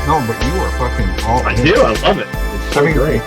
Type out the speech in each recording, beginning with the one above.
No, but you are fucking all I in. do. I love it. It's so I mean, great.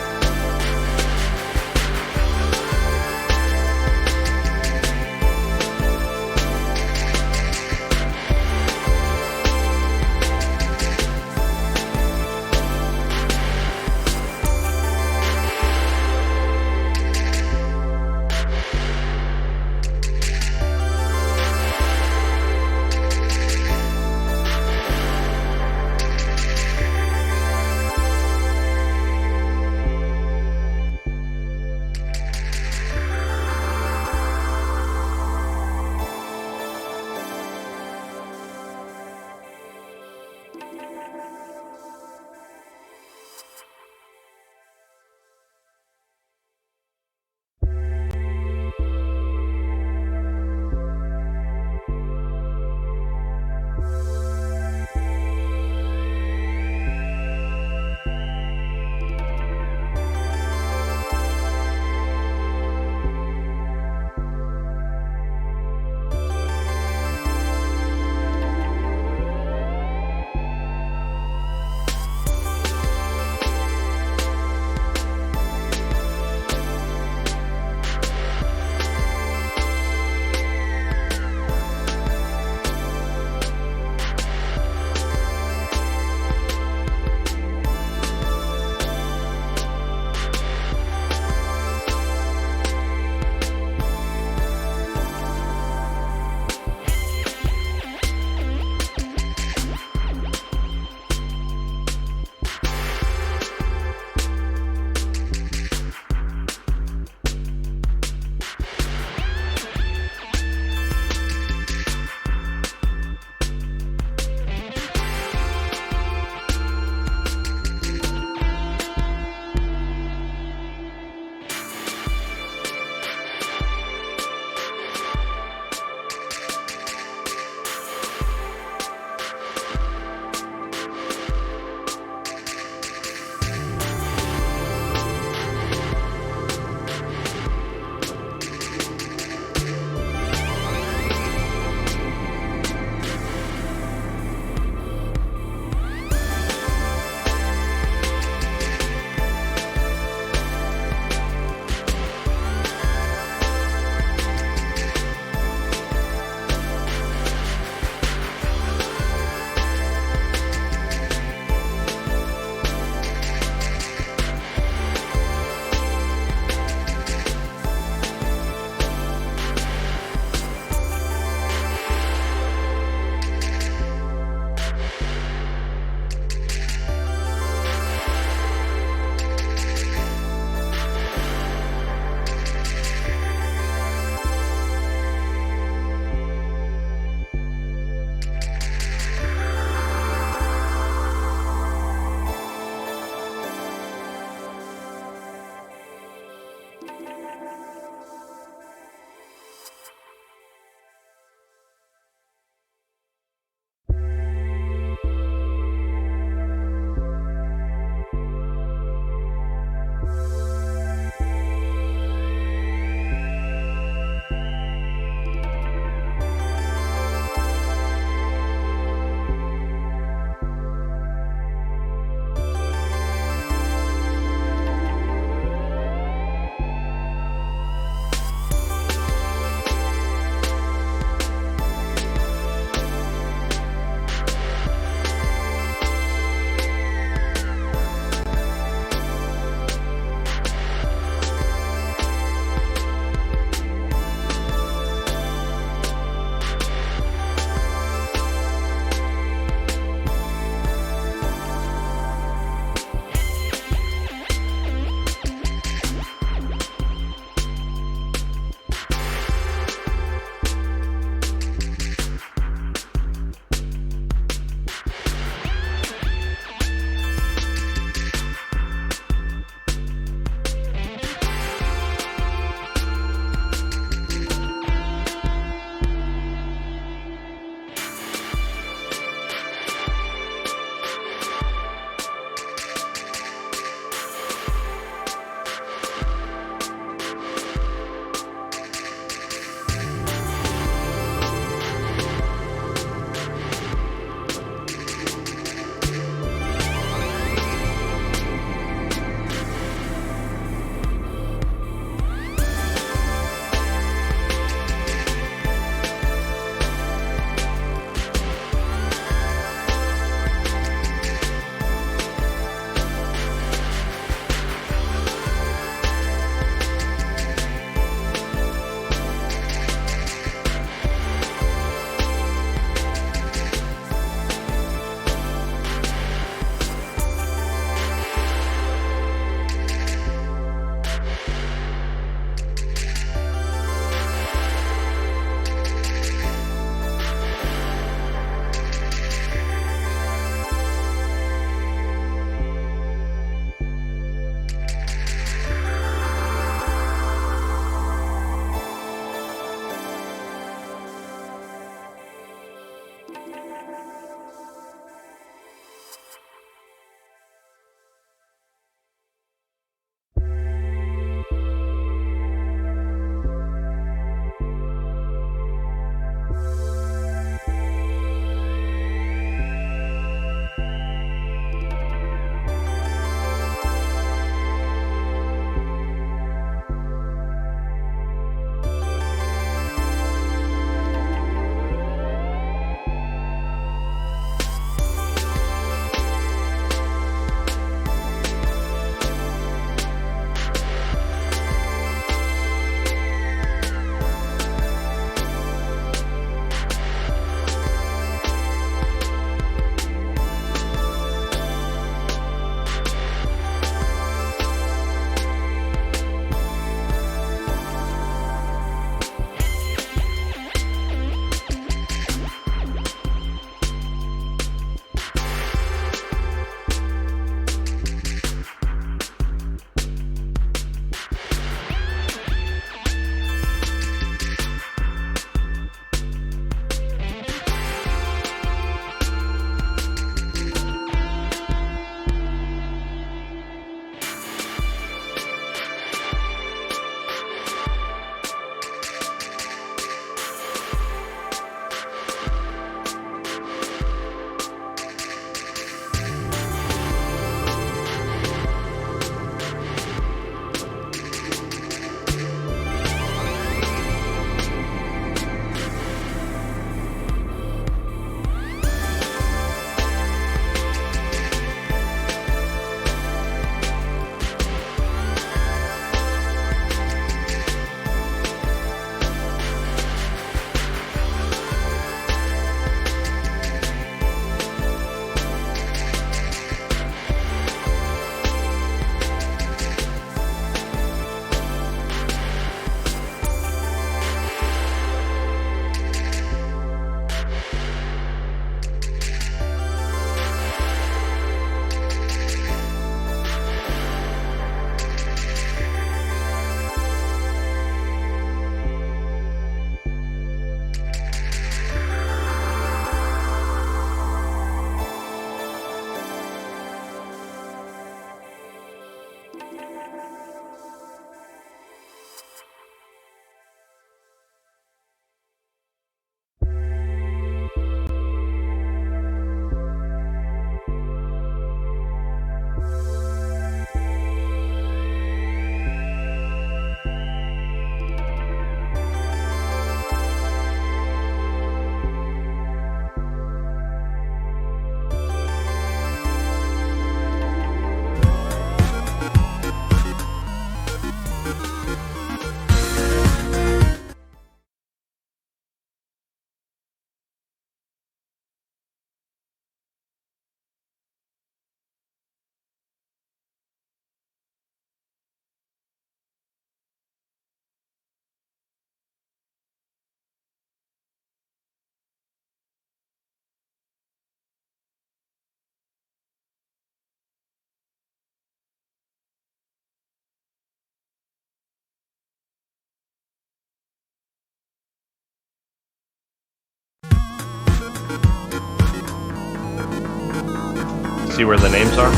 see where the names are?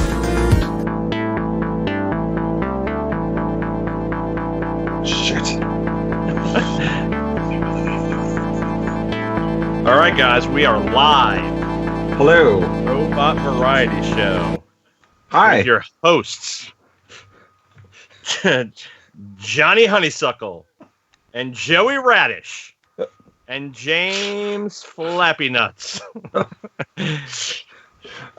Shit. All right, guys, we are live. Hello. Robot Variety Show. Hi. With your hosts, Johnny Honeysuckle and Joey Radish and James Flappy Nuts.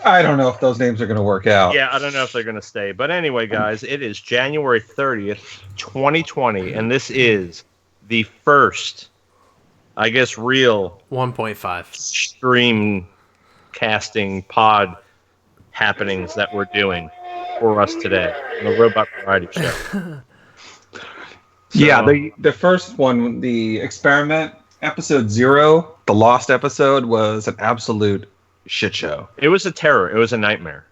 I don't know if those names are going to work out. Yeah, I don't know if they're going to stay. But anyway, guys, it is January 30th, 2020, and this is the first, I guess, real 1.5 stream casting pod happenings that we're doing for us today on the Robot Variety Show. Yeah, the first one, the experiment, episode 0, the lost episode, was an absolute shit show. It was a terror. It was a nightmare.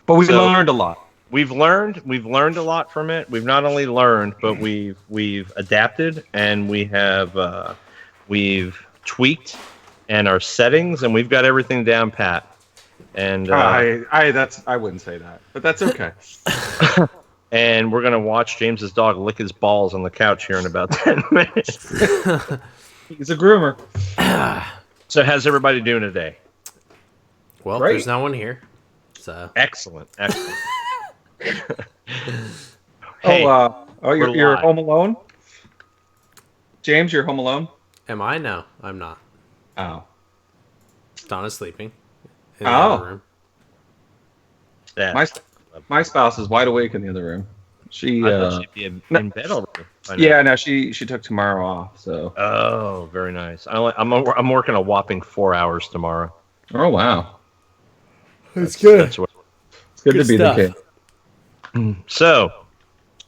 But we learned a lot. We've learned a lot from it. We've not only learned, but we've adapted, and we've tweaked and our settings, and we've got everything down pat. And I wouldn't say that, but that's okay. And we're gonna watch James's dog lick his balls on the couch here in about 10 minutes. He's a groomer. So how's everybody doing today? Well, Great. There's no one here. So Excellent. Hey, you're live. home alone? James, you're home alone? am I? No, I'm not. Oh. Donna's sleeping in the Oh. other room. Yeah. My spouse is wide awake in the other room. She I thought she'd be in bed already. yeah, no, she took tomorrow off, so. Oh, very nice. I'm working a whopping 4 hours tomorrow. Oh wow. It's good. That's what. It's good Good to be stuff. the kid. So,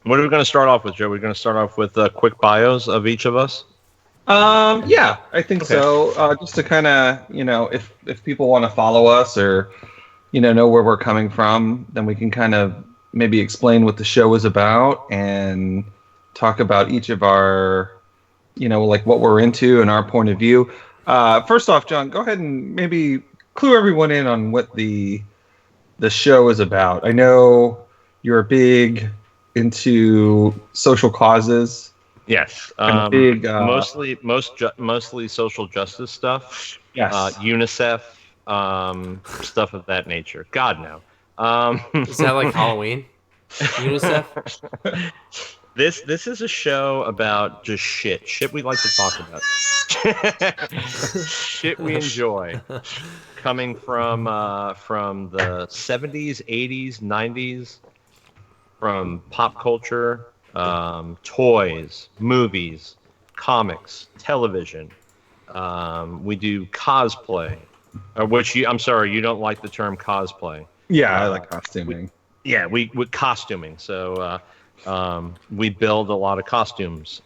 what are we going to start off with, Joe? We're going to start off with quick bios of each of us. Yeah, I think Okay. so. Just to kind of, if people want to follow us or, know where we're coming from, then we can kind of maybe explain what the show is about and talk about each of our, like what we're into and our point of view. First off, John, go ahead and maybe clue everyone in on what the show is about. I know you're big into social causes. Yes, And big, mostly social justice stuff. Yes. UNICEF, stuff of that nature. God no. Is that like Halloween? UNICEF? This is a show about just shit we like to talk about, shit we enjoy, coming from the 70s, 80s, 90s, from pop culture, toys, movies, comics, television. We do cosplay, I'm sorry, you don't like the term cosplay. Yeah, I like costuming. Yeah, we with costuming. So we build a lot of costumes.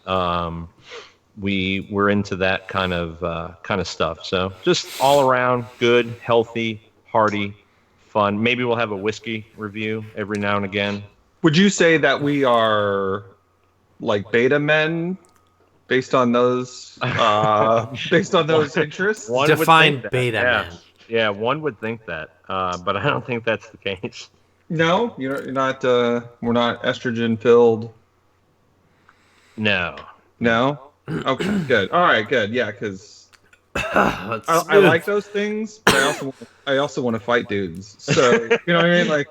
We're into that kind of stuff. So just all around good, healthy, hearty, fun. Maybe we'll have a whiskey review every now and again. Would you say that we are like beta men based on those interests? One would Define think that. beta man. Yeah, one would think that, but I don't think that's the case. No, you're not. We're not estrogen filled. No. No. Okay, good. All right, good. Yeah, because I like those things, but I also want to fight dudes. So you know what I mean? Like,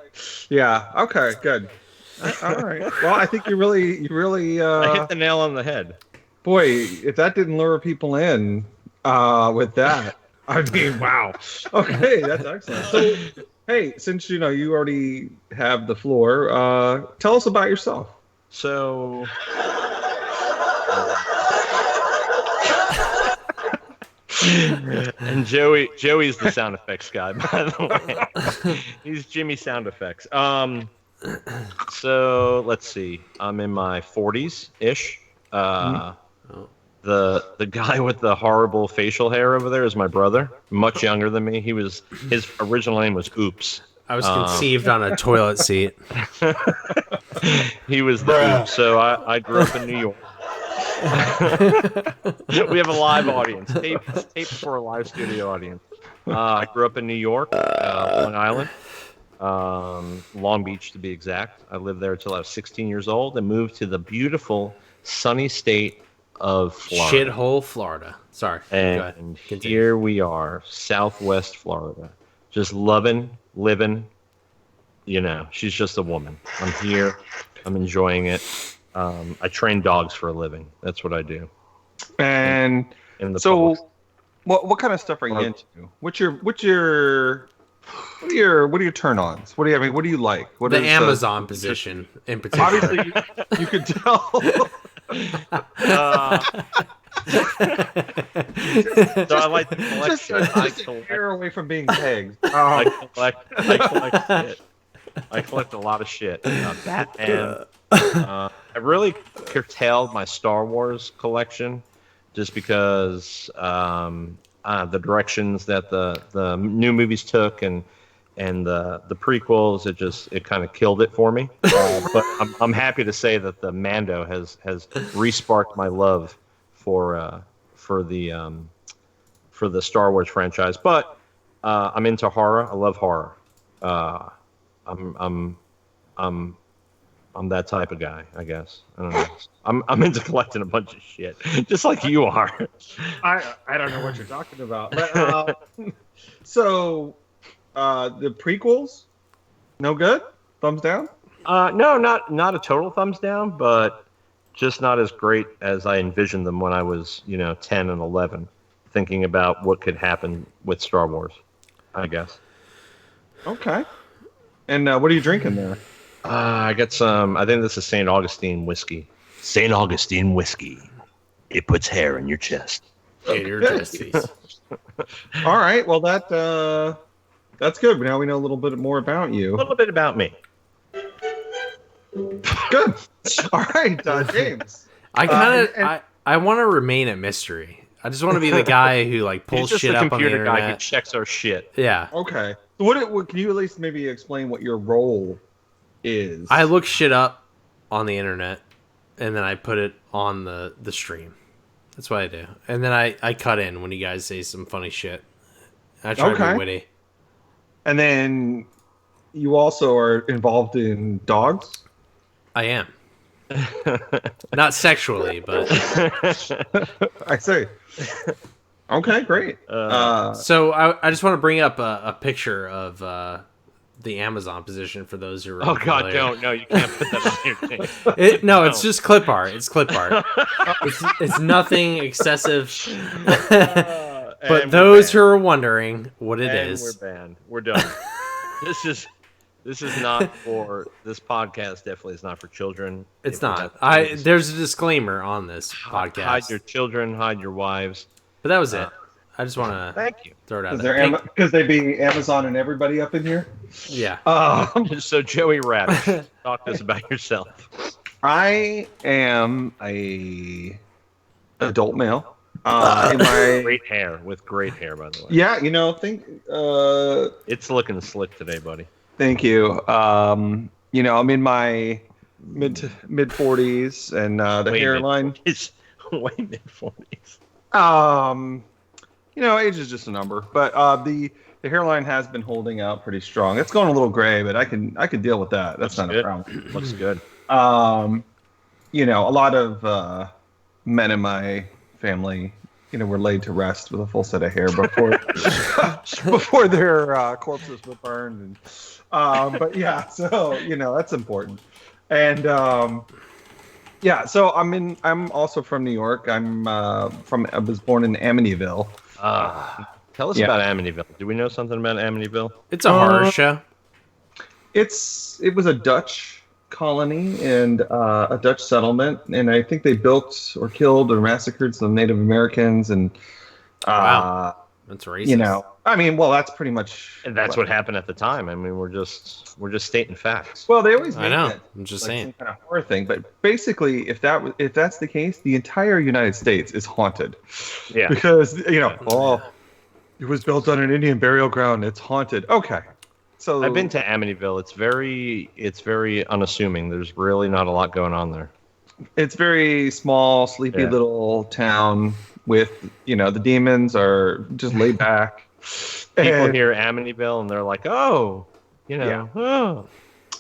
yeah. Okay, good. All right. Well, I think you really. I hit the nail on the head. Boy, if that didn't lure people in with that, I mean, wow. Okay, that's excellent. So, hey, since you already have the floor, tell us about yourself. So, and Joey's the sound effects guy, by the way. He's Jimmy Sound Effects. So let's see. I'm in my 40s ish. The guy with the horrible facial hair over there is my brother, much younger than me. His original name was Oops. I was conceived on a toilet seat. He was the Oops. So I grew up in New York. We have a live audience, taped for a live studio audience. I grew up in New York, Long Island. Long Beach to be exact. I lived there until I was 16 years old and moved to the beautiful sunny state of Florida. Shithole Florida. Sorry. Go ahead. And Continue. here we are, Southwest Florida, just living. She's just a woman. I'm here. I'm enjoying it. I train dogs for a living. That's what I do. And In the so, public. what kind of stuff are you into? What's your turn-ons? What do you like? What The is, Amazon position in particular. Obviously, you could tell. So I like to collect just shit. a hair away from being pegged. I collect shit. I collect a lot of shit. And I really curtailed my Star Wars collection just because the directions that the new movies took and the prequels, it kind of killed it for me. But I'm happy to say that the Mando has re-sparked my love for the Star Wars franchise. But I'm into horror. I love horror. I'm that type of guy, I guess. I don't know. I'm into collecting a bunch of shit, just like you are. I don't know what you're talking about. But, so the prequels, no good. Thumbs down. No, not a total thumbs down, but just not as great as I envisioned them when I was 10 and 11, thinking about what could happen with Star Wars, I guess. Okay. And what are you drinking there? I got some. I think this is St. Augustine whiskey. St. Augustine whiskey. It puts hair in your chest. In your testes. All right. Well, that's good. Now we know a little bit more about A you. little bit about me. Good. All right, James. I want to remain a mystery. I just want to be the guy who pulls He's just shit the up on the computer guy who internet. checks our shit. Yeah. Okay. So what can you at least maybe explain what your role is? I look shit up on the internet and then I put it on the stream. That's what I do. And then I cut in when you guys say some funny shit. I try to Okay. be witty. And then you also are involved in dogs? I am. Not sexually, but I see. Okay, great. so I just want to bring up a picture of the Amazon position for those who are Oh God, unfamiliar. don't! No, you can't put that on your thing. No, it's just clip art. It's clip art. It's nothing excessive. But And those who we're are wondering what it banned. is, We're banned. We're done. This is not for this podcast. Definitely is not for children. it's If you not. have- There's a disclaimer on this podcast. Hide your children. Hide your wives. But that was it. I just want to Thank you. throw it out Is there. there because they be Amazon and everybody up in here? Yeah. So Joey Radish, talk to us about yourself. I am a adult male. In my Great hair, with great hair, by the way. yeah, It's looking slick today, buddy. thank you. I'm in my mid 40s, and the Way hairline. It's way mid-40s. Age is just a number, but the hairline has been holding out pretty strong. It's going a little gray, but I can deal with that. That's Looks not good. a problem. Looks good. A lot of men in my family, were laid to rest with a full set of hair before their corpses were burned. But yeah, so that's important. And so I'm also from New York. I was born in Amityville. Tell us Yeah. about Amityville. Do we know something about Amityville? It's a horror show. It was a Dutch colony and a Dutch settlement, and I think they built or killed or massacred some Native Americans, and Wow. That's racist. that's pretty much. And that's what happened at the time. I mean, we're just stating facts. Well, they always I make know. that I'm just like saying. some kind of horror thing, but basically, if that's the case, the entire United States is haunted. Yeah. Because it was built on an Indian burial ground. It's haunted. Okay, so I've been to Amityville. It's very unassuming. There's really not a lot going on there. It's very small, sleepy Yeah. little town with the demons are just laid back. People And- hear Amityville and they're like, "Oh, You know, oh.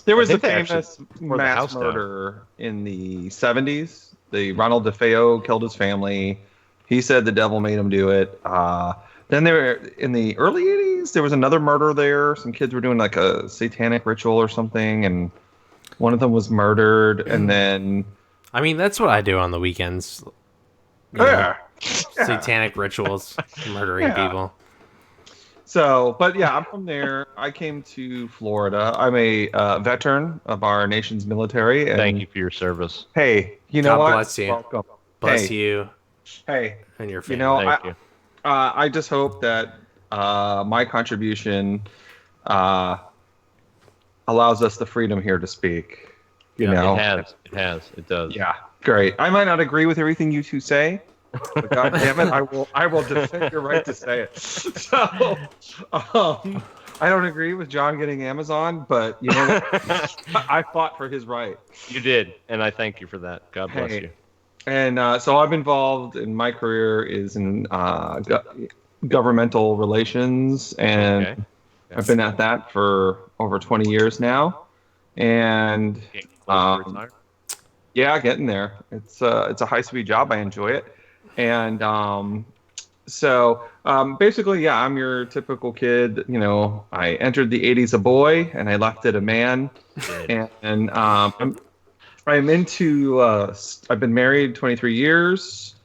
There was I a think they actually famous tore the mass house down. murder in the 70s. The Ronald DeFeo killed his family. He said the devil made him do it. Then there, in the early 80s, there was another murder there. Some kids were doing like a satanic ritual or something, and one of them was murdered. And then, I mean, that's what I do on the weekends. You know, yeah. satanic rituals, murdering Yeah. people. So, but yeah, I'm from there. I came to Florida. I'm a veteran of our nation's military. And Thank you for your service. Hey, you know God what? bless you. Welcome. Bless Hey, you hey. and your You family. know, Thank you. I just hope that my contribution allows us the freedom here to speak. You Yeah, know, It does. yeah, great. I might not agree with everything you two say, but God damn it, I will defend your right to say it. So, I don't agree with John getting Amazon, but you know what? I fought for his right. You did, and I thank you for that. God bless Hey. you. And so I'm involved in my career is in governmental relations, and Okay. I've been at that for over 20 years now. And Getting close to retire. yeah, getting there. It's a high speed job. I enjoy it. And basically, yeah, I'm your typical kid. You know, I entered the 80s a boy, and I left it a man. And I'm into. I've been married 23 years.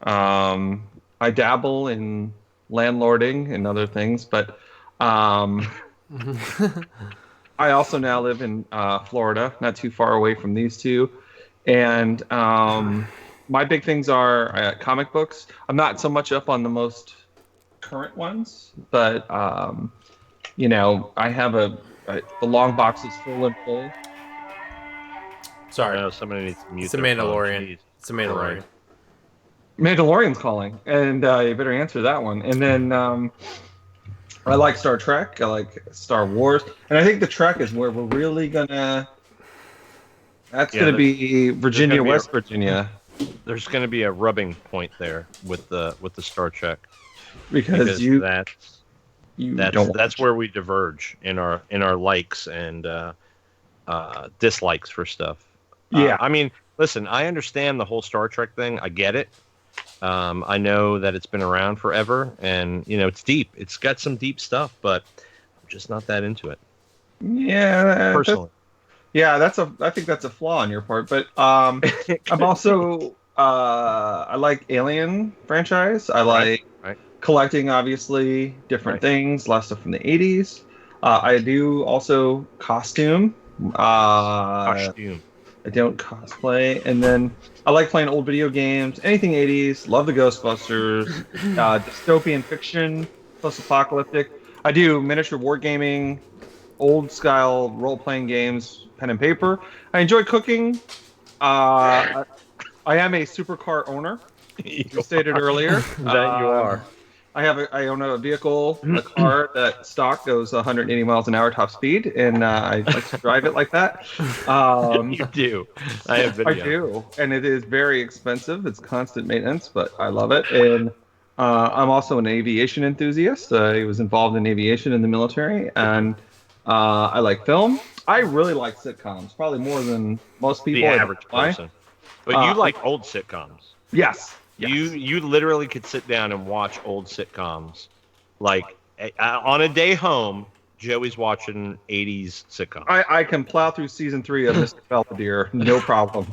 I dabble in landlording and other things, but I also now live in Florida, not too far away from these two. And my big things are comic books. I'm not so much up on the most current ones, but you know, I have the long box is full and full. Sorry. No, somebody needs to mute It's a their phone. Mandalorian. Jeez. It's a Mandalorian. Mandalorian's calling, and you better answer that one. And then I like Star Trek. I like Star Wars, and I think the Trek is where we're really gonna. That's Yeah, gonna be Virginia, gonna be West Virginia, There's going to be a rubbing point there with the Star Trek because you that's don't. that's where we diverge in our likes and dislikes for stuff. Yeah. I mean, listen, I understand the whole Star Trek thing. I get it. I know that it's been around forever, and you know it's deep. It's got some deep stuff, but I'm just not that into it Yeah, personally. I think that's a flaw on your part, but I'm also I like Alien franchise. I like Right. collecting obviously different Right. things, a lot of stuff from the 80s. I do also costume. Costume. I don't cosplay, and then I like playing old video games, anything 80s. Love the Ghostbusters, dystopian fiction, post-apocalyptic. I do miniature wargaming, old style role-playing games, pen and paper. I enjoy cooking. I am a supercar owner. You stated earlier That you are. I own a vehicle, a car that stock goes 180 miles an hour top speed, and I like to drive it like that. You do. I have video. I do, and it is very expensive. It's constant maintenance, but I love it. And I'm also an aviation enthusiast. I was involved in aviation in the military, and I like film. I really like sitcoms, probably more than most people. The I don't average know why. person. But you like old sitcoms. Yes. You literally could sit down and watch old sitcoms. Like on a day home, Joey's watching 80s sitcoms. I can plow through season 3 of Mr. Belvedere, no problem,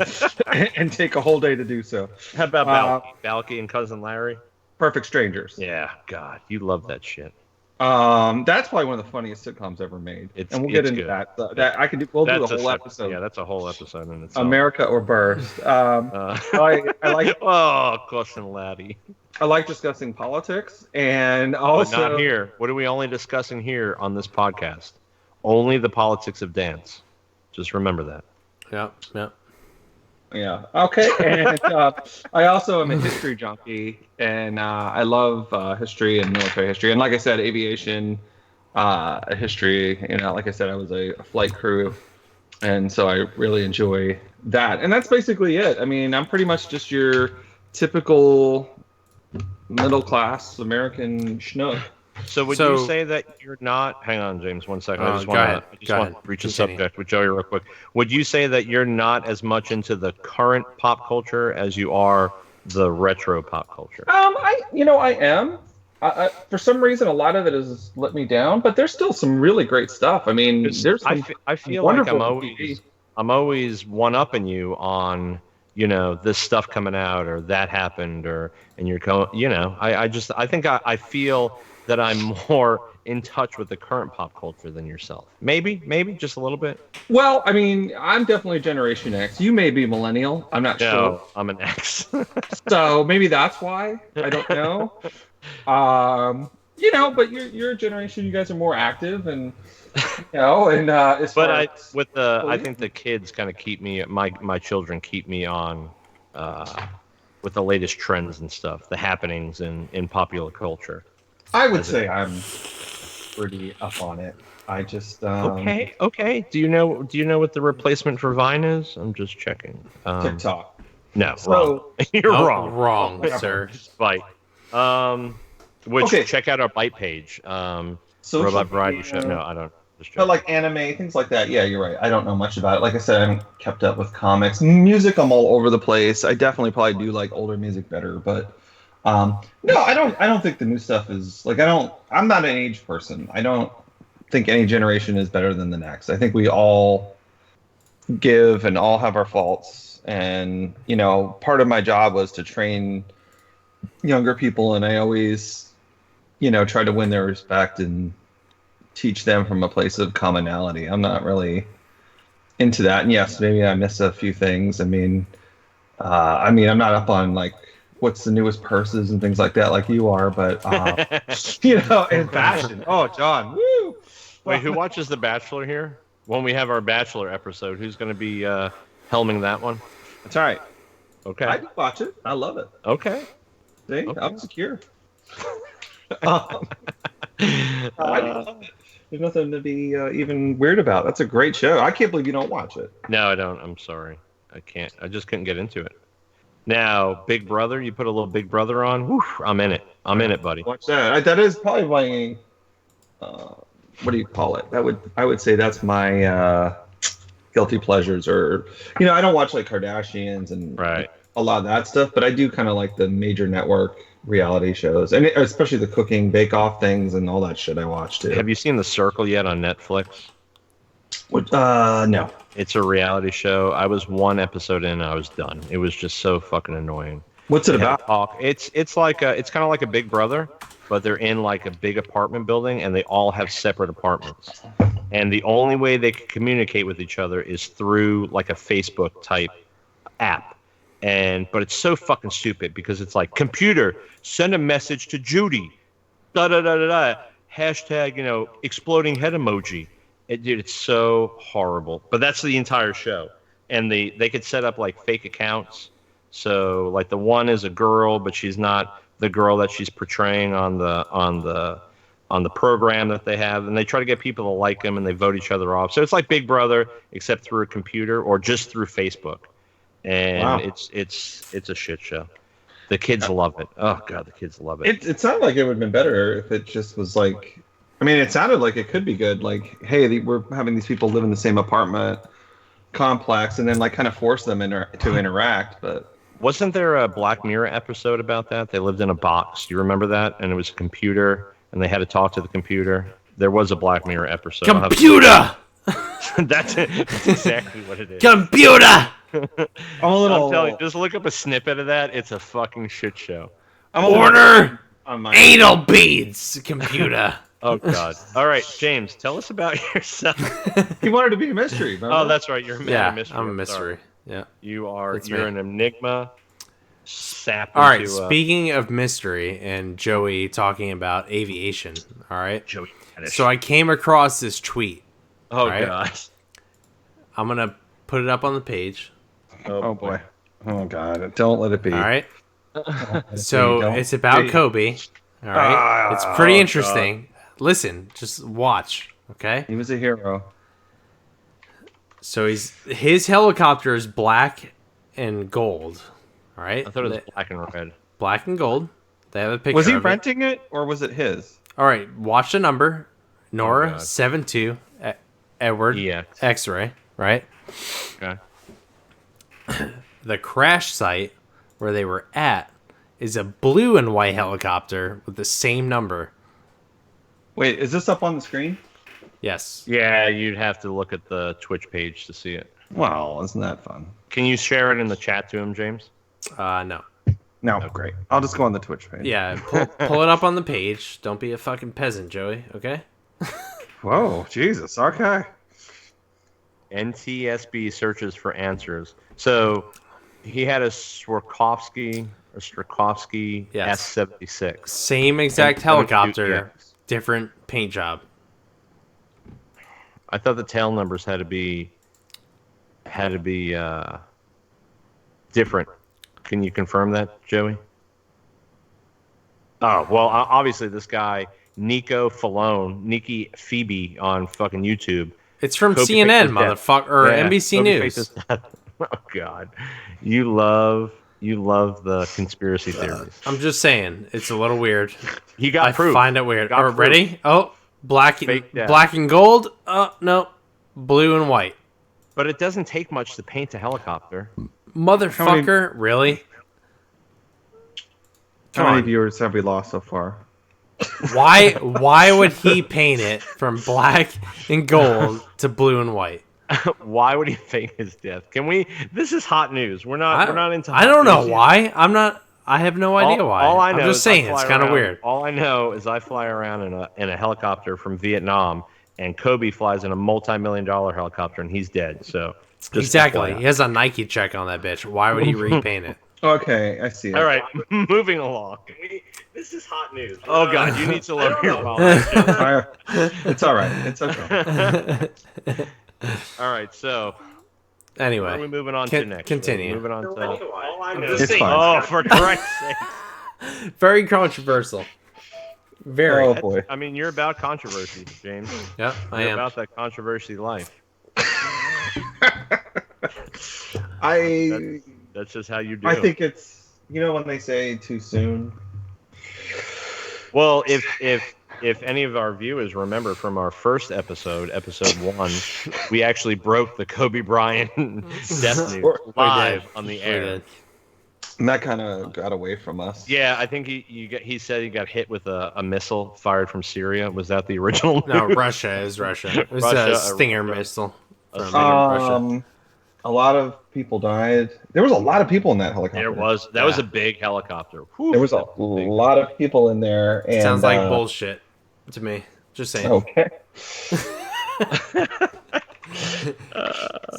and take a whole day to do so. How about Balky? Balky and Cousin Larry? Perfect Strangers. Yeah, God, you love that shit. That's probably one of the funniest sitcoms ever made, and we'll get into good. that. That I can do. We'll do the whole episode. Yeah, that's a whole episode in itself. America or Burst. I like. Oh, Cousin Laddie. I like discussing politics, and But also not here. What are we only discussing here on this podcast? Only the politics of dance. Just remember that. Yep. Yeah. Okay. And I also am a history junkie, and I love history and military history. And like I said, aviation history. You know, like I said, I was a flight crew, and so I really enjoy that. And that's basically it. I mean, I'm pretty much just your typical middle class American schnook. So would So- you say that you're not? Hang on, James. 1 second. I just Go want ahead. to. I just Go want ahead. to reach a Continue. subject with Joey real quick. Would you say that you're not as much into the current pop culture as you are the retro pop culture? I am. For some reason, a lot of it has let me down, but there's still some really great stuff. I mean, there's some I feel like wonderful TV. I'm always one upping you on this stuff coming out or that happened and you're going I think I feel that I'm more in touch with the current pop culture than yourself. Maybe just a little bit. Well, I mean, I'm definitely Generation X. You may be millennial. I'm not sure. No, I'm an X. So maybe that's why. I don't know. But you're a generation. You guys are more active, and as far But as I think the kids kind of keep me. My children keep me on with the latest trends and stuff, the happenings in popular culture. I would say I'm pretty up on it. I just Okay. Do you know what the replacement for Vine is? I'm just checking. TikTok. No, So- wrong. You're Oh, wrong. Wrong, Whatever. sir. Bite. Which Okay. check out our Bite page. Social Robot Variety media, Show. No, I don't. Just But joking. like anime, things like that. Yeah, you're right. I don't know much about it. Like I said, I haven't kept up with comics. Music, I'm all over the place. I definitely probably do like older music better, but no, I don't think the new stuff is like I'm not an age person. I don't think any generation is better than the next. I think we all give and all have our faults. And, part of my job was to train younger people, and I always, try to win their respect and teach them from a place of commonality. I'm not really into that. And yes, maybe I miss a few things. I'm not up on like what's the newest purses and things like that like you are, but in fashion. Oh, John, woo! Wait, who watches The Bachelor here? When we have our Bachelor episode, who's going to be helming that one? That's all right. Okay. I do watch it. I love it. Okay. See, Okay. I'm secure. I love it. There's nothing to be even weird about. That's a great show. I can't believe you don't watch it. No, I don't. I'm sorry. I can't. I just couldn't get into it. Now, Big Brother, you put a little Big Brother on. Whew, I'm in it. I'm in it, buddy. Watch that. That is probably my. What do you call it? I would say that's my guilty pleasures, or I don't watch like Kardashians and Right. a lot of that stuff, but I do kind of like the major network reality shows, and especially the cooking Bake Off things and all that shit I watch too. Have you seen The Circle yet on Netflix? No. It's a reality show. I was one episode in and I was done. It was just so fucking annoying. What's it They have about? talk. It's kind of like a Big Brother, but they're in like a big apartment building and they all have separate apartments. And the only way they can communicate with each other is through like a Facebook type app. But it's so fucking stupid because it's like, computer, send a message to Judy. Da da da da da. Hashtag, exploding head emoji. Dude, it's so horrible. But that's the entire show. And they could set up like fake accounts. So like the one is a girl, but she's not the girl that she's portraying on the program that they have, and they try to get people to like them, and they vote each other off. So it's like Big Brother, except through a computer or just through Facebook, and Wow. it's a shit show. The kids love it. Oh god, the kids love it. It sounded like it would have been better if it just was like. I mean, it sounded like it could be good. Like, hey, we're having these people live in the same apartment complex, and then like kind of force them to interact. But Wasn't there a Black Mirror episode about that? They lived in a box. Do you remember that? And it was a computer, and they had to talk to the computer. There was a Black Mirror episode. I'll have to- Computer! That's exactly what it is. Computer! I'm a little. I'm telling you, just look up a snippet of that. It's a fucking shit show. I'm a little Order on my. anal beads, computer. Oh God! All right, James, tell us about yourself. He wanted to be a mystery. Remember? Oh, that's right. You're a Yeah, mystery. I'm a Sorry. mystery. Yeah. You're That's an me. enigma. Sap. All right, into, speaking of mystery and Joey talking about aviation, all right? Joey. So I came across this tweet. Oh right? God. I'm going to put it up on the page, Oh boy. Oh god. Don't let it be. all right? There So you go. it's about Hey. Kobe, all right? It's pretty oh, interesting. Listen, just watch, okay? He was a hero. So his helicopter is black and gold, all right? I thought it was black and red. Black and gold. They have a picture Was he of it. renting it or was it his? All right, watch the number. Nora God. 72 Edward EX. X-ray, right? Okay. The crash site where they were at is a blue and white helicopter with the same number. Wait, is this up on the screen? Yes. Yeah, you'd have to look at the Twitch page to see it. Wow, isn't that fun? Can you share it in the chat to him, James? No. No, great. I'll just go on the Twitch page. Yeah, pull it up on the page. Don't be a fucking peasant, Joey, okay? Whoa, Jesus. Okay. NTSB searches for answers. So he had a Swarovski Yes. S76. Same exact And helicopter, 72EX. different paint job. I thought the tail numbers had to be different. Can you confirm that, Joey? Oh, well, obviously this guy, Nico Falone, Nikki Phoebe on fucking YouTube. It's from Kobe CNN, faked his death. motherfucker, or Yeah, NBC Kobe faked News. his death. Oh God, you love the conspiracy theories. I'm just saying, it's a little weird. He got I proof. find it weird. Got All right, proof. ready? Oh, black Fake and gold. Oh, no. Blue and white. But it doesn't take much to paint a helicopter. Motherfucker, really? How Come many on. viewers have we lost so far? Why would he paint it from black and gold to blue and white? Why would he fake his death? Can we? This is hot news. We're not into. I hot don't know news yet. why. I have no idea why. All I know I'm just is I saying it's fly kind of around- weird. All I know is I fly around in a helicopter from Vietnam, and Kobe flies in a multi-million-dollar helicopter, and he's dead. So just Exactly. FYI. He has a Nike check on that bitch. Why would he repaint it? Okay, I see it. All right, moving along. This is hot news. Oh God, you need to lower your volume. It's all right. It's okay. All right, so what are we Anyway, moving on to next? continue. Moving on to. All I know It's fine. Oh, for Christ's sake! very controversial. Very. Oh boy. I mean, you're about controversy, James. Yep, I You're am. about that controversy life. That's just how you do. I think it's when they say too soon. Well, if any of our viewers remember from our first episode 1, we actually broke the Kobe Bryant death news live on the We air. did. And that kind of got away from us. Yeah, I think he said he got hit with a missile fired from Syria. Was that the original? No, news? Russia is Russia. It was Russia, a Stinger Russia. missile from Stinger. Russia. A lot of people died. There was a lot of people in that helicopter. There was that was a big helicopter. Whew, There was a that was big. lot of people in there. And, Sounds like bullshit to me. Just saying. Okay.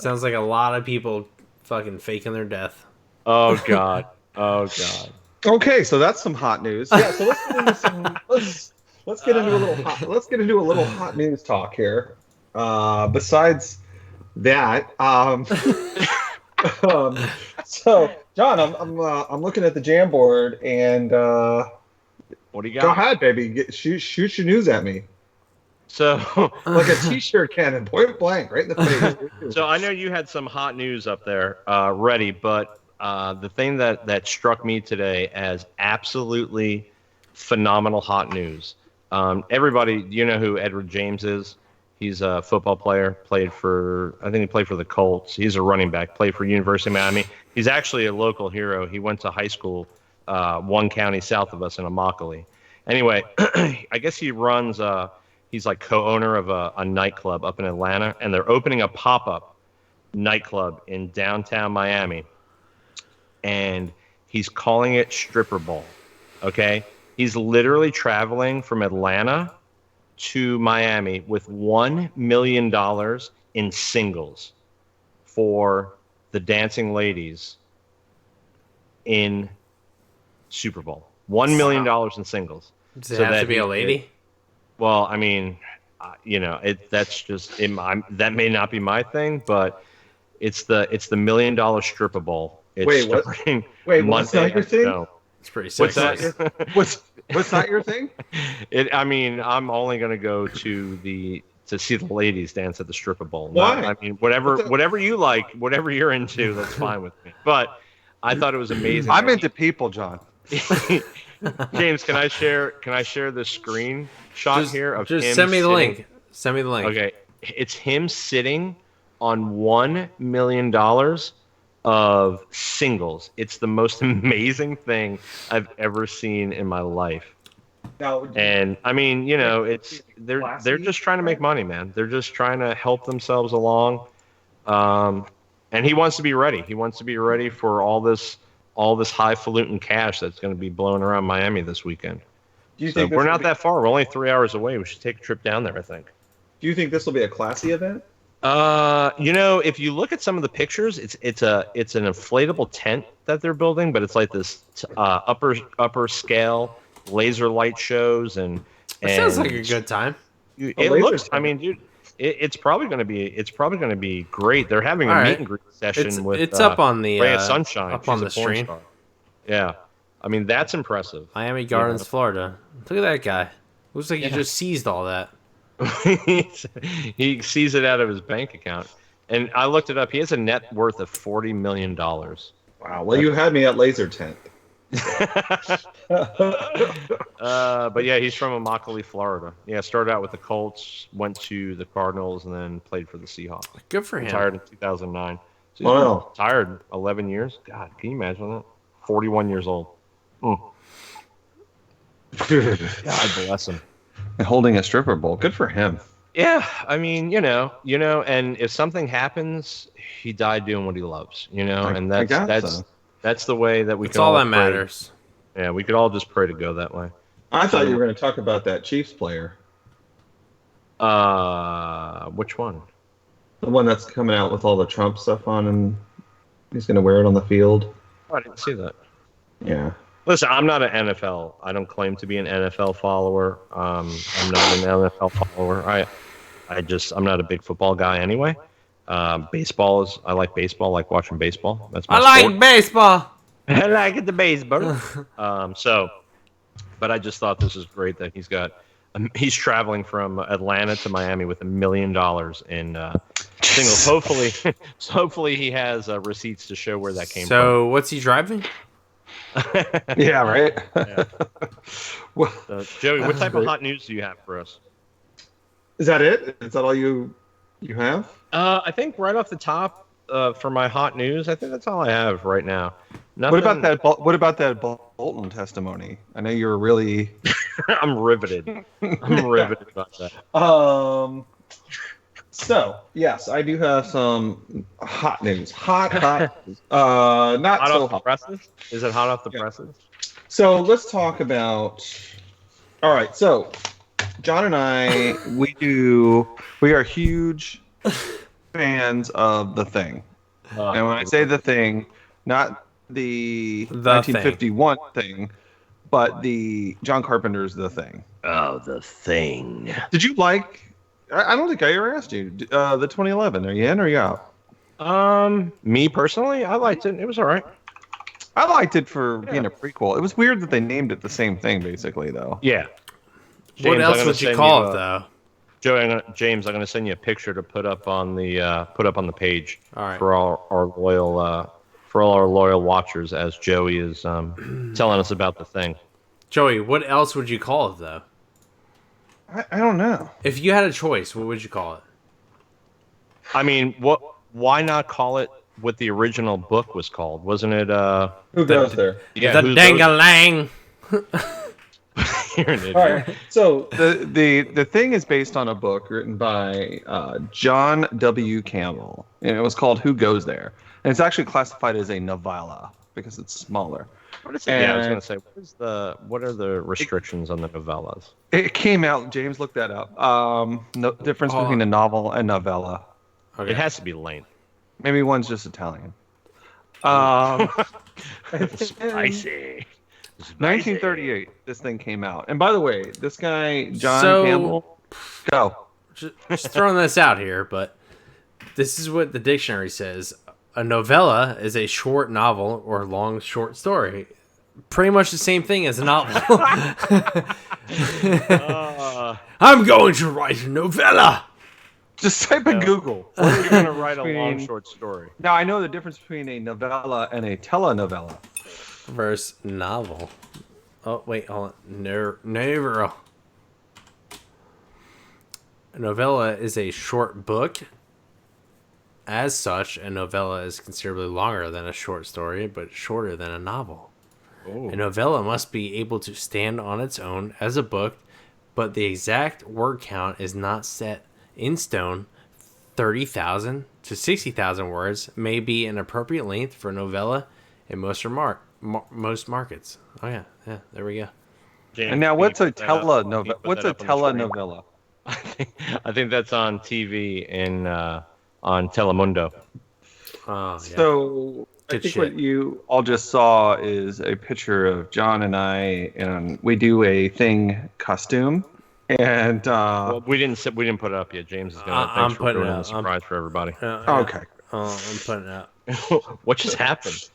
Sounds like a lot of people fucking faking their death. Oh God. Oh God. Okay, so that's some hot news. Yeah, so let's get into let's get into a little hot news talk here. Besides that, so John, I'm looking at the Jamboard, and What do you got? go ahead, baby, shoot your news at me So like a t-shirt cannon, point blank, right in the face. So I know you had some hot news up there ready, but the thing that struck me today as absolutely phenomenal hot news. Everybody, you know who Edward James is? He's a football player. I think he played for the Colts. He's a running back. Played for University of Miami. He's actually a local hero. He went to high school 1 county south of us in Immokalee. Anyway, I guess he runs. He's like co-owner of a nightclub up in Atlanta, and they're opening a pop-up nightclub in downtown Miami, and he's calling it Stripper Bowl. Okay, he's literally traveling from Atlanta to Miami with $1 million in singles for the dancing ladies in Super Bowl. $1 million in singles. Does it So have that to be he a could- lady? Well, I mean, that's just that may not be my thing, but it's the $1 million stripper bowl. It's Wait, what? starting Wait, what's Monday. not your thing? No. It's pretty What's sexy. that? What's not your thing? I mean, I'm only gonna go to see the ladies dance at the stripper bowl. Why? I mean, whatever What the- whatever you like, whatever you're into, that's fine with me. But I thought it was amazing. I'm into people, John. James, can I share? Can I share the screen shot here of Just him send me the sitting- link. Send me the link. Okay, it's him sitting on $1 million of singles. It's the most amazing thing I've ever seen in my life. Now, And I mean, they're just trying to make money, man. They're just trying to help themselves along. And he wants to be ready. He wants to be ready for all this highfalutin cash that's going to be blowing around Miami this weekend. do you So think we're not that far. We're only 3 hours away. We should take a trip down there, I think. Do you think this will be a classy event? If you look at some of the pictures, it's an inflatable tent that they're building, but it's like this upper scale laser light shows and It sounds like a good time. It laser looks. tent. I mean, dude, it's probably going to be. It's probably going to be great. They're having a All meet right. and greet session with. It's up on the Ray of Sunshine. up She's on a the porn stream. star. Yeah, I mean that's impressive. Miami Gardens, Florida. Look at that guy. Looks like he just seized all that. He sees it out of his bank account, and I looked it up. He has a net worth of $40 million. Wow. Well, you had me at laser tent. But yeah, he's from Immokalee, Florida. Yeah, started out with the Colts, went to the Cardinals, and then played for the Seahawks. Good for him. Retired in 2009. So he's Wow. been retired 11 years. God, can you imagine that? 41 years old. God bless him. And holding a stripper bowl. Good for him. Yeah, I mean, and if something happens, he died doing what he loves, and I guess that's so. that's the way that we It's can all all that pray. matters. Yeah, we could all just pray to go that way. I thought you were going to talk about that Chiefs player. Which one? The one that's coming out with all the Trump stuff on, and he's going to wear it on the field. Oh, I didn't see that. Yeah. Listen, I'm not an NFL. I don't claim to be an NFL follower. I'm not an NFL follower. I'm not a big football guy anyway. I like baseball. I like watching baseball. That's my I like sport. baseball. I like the baseball. But I just thought this is great that he's traveling from Atlanta to Miami with $1 million in singles. Hopefully he has receipts to show where that came from. So what's he driving? Yeah, right? Well, Joey, what type of great. hot news do you have for us? is that it? Is that all you have? I think right off the top for my hot news, I think that's all I have right now. What about Nothing- that? What about that Bolton testimony? I know you were really. I'm riveted. I'm riveted about that. So yes, I do have some hot news. Hot news. Not Hot so off the hot. presses? Is it hot off the Yeah. presses? So let's talk about. All right, so John and I, we are huge fans of The Thing. And when I say The Thing, not the The 1951 thing, but the John Carpenter's The Thing. Oh, the thing. Did you like? I don't think I ever asked you. The 2011. Are you in or are you out? Me personally, I liked it. It was all right. I liked it for being a prequel. It was weird that they named it the same thing, basically, though. Yeah. What James, I'm else gonna would you send call you, it though? Joey, James, I'm going to send you a picture to put up on the page All right. for all our loyal watchers as Joey is telling us about the thing. Joey, what else would you call it though? I don't know. If you had a choice, what would you call it? I mean, why not call it what the original book was called? Wasn't it? Who goes there? Yeah, The Who Goes- Dangalang. You're an idiot. All right. So the thing is based on a book written by John W. Campbell, and it was called Who Goes There, and it's actually classified as a novella because it's smaller. What is it? Yeah, I was And- going to say, what are the restrictions on the novellas? It came out. James looked that up. No difference between a novel and novella. Okay. It has to be length. Maybe one's just Italian. Spicy. 1938, this thing came out. And by the way, this guy John So- Campbell, go. Just throwing this out here, but this is what the dictionary says. A novella is a short novel or long short story. Pretty much the same thing as a novel. I'm going to write a novella. Just type in Google. You're going to write a long Between- short story. Now I know the difference between a novella and a telenovela. Versus novel. Oh wait, hold on. Never. A novella is a short book. As such, a novella is considerably longer than a short story, but shorter than a novel. Ooh. A novella must be able to stand on its own as a book, but the exact word count is not set in stone. 30,000 to 60,000 words may be an appropriate length for a novella in most most markets. Oh yeah, there we go. James, And now, can what's you a put that up? Can you telenovela? put What's that a up on the screen? telenovela? I think that's on TV in on Telemundo. Oh yeah. So I Good think shit. what you all just saw is a picture of John and I, and we do a thing costume, and Well, we didn't put it up yet. James is gonna. I'm Thanks for putting it ruining the up. surprise for everybody. Yeah. okay. I'm putting it up. What just happened?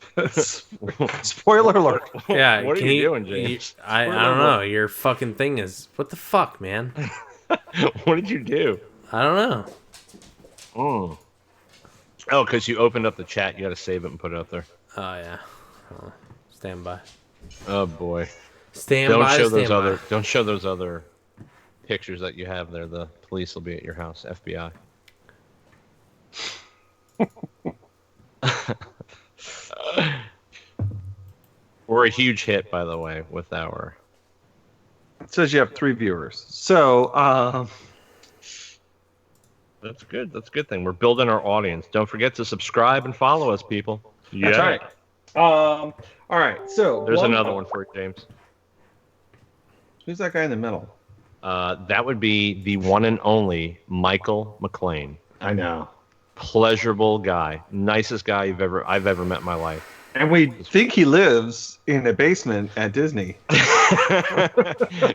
Spoiler alert. Yeah, What are can you doing, James? I don't know. Your fucking thing is what the fuck, man? What did you do? I don't know. Oh, because you opened up the chat. You got to save it and put it up there. Oh yeah. Stand by. Oh boy. Stand Don't by. show stand those by. other. Don't show those other pictures that you have there. The police will be at your house. FBI. We're a huge hit, by the way, with our. It says you have 3 viewers. So, That's good. That's a good thing. We're building our audience. Don't forget to subscribe and follow us, people. Yeah. that's right. All right. So There's another one for you, James. Who's that guy in the middle? That would be the one and only Michael McLean. I know. Pleasurable guy, nicest guy I've ever met in my life. And we think he lives in a basement at Disney.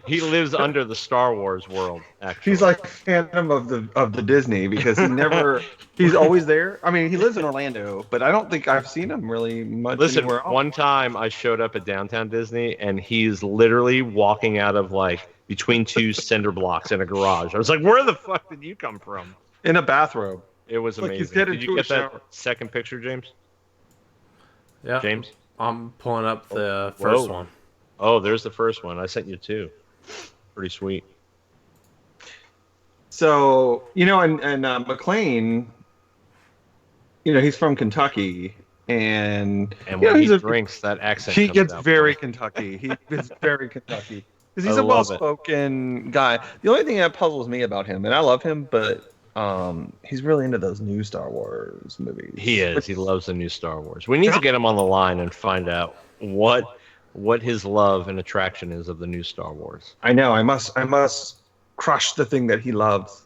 He lives under the Star Wars world. Actually, He's like Phantom of the Disney because he's always there. I mean, he lives in Orlando, but I don't think I've seen him really much listen. anywhere else. One time I showed up at downtown Disney, and he's literally walking out of like between 2 cinder blocks in a garage. I was like, "Where the fuck did you come from?" In a bathrobe. It was Like amazing. he's headed Did to you a get that shower. second picture, James? Yeah. James? I'm pulling up the first Whoa. one. Oh, there's the first one. I sent you 2. Pretty sweet. So, and McLean, he's from Kentucky, and And you know, when he's he a- drinks, that accent he comes gets out. very Kentucky. He is very Kentucky because he's I a love it. well-spoken guy. The only thing that puzzles me about him, and I love him, but he's really into those new Star Wars movies. He is. He loves the new Star Wars. We need to get him on the line and find out what his love and attraction is of the new Star Wars. I know. I must crush the thing that he loves.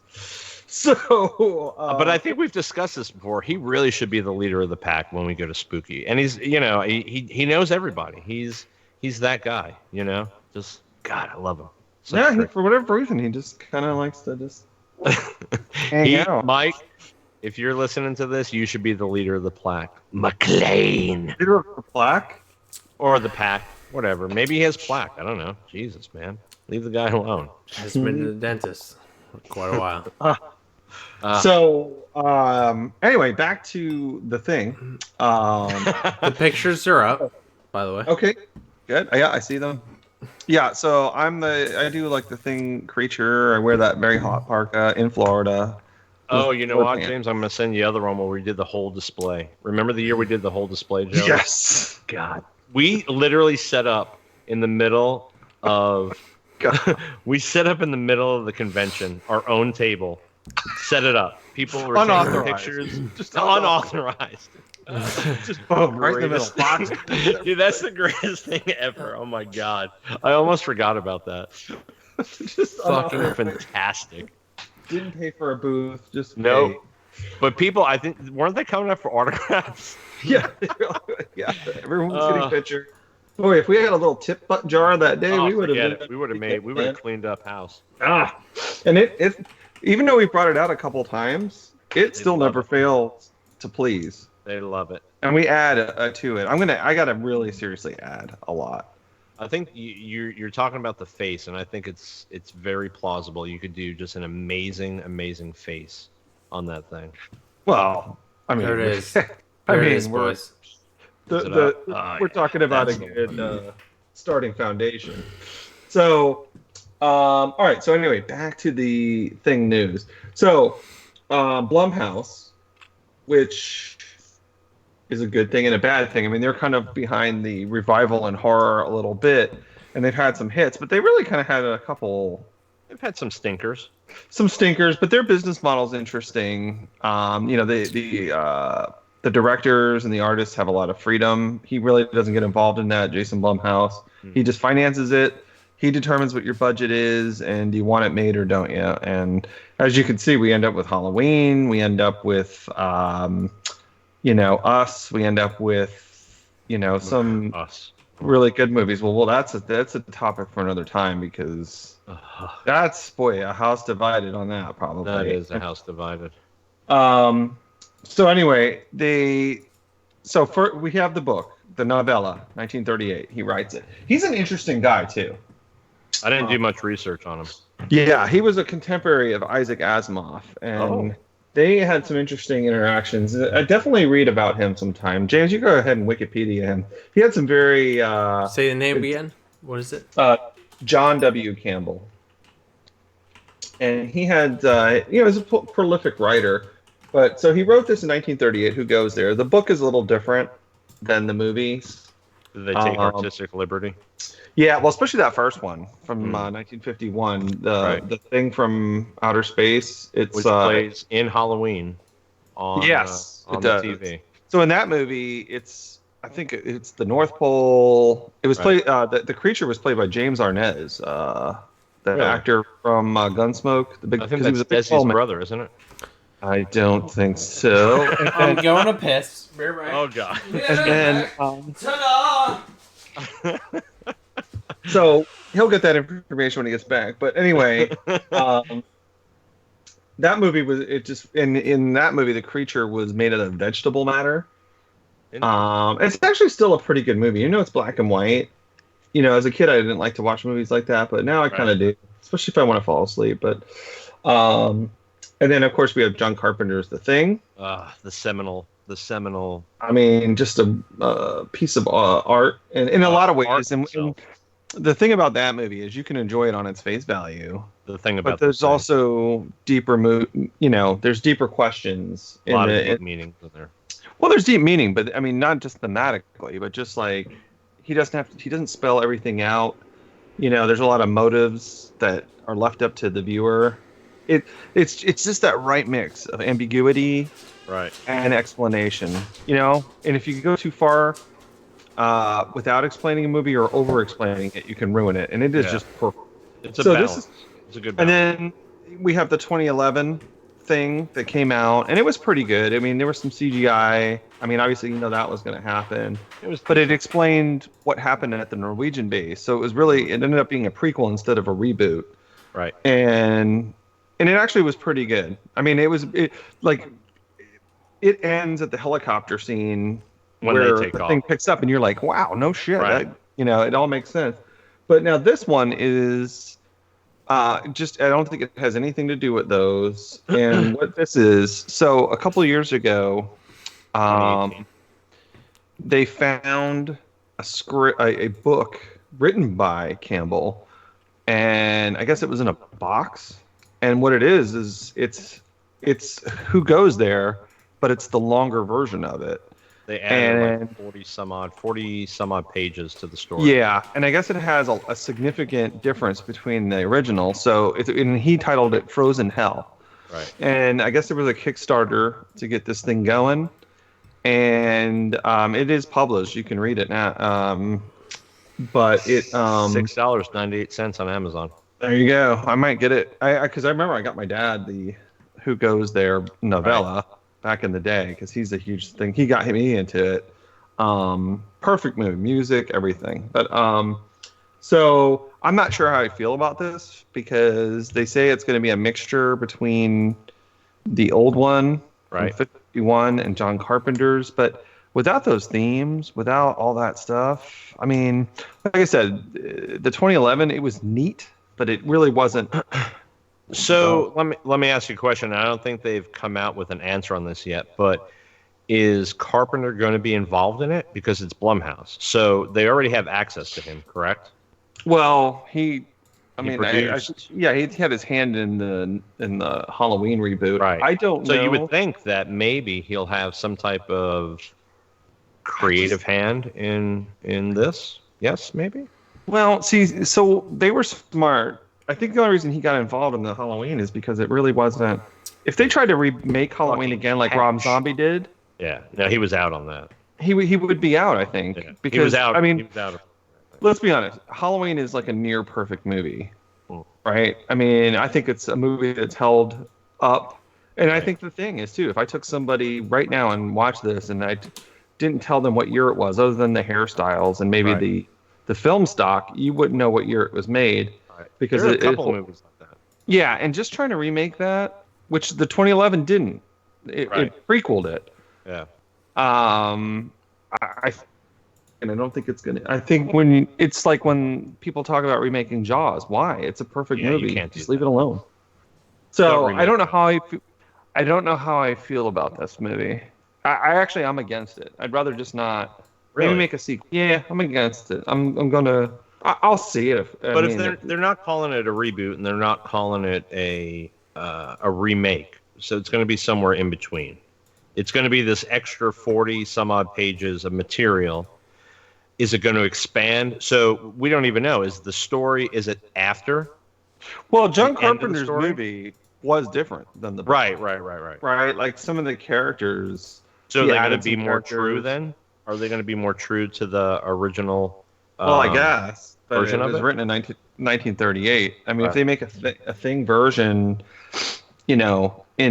So, But I think we've discussed this before. He really should be the leader of the pack when we go to Spooky, and he's he knows everybody. He's that guy. Just God, I love him. Such yeah, a trick. for whatever reason, he just kind of likes to just hang out. Mike, if you're listening to this, you should be the leader of the pack. McLean. Leader of the plaque. Or the pack. Whatever. Maybe he has plaque. I don't know. Jesus, man. Leave the guy alone. Has been to the dentist for quite a while. Anyway, back to the thing. The pictures are up, by the way. Okay, good. Yeah, I see them. Yeah, so I do like the thing creature. I wear that very hot parka in Florida. Oh, you know With what, pants. James? I'm going to send you the other one where we did the whole display. Remember the year we did the whole display, Joe? Yes. God. We literally set up in the middle of... we set up in the middle of the convention, our own table. Set it up. People were taking Unauthorized. pictures. Just unauthorized. Just boom, right in the middle. Greatest- Dude, that's the greatest thing ever. Oh my god. I almost forgot about that. Just Fucking unauthorized. fantastic. Didn't pay for a booth. Just No. But people, I think, weren't they coming up for autographs? pay. Yeah, yeah. Everyone was getting Uh, a picture. Boy, if we had a little tip jar that day, Oh, we would forget have. it. We would have cleaned up house. And it even though we brought it out a couple times, it still love never it. fails to please. They love it. And we add to it. I gotta really seriously add a lot. I think you're talking about the face, and I think it's very plausible. You could do just an amazing face on that thing. Well, I mean, There it is. I There mean, it is, we're boys. Is it up? we're talking about a That's the good starting foundation. So, all right. So anyway, back to the thing news. So, Blumhouse, which is a good thing and a bad thing. I mean, they're kind of behind the revival and horror a little bit, and they've had some hits, but they really kind of had a couple. They've had some stinkers. Some stinkers, but their business model is interesting. The directors and the artists have a lot of freedom. He really doesn't get involved in that. Jason Blumhouse, he just finances it. He determines what your budget is, and do you want it made or don't you? And as you can see, we end up with Halloween. We end up with, Us. We end up with, some Us. really good movies. Well, that's a topic for another time because that's a house divided on that probably. That is a house divided. So anyway, we have the book, the novella, 1938. He writes it. He's an interesting guy too. I didn't do much research on him. Yeah, he was a contemporary of Isaac Asimov, and they had some interesting interactions. I definitely read about him sometime. James, you go ahead and Wikipedia him. He had some very say the name again. What is it? John W. Campbell, and he had he was a prolific writer. But so he wrote this in 1938. Who Goes There? The book is a little different than the movies. Did they take artistic liberty? Yeah, well, especially that first one from 1951, the thing from outer space. It's which plays in Halloween on it the does. TV. So in that movie, I think it's the North Pole. It was played. The creature was played by James Arnaz, the actor from Gunsmoke. I think that's Desi's brother, isn't it? I don't think so. I'm going to piss. Right. Oh God. And then, Ta-da! so he'll get that information when he gets back. But anyway, that movie in that movie the creature was made out of vegetable matter. It's actually still a pretty good movie. It's black and white. As a kid I didn't like to watch movies like that, but now I kind of do, especially if I want to fall asleep. But and then of course we have John Carpenter's The Thing. The seminal. I mean, just a piece of art, and in a lot of ways. And the thing about that movie is you can enjoy it on its face value. The thing about, but there's also deeper, there's deeper questions. A lot of deep meanings in there. Well, there's deep meaning, but I mean, not just thematically, but just like he doesn't spell everything out. There's a lot of motives that are left up to the viewer. It's just that right mix of ambiguity, and explanation. And if you go too far without explaining a movie or over explaining it, you can ruin it, and it is just perfect. It's a balance. It's a good balance. And then we have the 2011 thing that came out, and it was pretty good. I mean, there was some CGI. I mean, obviously, that was going to happen. But it explained what happened at the Norwegian base. So it ended up being a prequel instead of a reboot. Right. And it actually was pretty good. I mean, it ends at the helicopter scene when where they take the off. thing picks up, and you're like, wow, no shit. Right. It all makes sense. But now this one is I don't think it has anything to do with those. And what this is, so a couple of years ago, they found a book written by Campbell, and I guess it was in a box. And what it is it's Who Goes There, but it's the longer version of it. They added 40 some odd pages to the story. Yeah, and I guess it has a significant difference between the original. So and he titled it Frozen Hell. Right. And I guess there was a Kickstarter to get this thing going, and it is published. You can read it now. But it $6.98 on Amazon. There you go. I might get it. Because I remember I got my dad the Who Goes There novella back in the day, because he's a huge thing. He got me into it. Perfect movie, music, everything. But so I'm not sure how I feel about this, because they say it's going to be a mixture between the old one, from 51, and John Carpenter's. But without those themes, without all that stuff, I mean, like I said, the 2011, it was neat, but it really wasn't. So let me ask you a question. I don't think they've come out with an answer on this yet, but is Carpenter going to be involved in it? Because it's Blumhouse. So they already have access to him, correct? Well, He produced. yeah, he had his hand in the Halloween reboot. Right. I don't So know. you would think that maybe he'll have some type of creative hand in this. Yes, maybe. Well, see, so they were smart. I think the only reason he got involved in the Halloween is because it really wasn't. If they tried to remake Halloween Fucking again like Rob cash. Zombie did, Yeah. No, he was out on that. he would be out. I think Yeah. because he was out. I mean, he was out. let's be honest. Halloween is like a near perfect movie, Mm. right? I mean, I think it's a movie that's held up, and I Right. think the thing is too. If I took somebody right now and watched this, and I didn't tell them what year it was, other than the hairstyles and maybe Right. the film stock, you wouldn't know what year it was made. Right. Because There are a it couple movies like that. yeah, and just trying to remake that, which the 2011 didn't. It Right. prequeled it. Yeah. I and I don't think it's gonna. I think when it's like when people talk about remaking Jaws, why? It's a perfect Yeah, you movie. can't do Just leave that. it alone. Don't So remake I don't know it. how I don't know how I feel about this movie. I actually I'm against it. I'd rather just not. Really? Maybe make a sequel. Yeah, I'm against it. I'm gonna. I'll see it. But if they're not calling it a reboot and they're not calling it a remake, so it's going to be somewhere in between. It's going to be this extra 40 some odd pages of material. Is it going to expand? So we don't even know. Is it after? well, John the end of the Carpenter's story? movie was different than the book. Right. Right, like some of the characters. So he they're going to added be some more true characters. then? Are they going to be more true to the original? Well, I guess, but version it of was it? written in 1938. I mean, Right. if they make a thing version, in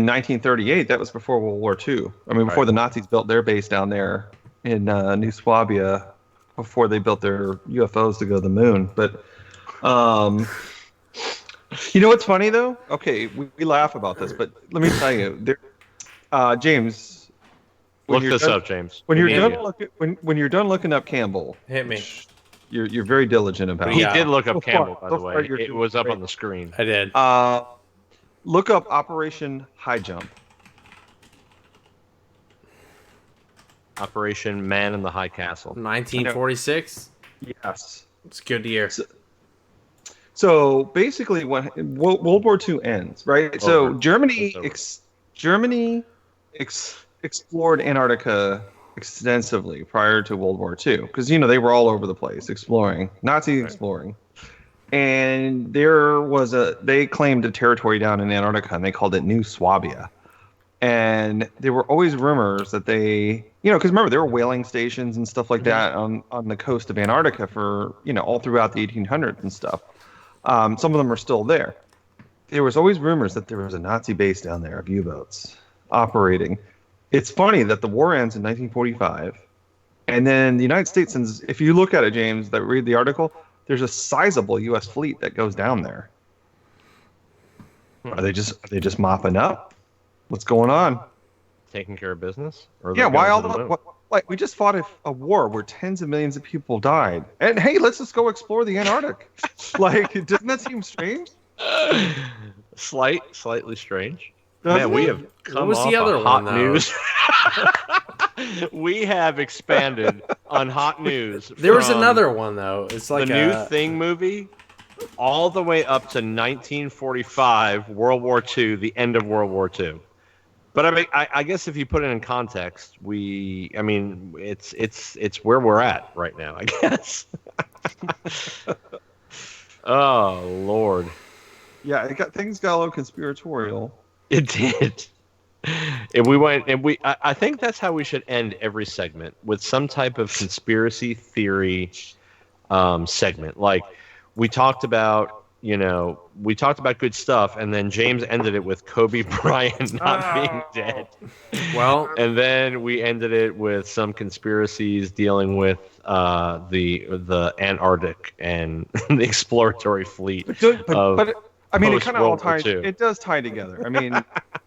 1938, that was before World War II. I mean, before Right. the Nazis built their base down there in New Swabia, before they built their UFOs to go to the moon. But, you know what's funny though? Okay, we laugh about this, but let me tell you, James, Look you're this done- up, James. when you're Give me done a- when you're done looking up Campbell, Hit me. you're very diligent about He it. Yeah. did look up So Campbell, far- by so the far way. you're It doing was up great. on the screen. I did. Look up Operation High Jump. Operation Man in the High Castle. 1946. Yes. It's a good year. So basically, when World War II ends, right? So Over. Germany It's over. explored Antarctica extensively prior to World War II because they were all over the place exploring, Nazis exploring, and they claimed a territory down in Antarctica and they called it New Swabia. And there were always rumors that they, because remember, there were whaling stations and stuff like that on the coast of Antarctica for, all throughout the 1800s and stuff. Some of them are still there. There was always rumors that there was a Nazi base down there of U-boats operating. It's funny that the war ends in 1945, and then the United States sends, if you look at it, James, that read the article, there's a sizable U.S. fleet that goes down there. Are they just mopping up? What's going on? Taking care of business? Or Yeah, they're why going all to the moon? like we just fought a war where tens of millions of people died, and hey, let's just go explore the Antarctic. Like, doesn't that seem strange? Slightly strange. Doesn't Man, we it? have come was off the other of hot one, though? news. We have expanded on hot news. There was from another one though. It's the like new Thing movie, all the way up to 1945, World War II, the end of World War II. But I mean, I guess if you put it in context, it's where we're at right now, I guess. Oh Lord, Yeah, things got a little conspiratorial. it did. I think that's how we should end every segment, with some type of conspiracy theory segment. Like we talked about good stuff, and then James ended it with Kobe Bryant not being dead. well, And then we ended it with some conspiracies dealing with the Antarctic and the exploratory fleet. But I mean, it kind of all post-World War ties. II. It does tie together. I mean,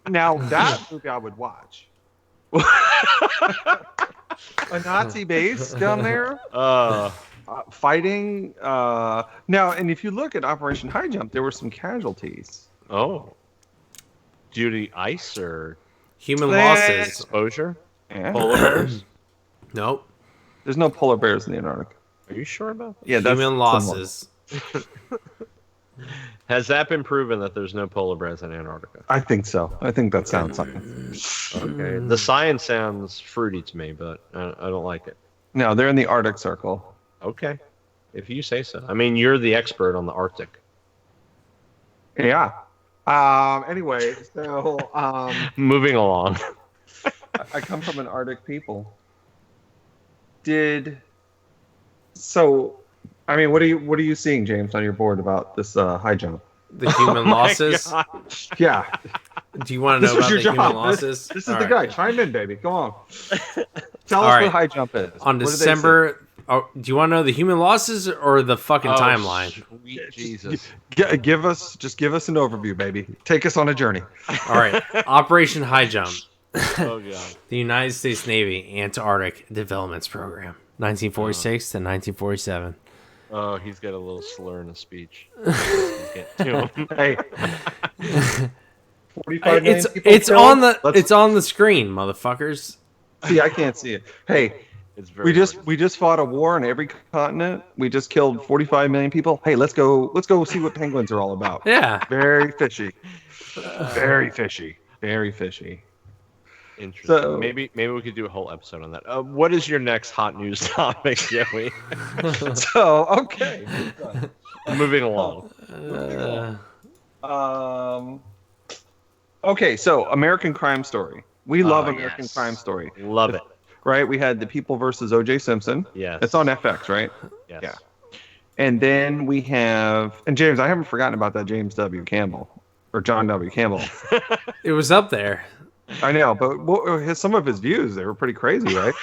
now that movie I would watch. A Nazi base down there. Fighting. Now, and if you look at Operation High Jump, there were some casualties. Oh, due to ice or human Eh. losses. exposure? Yeah. Polar bears? Nope. There's no polar bears in the Antarctica. Are you sure about that? Yeah, that's Human losses. Has that been proven that there's no polar bears in Antarctica? I think so. I think that sounds science. Okay. The science sounds fruity to me, but I don't like it. No, they're in the Arctic Circle. Okay. If you say so. I mean, you're the expert on the Arctic. Yeah. Anyway, so Moving along. I come from an Arctic people. I mean, what are you seeing, James, on your board about this high jump? The human Oh my losses. God. Yeah, Do you want to know this about was the your human job. losses? This is All the right. guy. Chime in, baby. Come on. Tell All us right. what high jump is. On What do they say? December. Oh, do you want to know the human losses or the fucking Oh, timeline? Sweet Jesus. Give us an overview, baby. Take us on a journey. All right. Operation High Jump. Oh, God. The United States Navy Antarctic Developments Program, 1946 to 1947. Oh, he's got a little slur in his speech. Get to him. Hey, 45 million people It's killed? on the Let's- it's on the screen, motherfuckers. See, I can't see it. Hey, It's very we just fought a war on every continent. We just killed 45 million people. Hey, let's go see what penguins are all about. Yeah. Very fishy. Very fishy. Very fishy. interesting. So- Maybe we could do a whole episode on that. What is your next hot news topic, Joey? So, okay. Moving along. Okay, so American Crime Story. We love Oh, American yes. Crime Story, Love it. right? We had The People versus O.J. Simpson. Yes. It's on FX, right? Yes. Yeah. And then we have, and James, I haven't forgotten about that James W. Campbell or John W. Campbell. It was up there. I know, but some of his views, they were pretty crazy, right?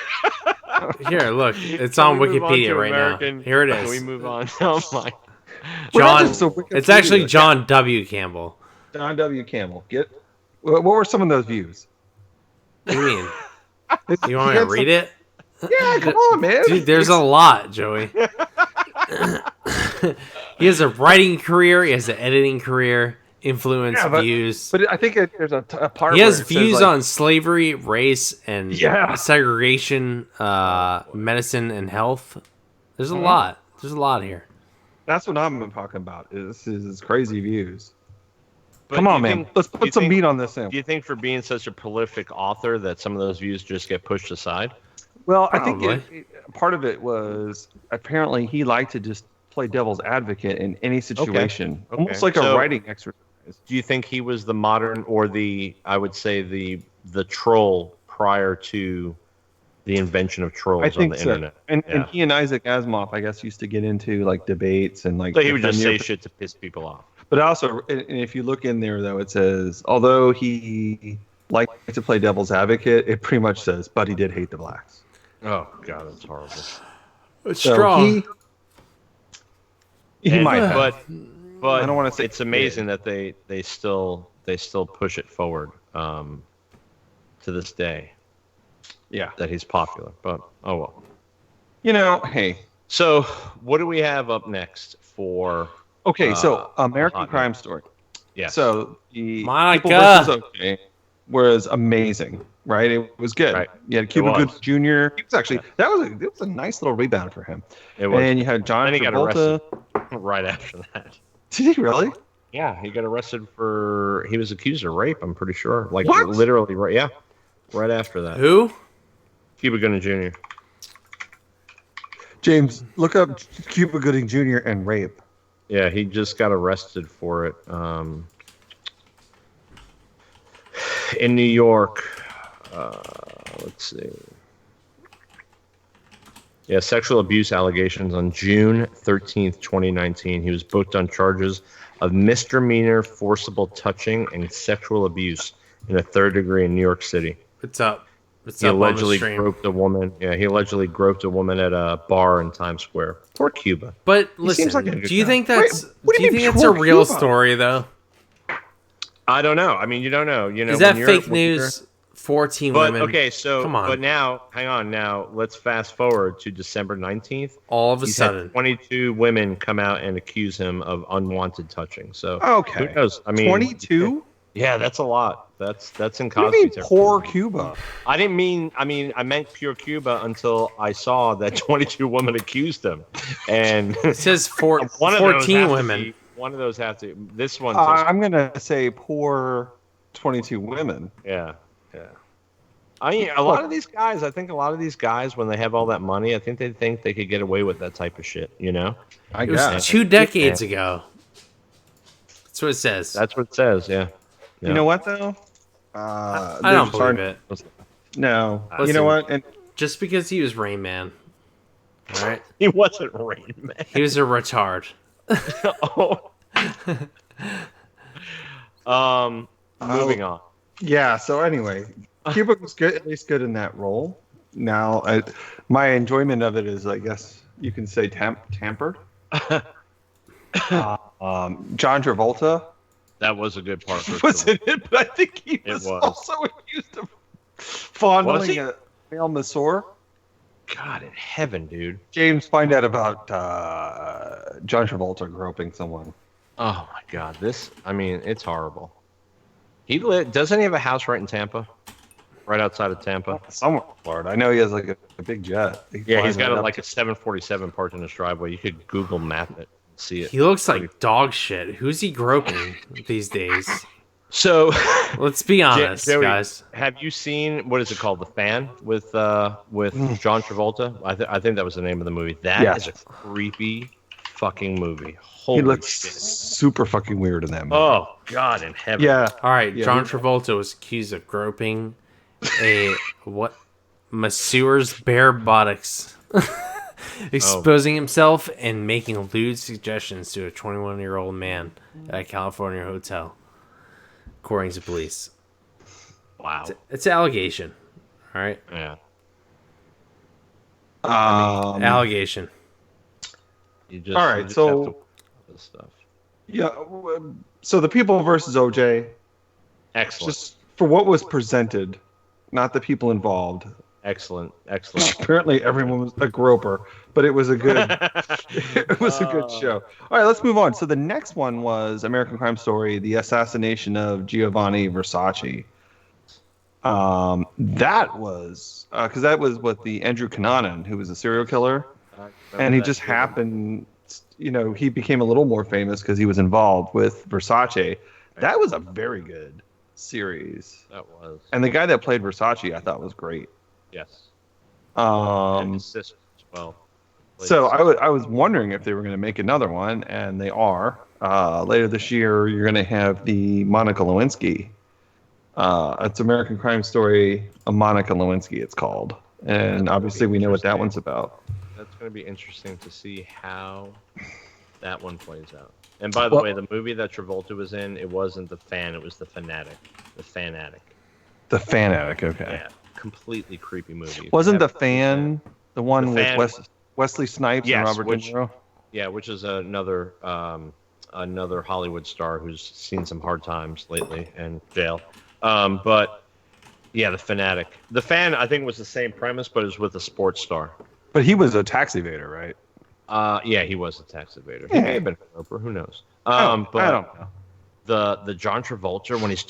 Here, look. It's Can on we move Wikipedia to right American- now. Here it Can we is. move on? Oh my. Well, not John. just so Wikipedia. It's actually John W. Campbell. John W. Campbell. What were some of those views? What do you mean? You want me to read it? Yeah, come on, man. Dude, there's a lot, Joey. He has a writing career. He has an editing career. Influence Yeah, but- views. But I think there's a part. He has where it says, views like, on slavery, race, and Yeah. segregation, medicine, and health. There's a lot. There's a lot here. That's what I'm talking about. Is his crazy views. But Come do on, you man. think- Let's do you put some think- meat on this thing. Do you think for being such a prolific author that some of those views just get pushed aside? Well, I think Probably. part of it was apparently he liked to just play devil's advocate in any situation, Okay. almost like So- a writing exercise. Do you think he was the modern or I would say the troll prior to the invention of trolls I on think the so. internet? And Yeah. he and Isaac Asimov, I guess, used to get into like debates and like. So he would just defend say shit to piss people off. But also, and if you look in there though, it says although he liked to play devil's advocate, it pretty much says, but he did hate the blacks. Oh God, that's horrible. It's So strong. he And- might have. but I don't wanna say it's amazing that they still push it forward to this day Yeah. that he's popular. But oh well. You know, hey. So what do we have up next for? Okay, so American hot Crime Story. Yes. So the Monica. People versus O.J. was amazing, right? It was good. Right. You had Cuba was. Gooding Jr. He was actually it was a nice little rebound for him. it was And you had John Then he got Travolta. right after that. Did he really? Yeah, he got arrested for he was accused of rape. I'm pretty sure, like What? literally, right? Yeah, right after that. Who? Cuba Gooding Jr. James, look up Cuba Gooding Jr. and rape. Yeah, he just got arrested for it in New York. Let's see. Yeah, sexual abuse allegations on June 13th, 2019. He was booked on charges of misdemeanor forcible touching and sexual abuse in a third degree in New York City. What's up? What's He up on the allegedly stream? groped a woman. Yeah, he allegedly groped a woman at a bar in Times Square. Poor Cuba. But listen, seems like a good do you guy. think that's what do do you you mean think that's a poor real Cuba? story though? I don't know. I mean, you don't know. You know, Is that when you're- fake when you're- news? 14 But women. okay, so Come on. but now, hang on. Now let's fast forward to December 19th. All of a He's sudden, had 22 women come out and accuse him of unwanted touching. So Okay. who knows? I mean, 22? Yeah, that's a lot. That's in What do you Cosby mean, territory. poor Cuba? I didn't mean. I meant pure Cuba until I saw that 22 women accused him, and It says one of those 14 have to women. be. One of those have to. This one says. I'm gonna say poor 22 women. Yeah, yeah. I mean, a lot of these guys. I think a lot of these guys, when they have all that money, I think they could get away with that type of shit. You know. I It was guess. 2 decades ago. That's what it says. That's what it says. Yeah. You know what though? I don't believe it. No. You Listen. know what? And Just because he was Rain Man. All right. He wasn't Rain Man. He was a retard. Oh. Moving on. yeah. So anyway, Cuba was good, at least good in that role. Now, my enjoyment of it is, I guess you can say, tampered. John Travolta That was a good part. For was in it, but I think he was, was. also accused of fondling Was he? a male masseur. God in heaven, dude. James, find out about John Travolta groping someone. Oh my God, it's horrible. Doesn't he have a house right in Tampa? Right outside of Tampa? Somewhere in Florida. I know he has like a big jet. Yeah, he's got a like a 747 parked in his driveway. You could Google map it and see it. He looks like dog shit. Who's he groping these days? So, Let's be honest, Joey, guys. have you seen, what is it called, The Fan with John Travolta? I think that was the name of the movie. That is a creepy fucking movie. Holy He looks shit. super fucking weird in that movie. Oh God in heaven. Yeah. All right, Yeah, John Travolta was accused of groping a masseur's bare buttocks, exposing himself and making lewd suggestions to a 21-year-old man at a California hotel, according to police. Wow. It's an allegation. All right, Yeah. allegation. You just, All you right, just so- have to this stuff. Yeah. So the People versus OJ, Excellent. just for what was presented, not the people involved. Excellent. Excellent. Apparently, everyone was a groper, but it was a good. It was a good show. All right, let's move on. So the next one was American Crime Story: The Assassination of Giovanni Versace. That was because that was what the Andrew Cunanan, who was a serial killer, and he just happened. You know, he became a little more famous because he was involved with Versace. That was a very good series, That was. and the guy that played Versace, I thought was great. Yes. And his sister as well. So I was wondering if they were going to make another one, and they are. Later this year, you're going to have the Monica Lewinsky. It's American Crime Story, a Monica Lewinsky, it's called. And obviously we know what that one's about. That's going to be interesting to see how that one plays out. And by the way, the movie that Travolta was in, it wasn't The Fan, it was The Fanatic. The Fanatic. The Fanatic, okay. Yeah. Completely creepy movie. Wasn't The Fan the one The with Fan- Wesley Snipes Yes, and Robert which- De Niro? Yeah, which is another Hollywood star who's seen some hard times lately and jail. But yeah, The Fanatic. The Fan, I think, was the same premise, but it was with a sports star. But he was a tax evader, right? Yeah, he was a tax evader. He may have been a roper. Who knows? But I don't know. the John Travolta when he's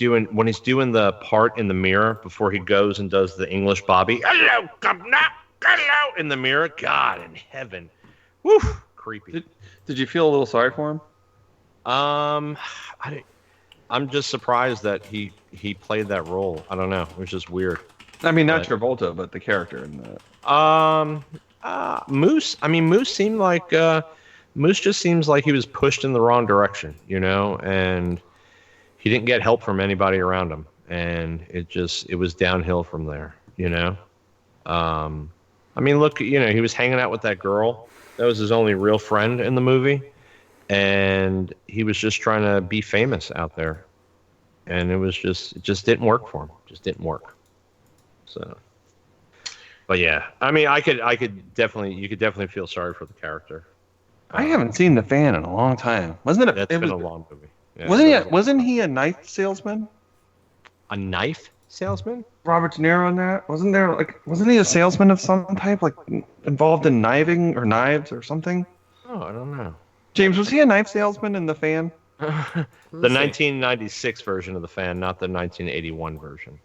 doing the part in the mirror before he goes and does the English Bobby. Hello, come now. Hello in the mirror. God in heaven. Woo, creepy. Did you feel a little sorry for him? I'm just surprised that he played that role. I don't know. It was just weird. I mean, not Right. Travolta, but the character in that. Moose. I mean, Moose seemed like Moose just seems like he was pushed in the wrong direction, you know, and he didn't get help from anybody around him, and it was downhill from there, you know. I mean, look, you know, he was hanging out with that girl. That was his only real friend in the movie, and he was just trying to be famous out there, and it just didn't work for him. Just didn't work. So. But yeah, I mean, you could definitely feel sorry for the character. I haven't seen The Fan in a long time. Wasn't it? That's it been was, a long movie. Yeah, wasn't he a knife salesman? a knife salesman? Robert De Niro in that? Wasn't he a salesman of some type, like involved in kniving or knives or something? Oh, I don't know. James, was he a knife salesman in The Fan? The Let's see. 1996 version of the fan, not the 1981 version.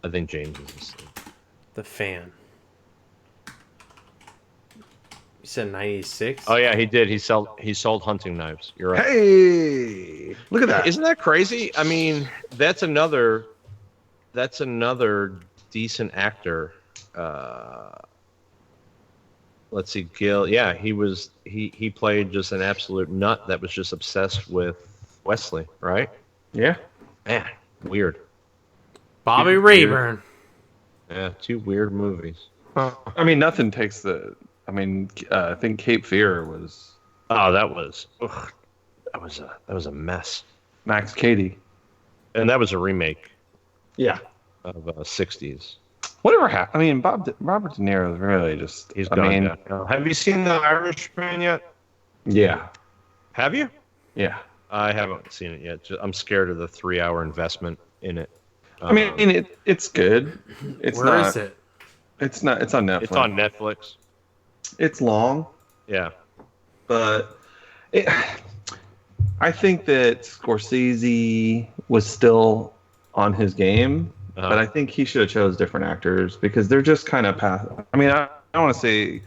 I think James is asleep. The Fan. You said 96? Oh yeah, he did. He sold hunting knives. You're right. Hey, look at that. Isn't that crazy? I mean, that's another decent actor. Let's see, Gil. Yeah, he played just an absolute nut that was just obsessed with Wesley, right? Yeah. Man, weird. Bobby Weird. Rayburn. Yeah, two weird movies. I mean, nothing takes the. I mean, I think Cape Fear was Oh, that was a mess. Max Cady. And that was a remake Yeah. of 60s. Whatever happened? I mean, Robert De Niro is really just. He's I gone mean, down. Have you seen The Irishman yet? Yeah. Have you? Yeah. I haven't seen it yet. I'm scared of the 3-hour investment in it. I mean, it's good. It's Where not. is it? It's not. It's on Netflix. It's on Netflix. It's long, Yeah. but I think that Scorsese was still on his game, but I think he should have chose different actors because they're just kind of past. I mean, I don't want to say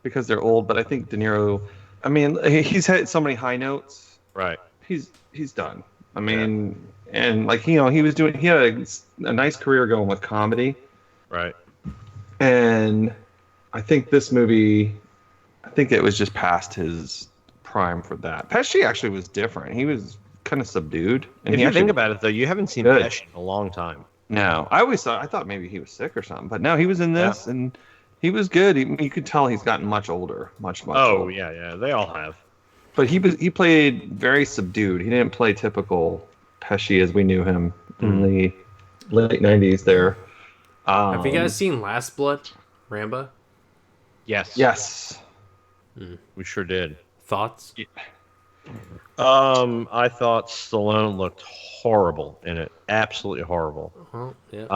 because they're old, but I think De Niro. I mean, he's had so many high notes. Right. He's done. I mean, and like he had a nice career going with comedy, Right. and I think this movie, I think it was just past his prime for that. Pesci actually was different. He was kind of subdued. And If he you actually, think about it, though, you haven't seen Good. Pesci in a long time. no, I thought maybe he was sick or something, but no, he was in this and he was good. You could tell he's gotten much older, much Oh, older. yeah. They all have. But he played very subdued. He didn't play typical Pesci as we knew him in the late 90s there. Have you guys seen Last Blood? Rambo? Yes. Yes. We sure did. Thoughts? I thought Stallone looked horrible in it. Absolutely horrible. Oh, yeah.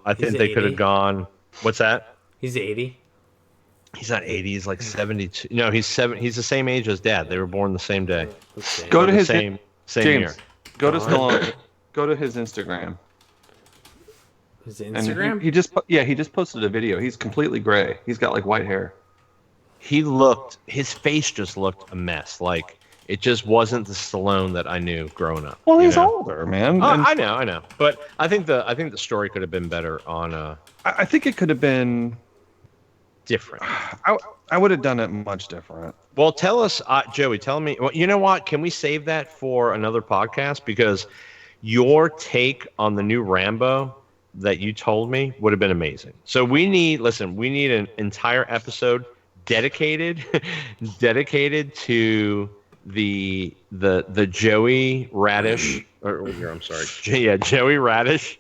I think He's they could 80. have gone. What's that? He's 80. He's not 80. He's like 72. No, he's 7. He's the same age as Dad. They were born the same day. Okay. Go to The his same James. year. Go to Stallone. Go to his Instagram. His And Instagram? he just posted a video. He's completely gray. He's got like white hair. His face just looked a mess. Like it just wasn't the Stallone that I knew growing up. Well, you he's know? older, man. Oh, And I know. But I think the story could have been better on I think it could have been. different. I would have done it much different. Well, tell us, Joey. Tell me. Well, you know what? Can we save that for another podcast? Because your take on the new Rambo that you told me would have been amazing. So we need an entire episode dedicated to the Joey Radish I'm sorry, Joey Radish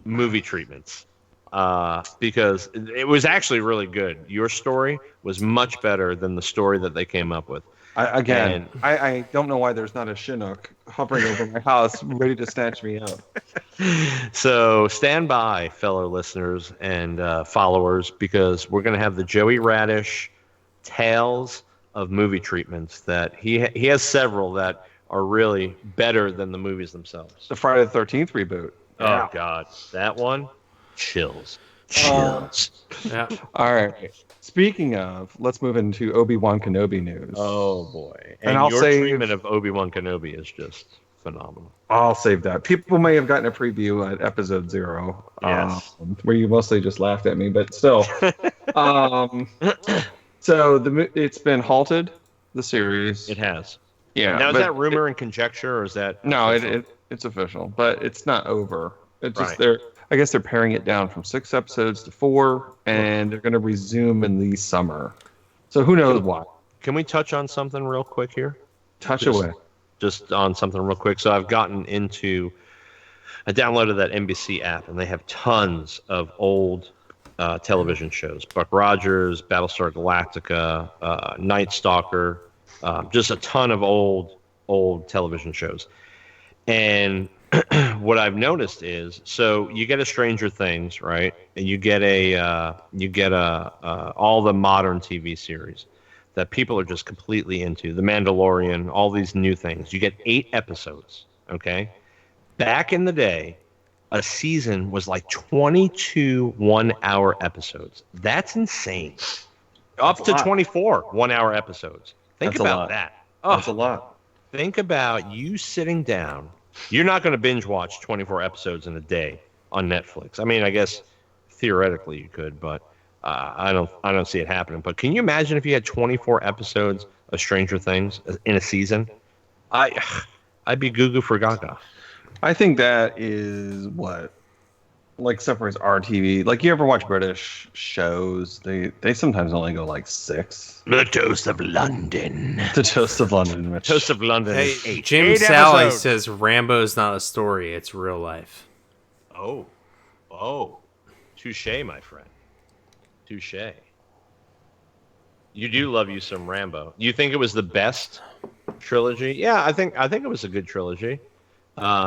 movie treatments. Because it was actually really good. Your story was much better than the story that they came up with. I don't know why there's not a Chinook hovering over my house ready to snatch me up. So stand by, fellow listeners and followers, because we're going to have the Joey Radish tales of movie treatments that he has several that are really better than the movies themselves. The Friday the 13th reboot. Oh, God. That one? Chills. Chills. Yeah. All right. Speaking of, let's move into Obi-Wan Kenobi news. Oh, boy. And I'll your say- treatment of Obi-Wan Kenobi is just phenomenal. I'll save that. People may have gotten a preview at episode 0, Yes. where you mostly just laughed at me, but still. So it's been halted, the series. It has. Yeah. Now, is but that rumor and conjecture, or is that... No, it's official, but it's not over. It's just Right. I guess they're paring it down from 6 episodes to 4, and they're going to resume in the summer. So who knows why? Can we touch on something real quick here? Touch Just- away. Just on something real quick. So I downloaded that NBC app, and they have tons of old television shows. Buck Rogers, Battlestar Galactica, Night Stalker, just a ton of old television shows. And what I've noticed is, so you get a Stranger Things, right? And you get all the modern TV series that people are just completely into. The Mandalorian, all these new things. You get 8 episodes, okay? Back in the day, a season was like 22 1-hour episodes. That's insane. Up That's a to lot. 24 1-hour episodes. Think That's a about lot. that. That's a Oh, lot. think about you sitting down. You're not going to binge watch 24 episodes in a day on Netflix. I mean, I guess theoretically you could, but I don't see it happening. But can you imagine if you had 24 episodes of Stranger Things in a season? I'd be goo goo for gaga. I think that is what like separates our TV. Like you ever watch British shows? They sometimes only go like 6. The Toast of London. The Toast of London. Which, Toast of London Hey, is 8. Jim 8 Sally episodes. says Rambo's not a story; it's real life. Oh, touche, my friend. Touche. You do love you some Rambo. You think it was the best trilogy? Yeah, I think it was a good trilogy.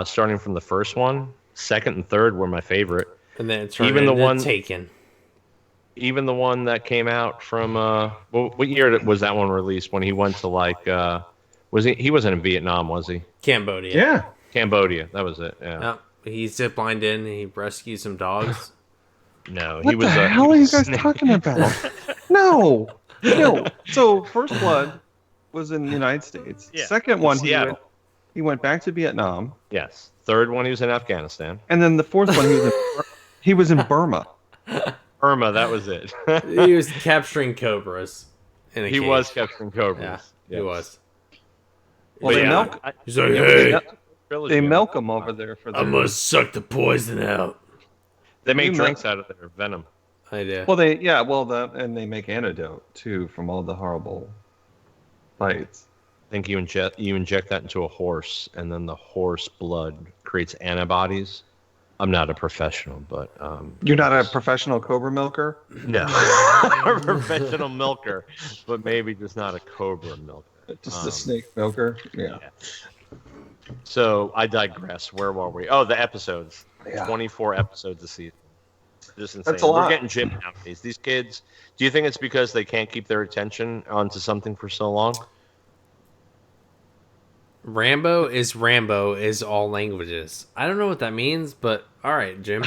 Starting from the first one, second and third were my favorite. And then it turned Even the into one- Taken. Even the one that came out from what year was that one released? When he went to like was he wasn't in Vietnam, was he? Cambodia. yeah. Cambodia. That was it. Yeah. Yep. He ziplined in and he rescued some dogs. No, What he was. the hell are you guys talking about? No. So First Blood was in the United States. Yeah, Second one, Seattle. he went back to Vietnam, Yes. Third one, he was in Afghanistan. and then the fourth one, he was in Burma. Burma, that was it. He was capturing cobras. In a He cage. was capturing cobras. Yeah, he was. Well, But they yeah, milk He's like, they hey, trilogy, they I milk like. them over there for I the. must suck the poison out. They make You drinks out of their venom. I do. Well, and they make antidote too from all the horrible bites. I think you inject that into a horse, and then the horse blood creates antibodies. I'm not a professional, but You're not a professional cobra milker. no, a professional milker, but maybe just not a cobra milker. Just a snake milker. Yeah. So I digress. Where were we? Oh, the episodes. Yeah. 24 episodes a season. Just insane. That's a lot. We're getting Jim nowadays. These kids. Do you think it's because they can't keep their attention onto something for so long? Rambo is all languages. I don't know what that means, but all right, Jim.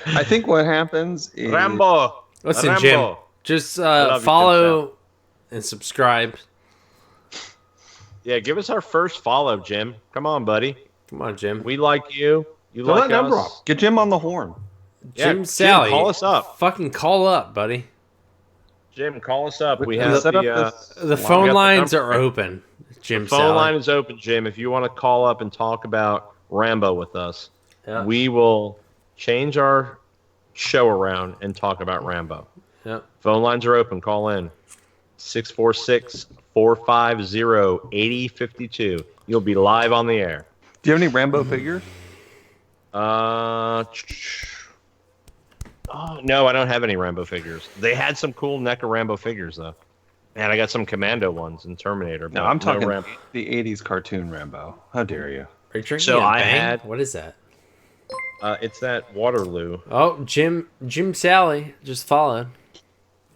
I think what happens is Rambo. Listen, Rambo. Jim. Just love you, Jim follow and subscribe. Yeah, give us our first follow, Jim. Come on, buddy. Come on, Jim. We like you. You Throw like that number us. off. Get Jim on the horn. Yeah, Jim Sally. call us up. Fucking call up, buddy. Jim, call us up. We Let's have set up the this The line. phone got the lines number. are open. Jim phone Sally. line is open, Jim. If you want to call up and talk about Rambo with us, Yeah. we will change our show around and talk about Rambo. Yep. Phone lines are open. Call in 646-450-8052. You'll be live on the air. Do you have any Rambo figures? Oh, no, I don't have any Rambo figures. They had some cool NECA Rambo figures, though. And I got some Commando ones and Terminator. No, but I'm talking Rambo. the 80s cartoon Rambo. How dare you? Are you drinking So a I Bang? had- What is that? It's that Waterloo. Oh, Jim Sally just followed.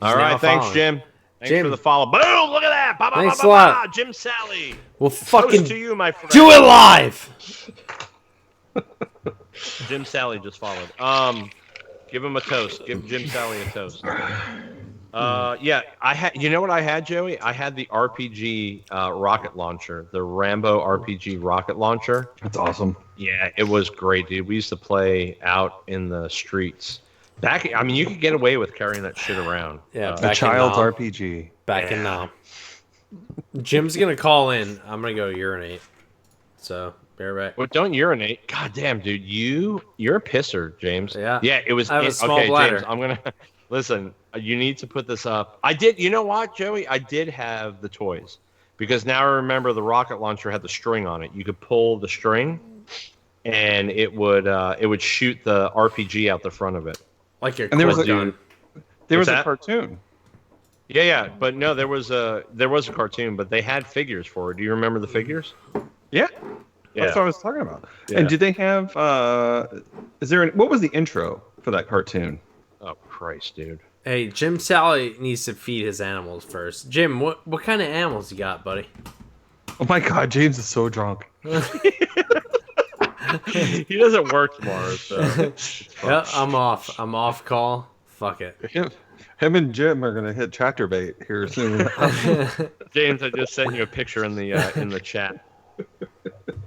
All now right, thanks, following. Jim. Thanks Jim. for the follow. Boom! Look at that. Ba, ba, Thanks ba, a ba, lot. ba. Jim Sally. We'll Toast fucking to you, my friend. do it live. Jim Sally just followed. Give him a toast. Give Jim Sally a toast. Yeah, I had. You know what I had, Joey? I had the RPG rocket launcher, the Rambo RPG rocket launcher. That's awesome. Yeah, it was great, dude. We used to play out in the streets. I mean, you could get away with carrying that shit around. Yeah, The back child's in Nam. RPG. Back in now. Jim's gonna call in. I'm gonna go urinate. So be right back. Well, don't urinate. God damn, dude. You're a pisser, James. Yeah. Yeah, it was. I have a small okay, bladder. James, I'm gonna listen. You need to put this up. I did. You know what, Joey? I did have the toys because now I remember the rocket launcher had the string on it. You could pull the string, and it would shoot the RPG out the front of it. Like your And there was quick a- gun. There What's was a that? cartoon. Yeah, but no, there was a cartoon, but they had figures for it. Do you remember the figures? Yeah. Yeah. That's what I was talking about. Yeah. And did they have what was the intro for that cartoon? Oh Christ, dude. Hey, Jim Sally needs to feed his animals first. Jim, what kind of animals you got, buddy? Oh my God, James is so drunk. He doesn't work tomorrow, so it's fine. Yeah, I'm off. I'm off call. Fuck it. Him and Jim are gonna hit Chatterbait here soon. James, I just sent you a picture in the chat.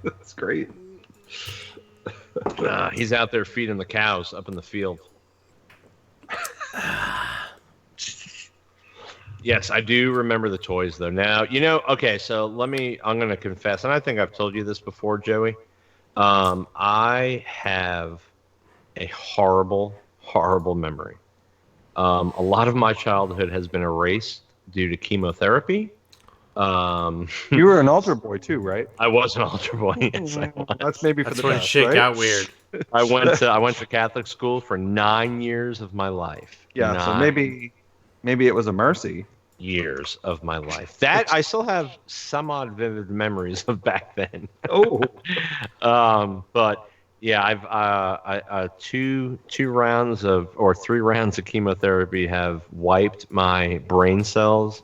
That's great. He's out there feeding the cows up in the field. Yes, I do remember the toys though. Now, okay, so I'm going to confess, and I think I've told you this before, Joey. I have a horrible, horrible memory. A lot of my childhood has been erased due to chemotherapy. You were an altar boy too, right? I was an altar boy. Yes, I was. That's maybe for That's the when best, shit right? got weird. I went to Catholic school for 9 years of my life. Yeah, so 9 maybe it was a mercy. years of my life. That I still have some odd vivid memories of back then. Oh, But yeah, I've two rounds or 3 rounds of chemotherapy have wiped my brain cells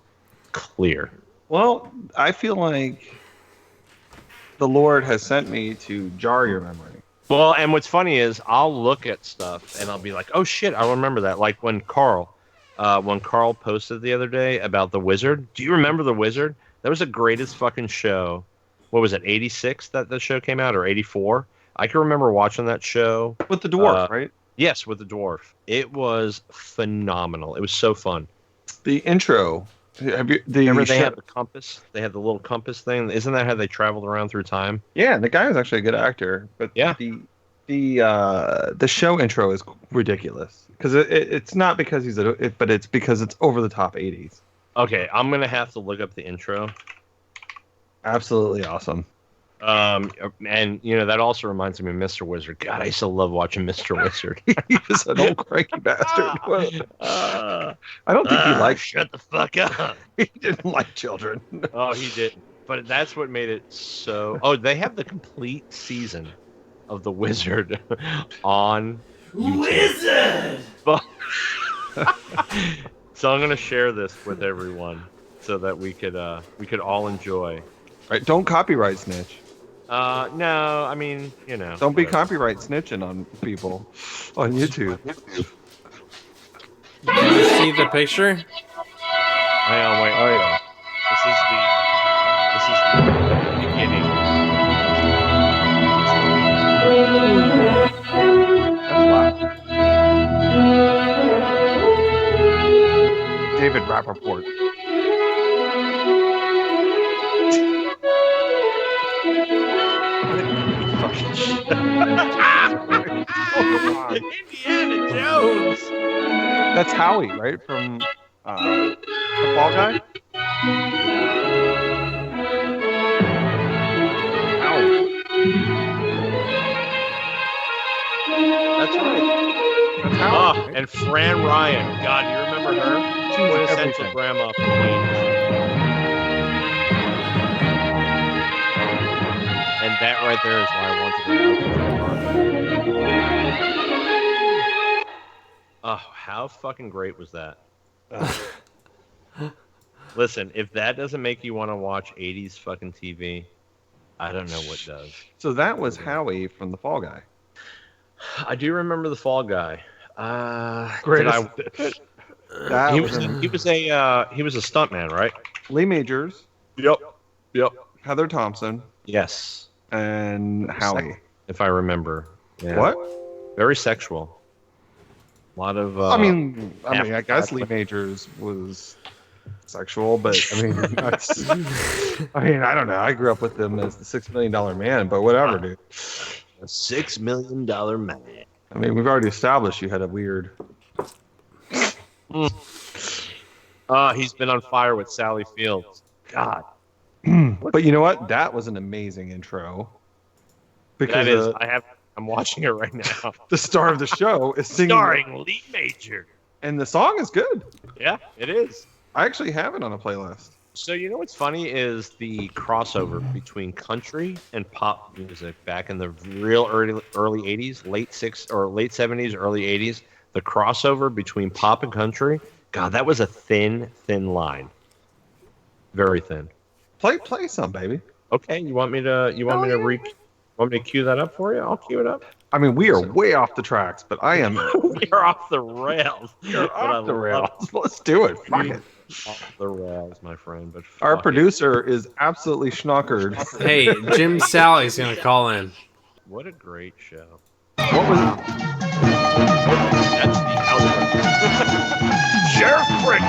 clear. well, I feel like the Lord has sent me to jar your memory. Well, and what's funny is I'll look at stuff and I'll be like, oh shit, I remember that. Like when Carl posted the other day about The Wizard. Do you remember The Wizard? That was the greatest fucking show. What was it, 86 that the show came out, or 84? I can remember watching that show. With the dwarf, right? Yes, with the dwarf. It was phenomenal. It was so fun. The intro. Remember they had the compass? They had the little compass thing. Isn't that how they traveled around through time? Yeah, the guy was actually a good actor, but Yeah. the show intro is ridiculous because it's not because but it's because it's over the top 80s. Okay, I'm going to have to look up the intro. Absolutely awesome. And that also reminds me of Mr. Wizard. God, I used to love watching Mr. Wizard. He was an old cranky bastard. I don't think he liked. Shut the fuck up. He didn't like children. Oh, he didn't. But that's what made it so. Oh, they have the complete season of The Wizard on YouTube. Wizard. So I'm gonna share this with everyone so that we could all enjoy. Right? Don't copyright snitch. No, I mean, Don't be whatever. copyright snitching on people on YouTube. Did you see the picture? Hang on, wait. Oh yeah. This is the beginning. David Rappaport. Fucking shit. Indiana Jones. That's Howie, right? From the Fall Guy? Howie. That's right. That's Howie. right? And Fran Ryan. God, do you remember her? She was Quintessential everything. grandma from Queens. And that right there is why I wanted to know. Oh, how fucking great was that? Listen, if that doesn't make you want to watch 80s fucking TV, I don't know what does. So that was Howie from the Fall Guy. I do remember the Fall Guy. Greatest. That He was was in he was a stuntman, right? Lee Majors, Yep. Heather Thompson, Yes, and Howie. if I remember. Yeah. What? Very sexual. A lot of. I guess Lee Majors was sexual, but I mean, I don't know. I grew up with him as the $6 Million Man, but whatever, dude. A $6 million man. I mean, we've already established you had a weird. He's been on fire with Sally Fields. God, But you know what? That was an amazing intro. Because that is. I'm watching it right now. the star of the show is singing, Starring Lee Major. and the song is good. Yeah, it is. I actually have it on a playlist. So you know what's funny is the crossover between country and pop music back in the real early 80s, late 70s, early 80s. the crossover between pop and country. God, that was a thin line. Very thin. Play some, baby. Okay, you want me to want me to cue that up for you? I'll cue it up. I mean, we are way off the tracks, but I am We're off the rails. You're But I off the love rails. Let's do it. Fuck it. Off the rails, my friend. But Our fuck it. producer is absolutely schnockered. Hey, Jim Sally's gonna call in. What a great show. What was That's the outro. Sheriff Frick.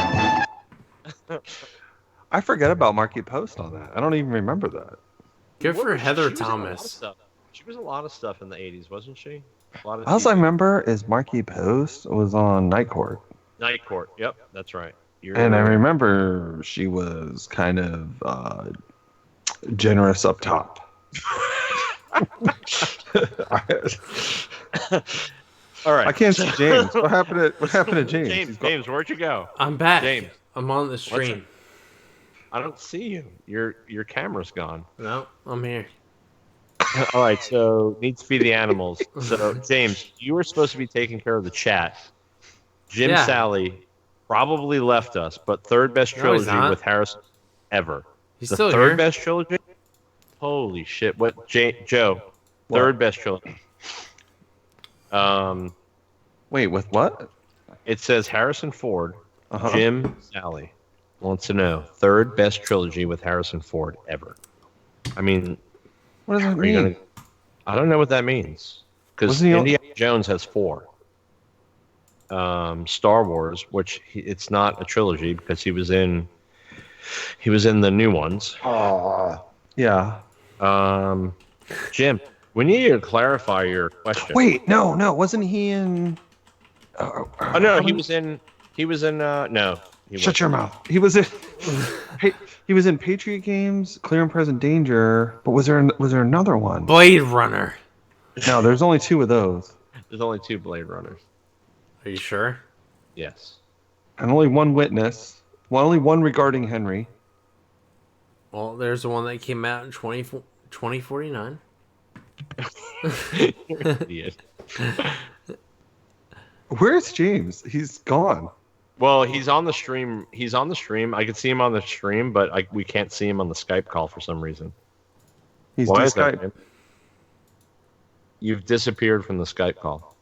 I forget about Marky Post on that. I don't even remember that. Good for She Heather was in a lot of Thomas. stuff. She was in a lot of stuff in the 80s, wasn't she? A lot of All I TV. remember is Marky Post was on Night Court. Night Court. Yep, that's right. And I remember she was kind of generous up top. All right. I can't see James. What happened to James? He's gone. James, where'd you go? I'm back. James. I'm on the stream. I don't see you. Your camera's gone. No, I'm here. All right, so needs to be the animals. So James, you were supposed to be taking care of the chat. Jim Yeah. Sally probably left us, but third best No, he's trilogy not. with Harrison ever. He's The still third here. best trilogy? Holy shit! What, Joe? What? Third best trilogy. Wait, with what? It says Harrison Ford, Uh-huh. Jim Sally wants to know third best trilogy with Harrison Ford ever. I mean, What does that are you mean? gonna? I don't know what that means because Wasn't he on- Indiana Jones has 4. Star Wars, which it's not a trilogy because he was in the new ones. Yeah. Jim, we need you to clarify your question. Wait, no, wasn't he in? Oh no, he was in. No. Shut your mouth. He was in. He was in Patriot Games, Clear and Present Danger. But was there another one? Blade Runner. No, there's only 2 of those, There's only 2 Blade Runners. Are you sure? Yes. and only one witness. Only one regarding Henry. Well, there's the one that came out in 2049. Idiot. Where's James? He's gone. Well, he's on the stream. I can see him on the stream, but we can't see him on the Skype call for some reason. He's Why is Skype. that? Man? You've disappeared from the Skype call.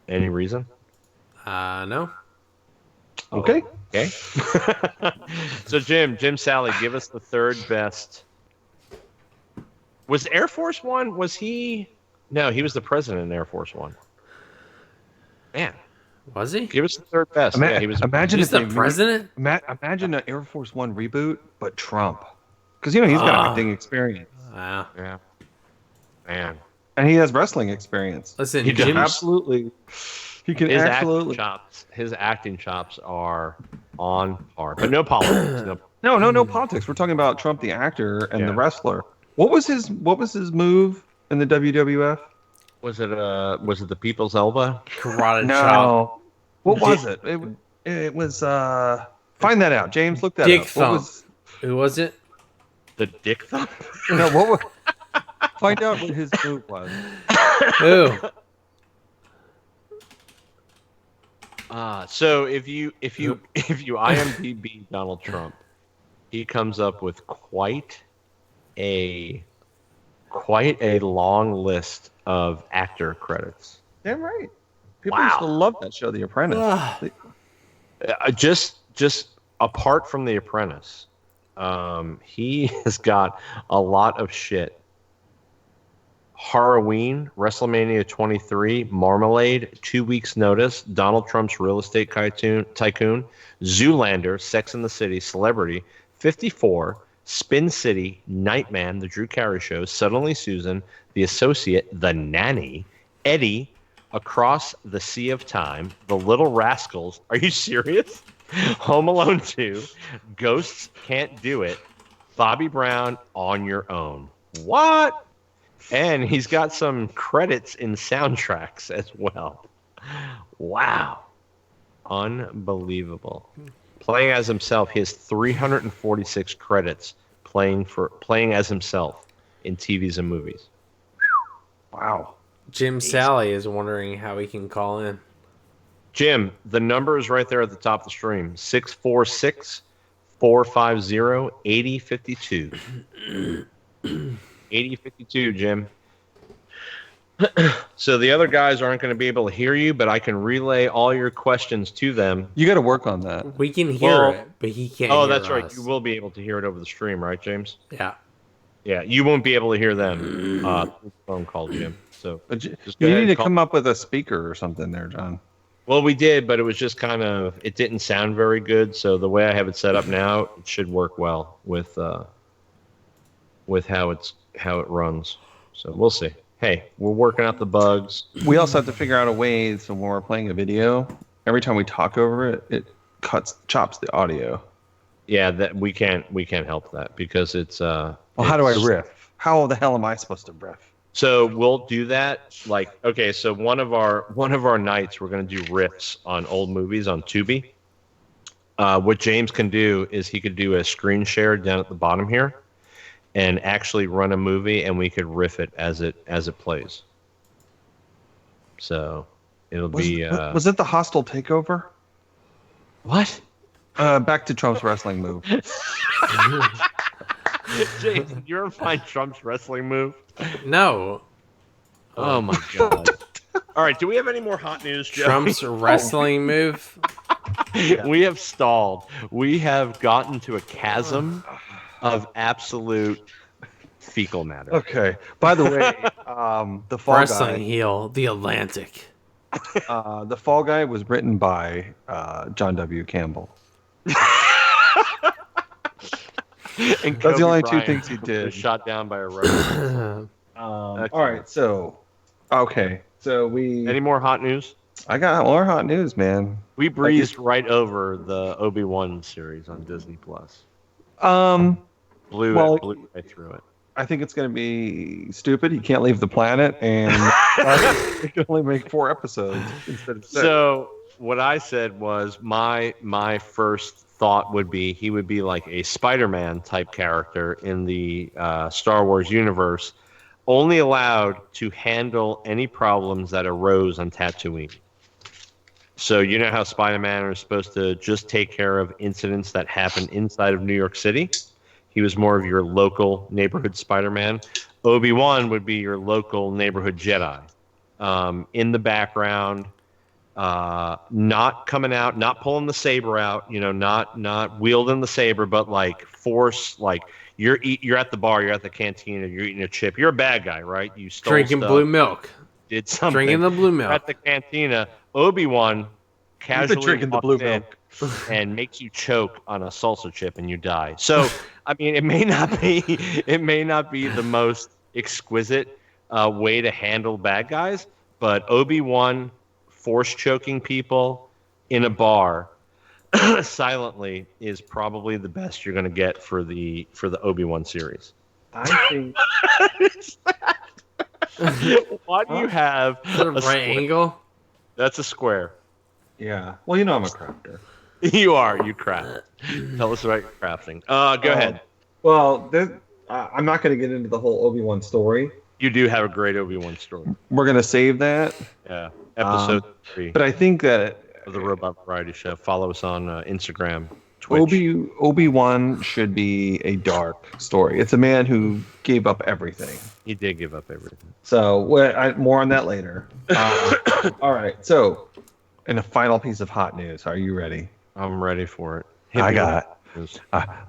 Any reason? No. Okay. Okay. So Jim Sally, give us the third best. Was Air Force One? Was he? No, he was the president in Air Force One. Man, Was he? give us the third best. Yeah, he was. Imagine He's if the they made- president? Imagine an Air Force One reboot, but Trump, because he's got acting experience Wow. Yeah. Man, and he has wrestling experience. Listen, He does. Jim. Absolutely, he can his absolutely. his acting chops are on par, but no politics. No politics. We're talking about Trump, the actor and Yeah. the wrestler. What was his move in the WWF? Was it the People's Elbow? Karate chop. No. What was it? It was find that out. James, look that Dick up. thump. What was Who was it? The Dick Thump? No, what was find out what his move was. Who? So if you IMDb Donald Trump, he comes up with quite a long list of actor credits. Damn right. People Wow. used to love that show, The Apprentice. Ugh. Just apart from The Apprentice, he has got a lot of shit. Halloween, WrestleMania 23, Marmalade, 2 Weeks Notice, Donald Trump's Real Estate Tycoon, Zoolander, Sex and the City, Celebrity, 54, Spin City, Nightman, The Drew Carey Show, Suddenly Susan, The Associate, The Nanny, Eddie, Across the Sea of Time, The Little Rascals. Are you serious? Home Alone 2, Ghosts Can't Do It, Bobby Brown, On Your Own. What? And he's got some credits in soundtracks as well. Wow. Unbelievable. Playing as himself, he has 346 credits playing as himself in TVs and movies. Wow. Jim Sally is wondering how he can call in. Jim, the number is right there at the top of the stream. 646-450-8052. 8052, Jim. So the other guys aren't going to be able to hear you, but I can relay all your questions to them. You got to work on that. We can hear Well, it, but he can't Oh, hear that's right. us. You will be able to hear it over the stream, right, James? Yeah. Yeah, you won't be able to hear them through the phone call, Jim. So But just go you ahead need to and call- come up with a speaker or something there, John. Well, we did, but it was just kind of it didn't sound very good. So the way I have it set up now, it should work well with how it runs. So we'll see. Hey, we're working out the bugs. We also have to figure out a way so when we're playing a video, every time we talk over it, it chops the audio. Yeah, that we can't help that because it's Well, how do I riff? How the hell am I supposed to riff? So we'll do that. Like, okay, so one of our nights we're gonna do riffs on old movies on Tubi. What James can do is he could do a screen share down at the bottom here, and actually run a movie, and we could riff it as it plays. So it'll be. Was it the hostile takeover? What? Back to Trump's wrestling move. James, did you ever find Trump's wrestling move? No. Oh my god! All right, do we have any more hot news, Joe? Trump's wrestling move. We have stalled. We have gotten to a chasm of absolute fecal matter. Okay. By the way, the Fall Wrestling Guy. heel, the Atlantic. The Fall Guy was written by John W. Campbell. And That's the Kobe only two Bryant things he did. was shot down by a road. All right. So, okay. So Any more hot news? I got more hot news, man. We breezed right over the Obi-Wan series on Disney Plus. Blew right through it. I think it's going to be stupid. He can't leave the planet, and he can only make 4 episodes instead of 6. So what I said was my first thought would be he would be like a Spider-Man type character in the Star Wars universe, only allowed to handle any problems that arose on Tatooine. So you know how Spider-Man is supposed to just take care of incidents that happen inside of New York City? He was more of your local neighborhood Spider-Man. Obi-Wan would be your local neighborhood Jedi. In the background, not coming out, not pulling the saber out, not wielding the saber, but like force, like you're at the bar, you're at the cantina, you're eating a chip. You're a bad guy, right? You stole Drinking stuff, blue milk. did something. Drinking the blue milk. At the cantina, Obi-Wan casually drinking the walks blue in milk. and makes you choke on a salsa chip and you die. So, I mean, it may not be the most exquisite way to handle bad guys, but Obi-Wan force choking people in a bar silently is probably the best you're going to get for the Obi-Wan series. I think Why do you have Is that a a right square? angle? That's a square. yeah. Well, you know I'm a crafter. You are. You craft. Tell us about your crafting. Go ahead. Well, I'm not going to get into the whole Obi-Wan story. You do have a great Obi-Wan story. We're going to save that. Yeah. Episode 3 But I think that of the Robot Variety Show. Follow us on Instagram, Twitch. Obi-Wan should be a dark story. It's a man who gave up everything. He did give up everything. So more on that later. All right. So, in a final piece of hot news, are you ready? I'm ready for it. I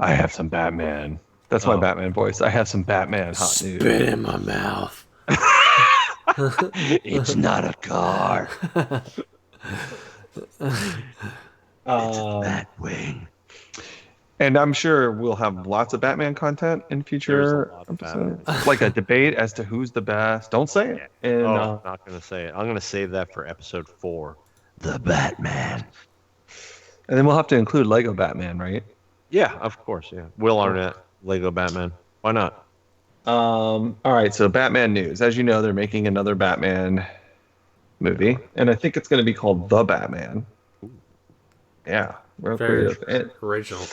have some Batman. That's my Oh. Batman voice. I have some Batman hot news. Spit in my mouth. It's not a car. Batwing. And I'm sure we'll have lots of Batman content in There's future a lot of episodes. Like a debate as to who's the best. Don't say it. And, I'm not going to say it. I'm going to save that for episode 4. The Batman. and then we'll have to include Lego Batman, right? Yeah, of course. Yeah. Will Arnett, Lego Batman. Why not? All right, so Batman news. As you know, they're making another Batman movie, and I think it's going to be called The Batman. Yeah, real Very creative. original.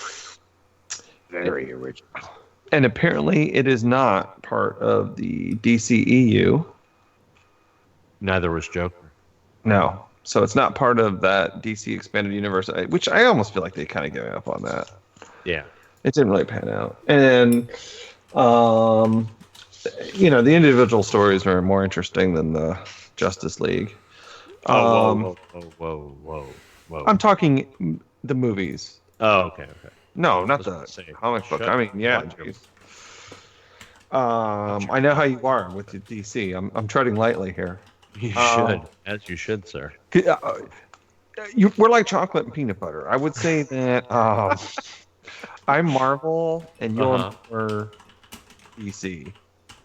Very original. And apparently, it is not part of the DCEU. Neither was Joker. No. So it's not part of that DC expanded universe, which I almost feel like they kind of gave up on that. Yeah. It didn't really pan out. And, the individual stories are more interesting than the Justice League. Whoa. I'm talking the movies. Oh, okay. No, not I was the gonna say, comic book. shut I mean, yeah. up. Geez. I know how you are with the DC. I'm treading lightly here. You should, as you should, sir. We're like chocolate and peanut butter. I would say that I'm Marvel and you're more DC.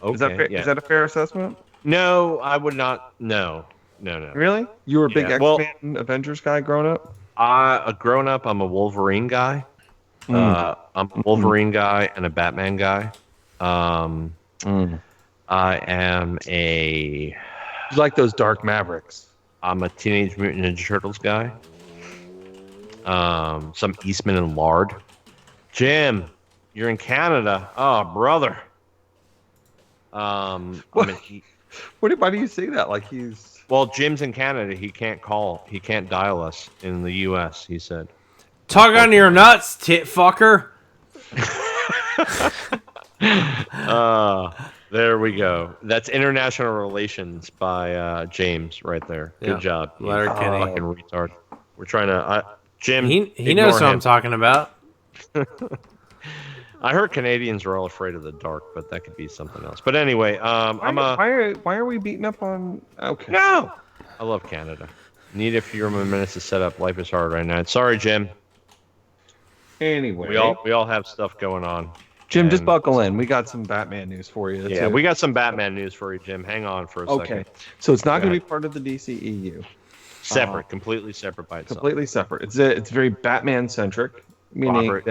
Okay. Is that fair? Yeah. Is that a fair assessment? No, I would not. No. Really? You were a big Yeah, X-Men Avengers guy growing up? Growing up, I'm a Wolverine guy. I'm a Wolverine guy and a Batman guy. I am You like those Dark Mavericks? I'm a Teenage Mutant Ninja Turtles guy. Some Eastman and Lard. Jim, you're in Canada. Oh, brother. Why do you say that? Like he's... Well, Jim's in Canada. He can't call. He can't dial us in the U.S., he said. Tug on your nuts, tit fucker. There we go. That's international relations by James right there. Good Yeah. job. Letter You Kenny. fucking retard. We're trying to... Jim, He ignore knows what him. I'm talking about. I heard Canadians are all afraid of the dark, but that could be something else. But anyway, Why are we beating up on... Okay. No! I love Canada. Need a few more minutes to set up. Life is hard right now. Sorry, Jim. Anyway. We all have stuff going on. Jim, just And- buckle in. We got some Batman news for you. Yeah, we got some Batman news for you, Jim. Hang on for a Okay. second. So it's not Go going to be part of the DCEU. Separate, completely separate by itself. Completely separate. It's very Batman centric, meaning Robert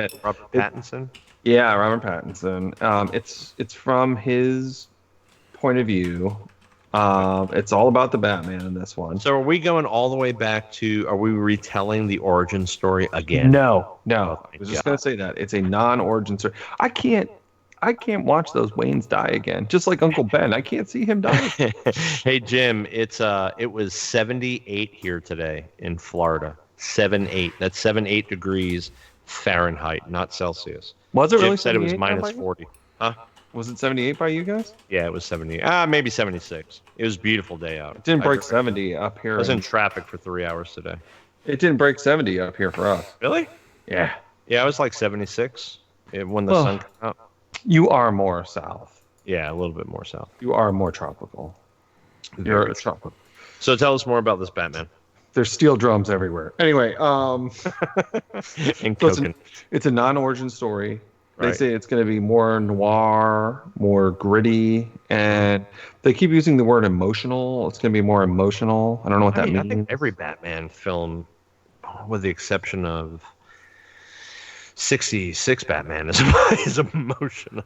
Pattinson. Yeah, Robert Pattinson. It's from his point of view. It's all about the Batman in this one. So are we going all the way back to? Are we retelling the origin story again? No. Oh I was just gonna say that it's a non-origin story. I can't watch those Waynes die again. Just like Uncle Ben, I can't see him die. Hey Jim, it was 78 here today in Florida. 78. That's 78 degrees Fahrenheit, not Celsius. Was it Jim really? said it was 78 by minus you? 40. Huh? Was it 78 by you guys? Yeah, it was 70. Maybe 76. It was a beautiful day out. It didn't I break drove- 70 up here. I was in traffic for 3 hours today. It didn't break 70 up here for us. Really? Yeah. Yeah, I was like 76 when the Well- sun came out. You are more south. Yeah, a little bit more south. You are more tropical. You're a tropical. So tell us more about this Batman. There's steel drums everywhere. Anyway, And So Koken. it's a non-origin story. They Right. say it's going to be more noir, more gritty, and they keep using the word emotional. It's going to be more emotional. I don't know what that I means. think every Batman film, with the exception of 66 Batman, is emotional.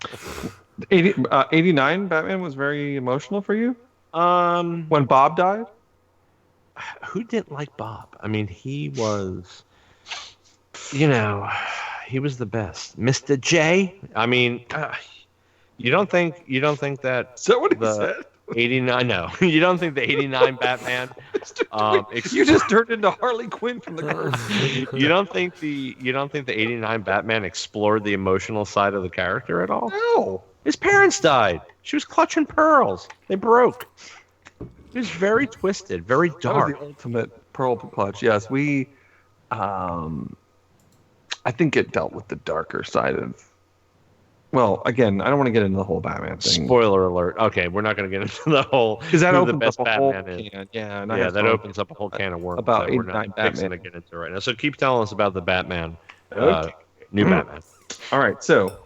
89 Batman was very emotional for you when Bob died. Who didn't like Bob? I mean, he was, he was the best. Mr. J. I mean, you don't think that Is that what he the said? 89? No, you don't think the 89 Batman? You just turned into Harley Quinn from the cartoon. You don't think the 89 Batman explored the emotional side of the character at all? No. His parents died. She was clutching pearls. They broke. It was very twisted, very That was dark. the ultimate pearl clutch. Yes, we. I think it dealt with the darker side of. Well, again, I don't want to get into the whole Batman thing. Spoiler alert. Okay, we're not going to get into the whole Because that who opens the best up a whole Batman is. can. Yeah, and I Yeah, have that to- opens up a whole can of worms about that we're 89 not fixing to Batman. get into right now. So keep telling us about the Batman, Okay. new Batman. All right, so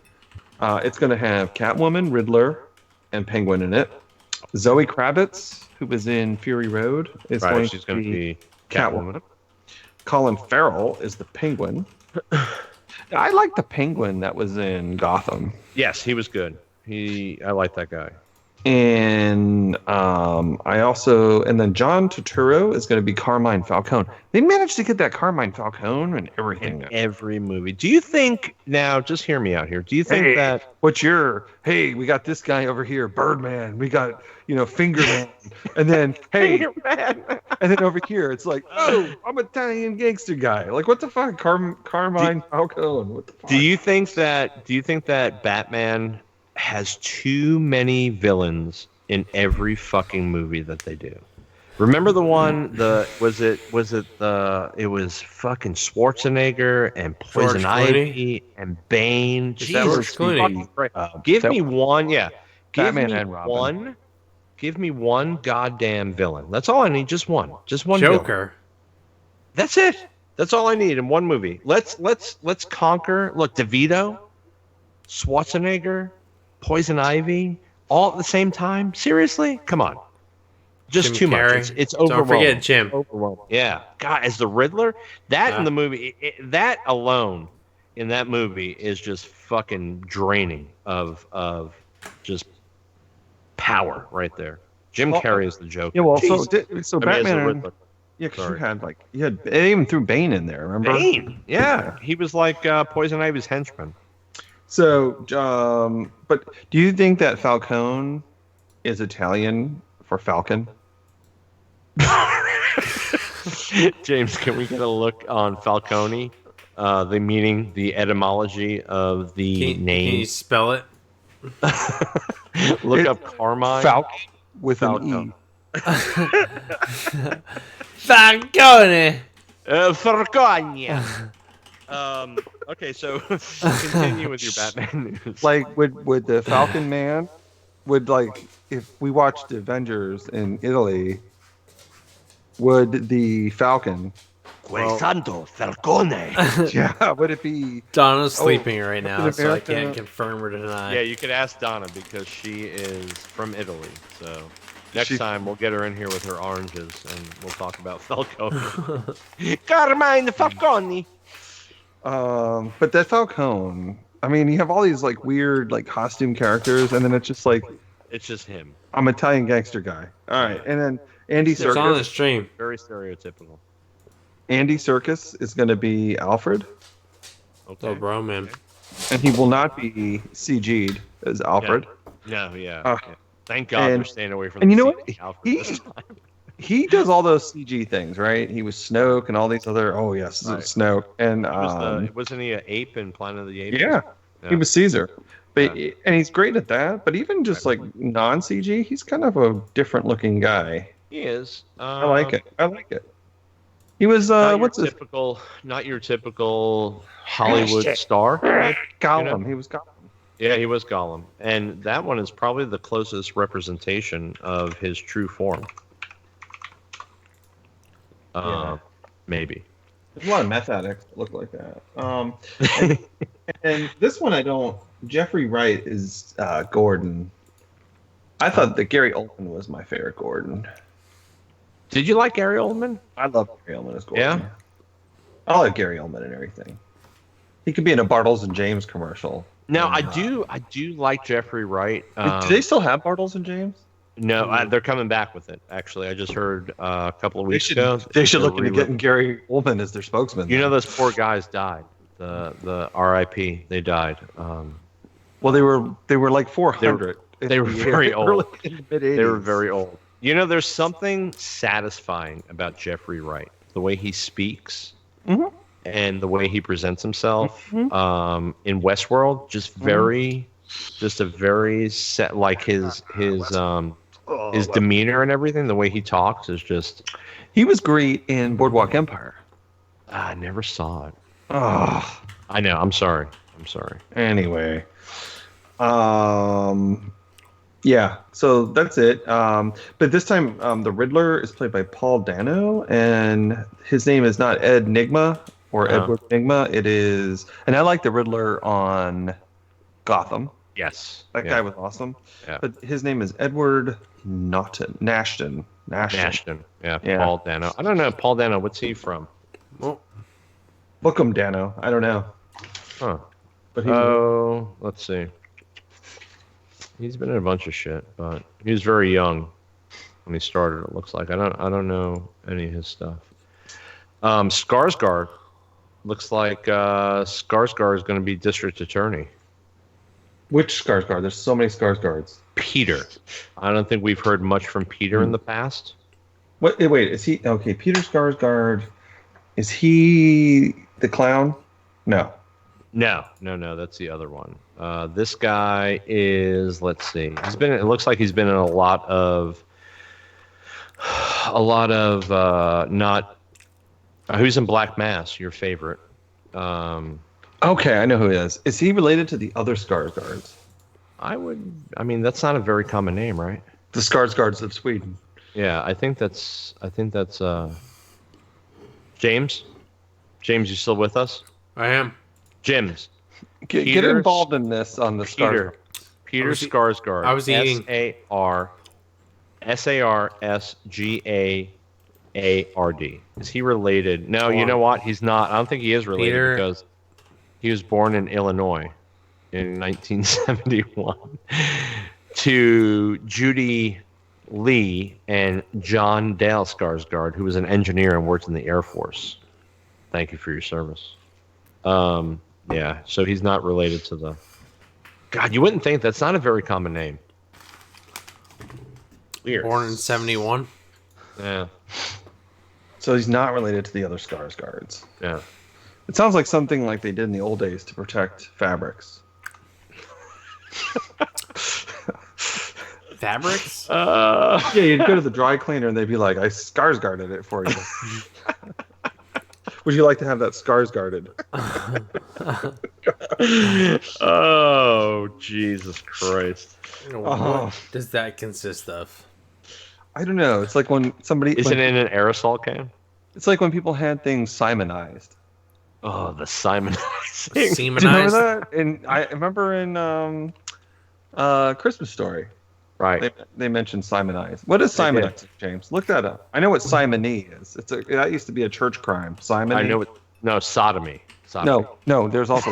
it's going to have Catwoman, Riddler, and Penguin in it. Zoe Kravitz, who was in Fury Road, is Right, going she's to going to be be Catwoman. Colin Farrell is the Penguin. I like the Penguin that was in Gotham. Yes, he was good. I like that guy. And and then John Turturro is going to be Carmine Falcone. They managed to get that Carmine Falcone and everything. In every movie. Do you think now? Just hear me out here. Do you think Hey, that? hey, we got this guy over here, Birdman. We got, Finger Man. And then, hey, Man. and then over here, it's like, oh, I'm an Italian gangster guy. Like, what the fuck? Carmine Falcone. What the fuck? Do you think that? Do you think that Batman has too many villains in every fucking movie that they do? Remember the one? It was fucking Schwarzenegger and Poison George Clooney? Ivy and Bane. Is that George Clooney? fucking Christ. Give that- me one. Yeah. Give Batman me and Robin. one. Give me one goddamn villain. That's all I need. Just one. Just one. Villain. Joker. That's it. That's all I need in one movie. Let's conquer. Look, DeVito, Schwarzenegger, Poison Ivy, all at the same time. Seriously, come on. Just Jim too Carrey. much. It's Don't overwhelming. forget Jim. Overwhelming. Yeah. God, as the Riddler, that in the movie, that alone in that movie is just fucking draining of just power right there. Jim Well, Carrey is the Joker. Yeah, well, Jesus. so I mean, as Batman. the And, Riddler. yeah, because Sorry. they even threw Bane in there, remember? Bane. Yeah, he was like Poison Ivy's henchman. So, but do you think that Falcone is Italian for Falcon? James, can we get a look on Falcone? The meaning, the etymology of the Can you name. spell it? Look up Carmine. Falcon with Falcone. an Falcone. Falcone. Okay, so continue with your Batman news. E. Like, would the Falcon Man, if we watched Avengers in Italy, would the Falcon, Quel santo Falcone. yeah, would it be, Donna's sleeping right now, Captain so I America. can't confirm or deny. Yeah, you could ask Donna because she is from Italy. So next She- time we'll get her in here with her oranges and we'll talk about Falcone. Carmine Falcone. but that Falcone, I mean, you have all these like weird like costume characters, and then it's just like, It's just him. I'm Italian gangster guy. All right, and then Andy It's on the Serkis. stream. Very stereotypical. Andy Serkis is going to be Alfred, Okay. Oh, bro, man. and he will not be CG'd as Alfred. No, yeah. Uh, yeah. Thank God and- they're staying away from and the you know what? CG Alfred He- this time. He does all those CG things, right? He was Snoke and all these other. Oh yes, Right. Snoke, and Wasn't he an ape in Planet of the Apes? yeah, he was Caesar. But Yeah. and he's great at that. But even just like non CG, he's kind of a different looking guy. He is. I like it. I like it. He was Not what's your his typical, not your typical Hollywood star. Gollum? He was Gollum. Yeah, he was Gollum, and that one is probably the closest representation of his true form. Maybe. There's a lot of meth addicts that look like that. And this one I don't. Jeffrey Wright is Gordon. I thought that Gary Oldman was my favorite Gordon. Did you like Gary Oldman? I love Gary Oldman as Gordon. Yeah? I like Gary Oldman and everything. He could be in a Bartles and James commercial. No, And, I do like Jeffrey Wright. do they still have Bartles and James? No, they're coming back with it. Actually, I just heard a couple of weeks ago. They should they're look into re- getting Gary Oldman as their spokesman. You know, those poor guys died. The R.I.P. They died. Well, they were like 400. they were very old. Mid-80s. They were very old. You know, there's something satisfying about Jeffrey Wright. The way he speaks Mhm. and the way he presents himself Mhm. in Westworld, just a very set, like his demeanor and everything. The way he talks is just. He was great in Boardwalk Empire. I never saw it. Oh, I know. I'm sorry. anyway. Yeah, so that's it. But this time, the Riddler is played by Paul Dano, and his name is not Ed Nigma or Oh. Edward Nigma. It is, and I like the Riddler on Gotham. Yes. That guy was awesome. Yeah. But his name is Edward Nashton. Ashton. Yeah, Yeah. Paul Dano. I don't know. Paul Dano, what's he from? Well, Book him, Dano. I don't know. Huh. But he's Oh, let's see. He's been in a bunch of shit, but he was very young when he started. It looks like I don't know any of his stuff. Skarsgård looks like Skarsgård is going to be district attorney. Which Skarsgård? There's so many Skarsgårds. Peter. I don't think we've heard much from Peter in the past. What? Wait, is he okay? Peter Skarsgård. Is he the clown? No. No, that's the other one. This guy is, let's see. It looks like he's been in a lot of not. Who's in Black Mass? Your favorite? Okay, I know who he is. Is he related to the other Skarsgårds? I mean, that's not a very common name, right? The Skarsgårds of Sweden. Yeah, I think that's James. James, you still with us? I am. James. Get Peter- involved in this on the Peter. Skarsgård. Peter was e- Skarsgård. I was eating- Sarsgaard. Is he related? No, you know what? He's not. I don't think he is related Peter- because he was born in Illinois in 1971 to Judy Lee and John Dale Skarsgård, who was an engineer and worked in the Air Force. Thank you for your service. Yeah, so he's not related to the... God, you wouldn't think. That's not a very common name. Weird. Born in 71. Yeah, So he's not related to the other Skarsgårds. yeah. It sounds like something like they did in the old days to protect fabrics. Fabrics? Yeah, you'd go to the dry cleaner and they'd be like, I Skarsgårded it for you. Would you like to have that Skarsgårded? Oh, Jesus Christ. What does that consist of? I don't know. It's like when somebody... Is it in an aerosol can? It's like when people had things Simonized. Oh, the Simonizing. Do you remember Semenized? that? And I remember in Christmas Story, Right. they mentioned Simonized. What is They did. Simonized, James? Look that up. I know what simony is. That used to be a church crime. Simony. I know it. No, sodomy. No, there's also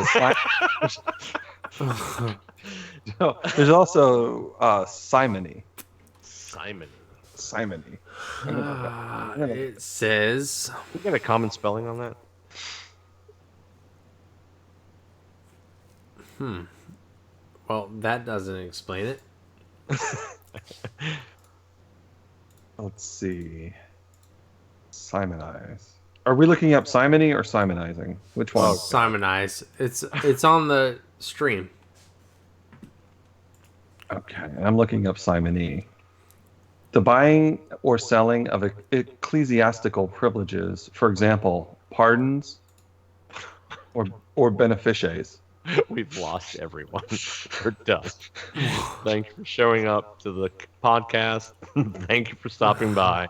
no, there's also simony. Simon. Simony. It says You got a common spelling on that? well, that doesn't explain it. Let's see. Simonize. Are we looking up simony or simonizing? Which one? Simonize. It's on the stream. Okay, I'm looking up simony. The buying or selling of ecclesiastical privileges, for example, pardons or benefices. We've lost everyone. We're done. Thanks for showing up to the podcast. Thank you for stopping by.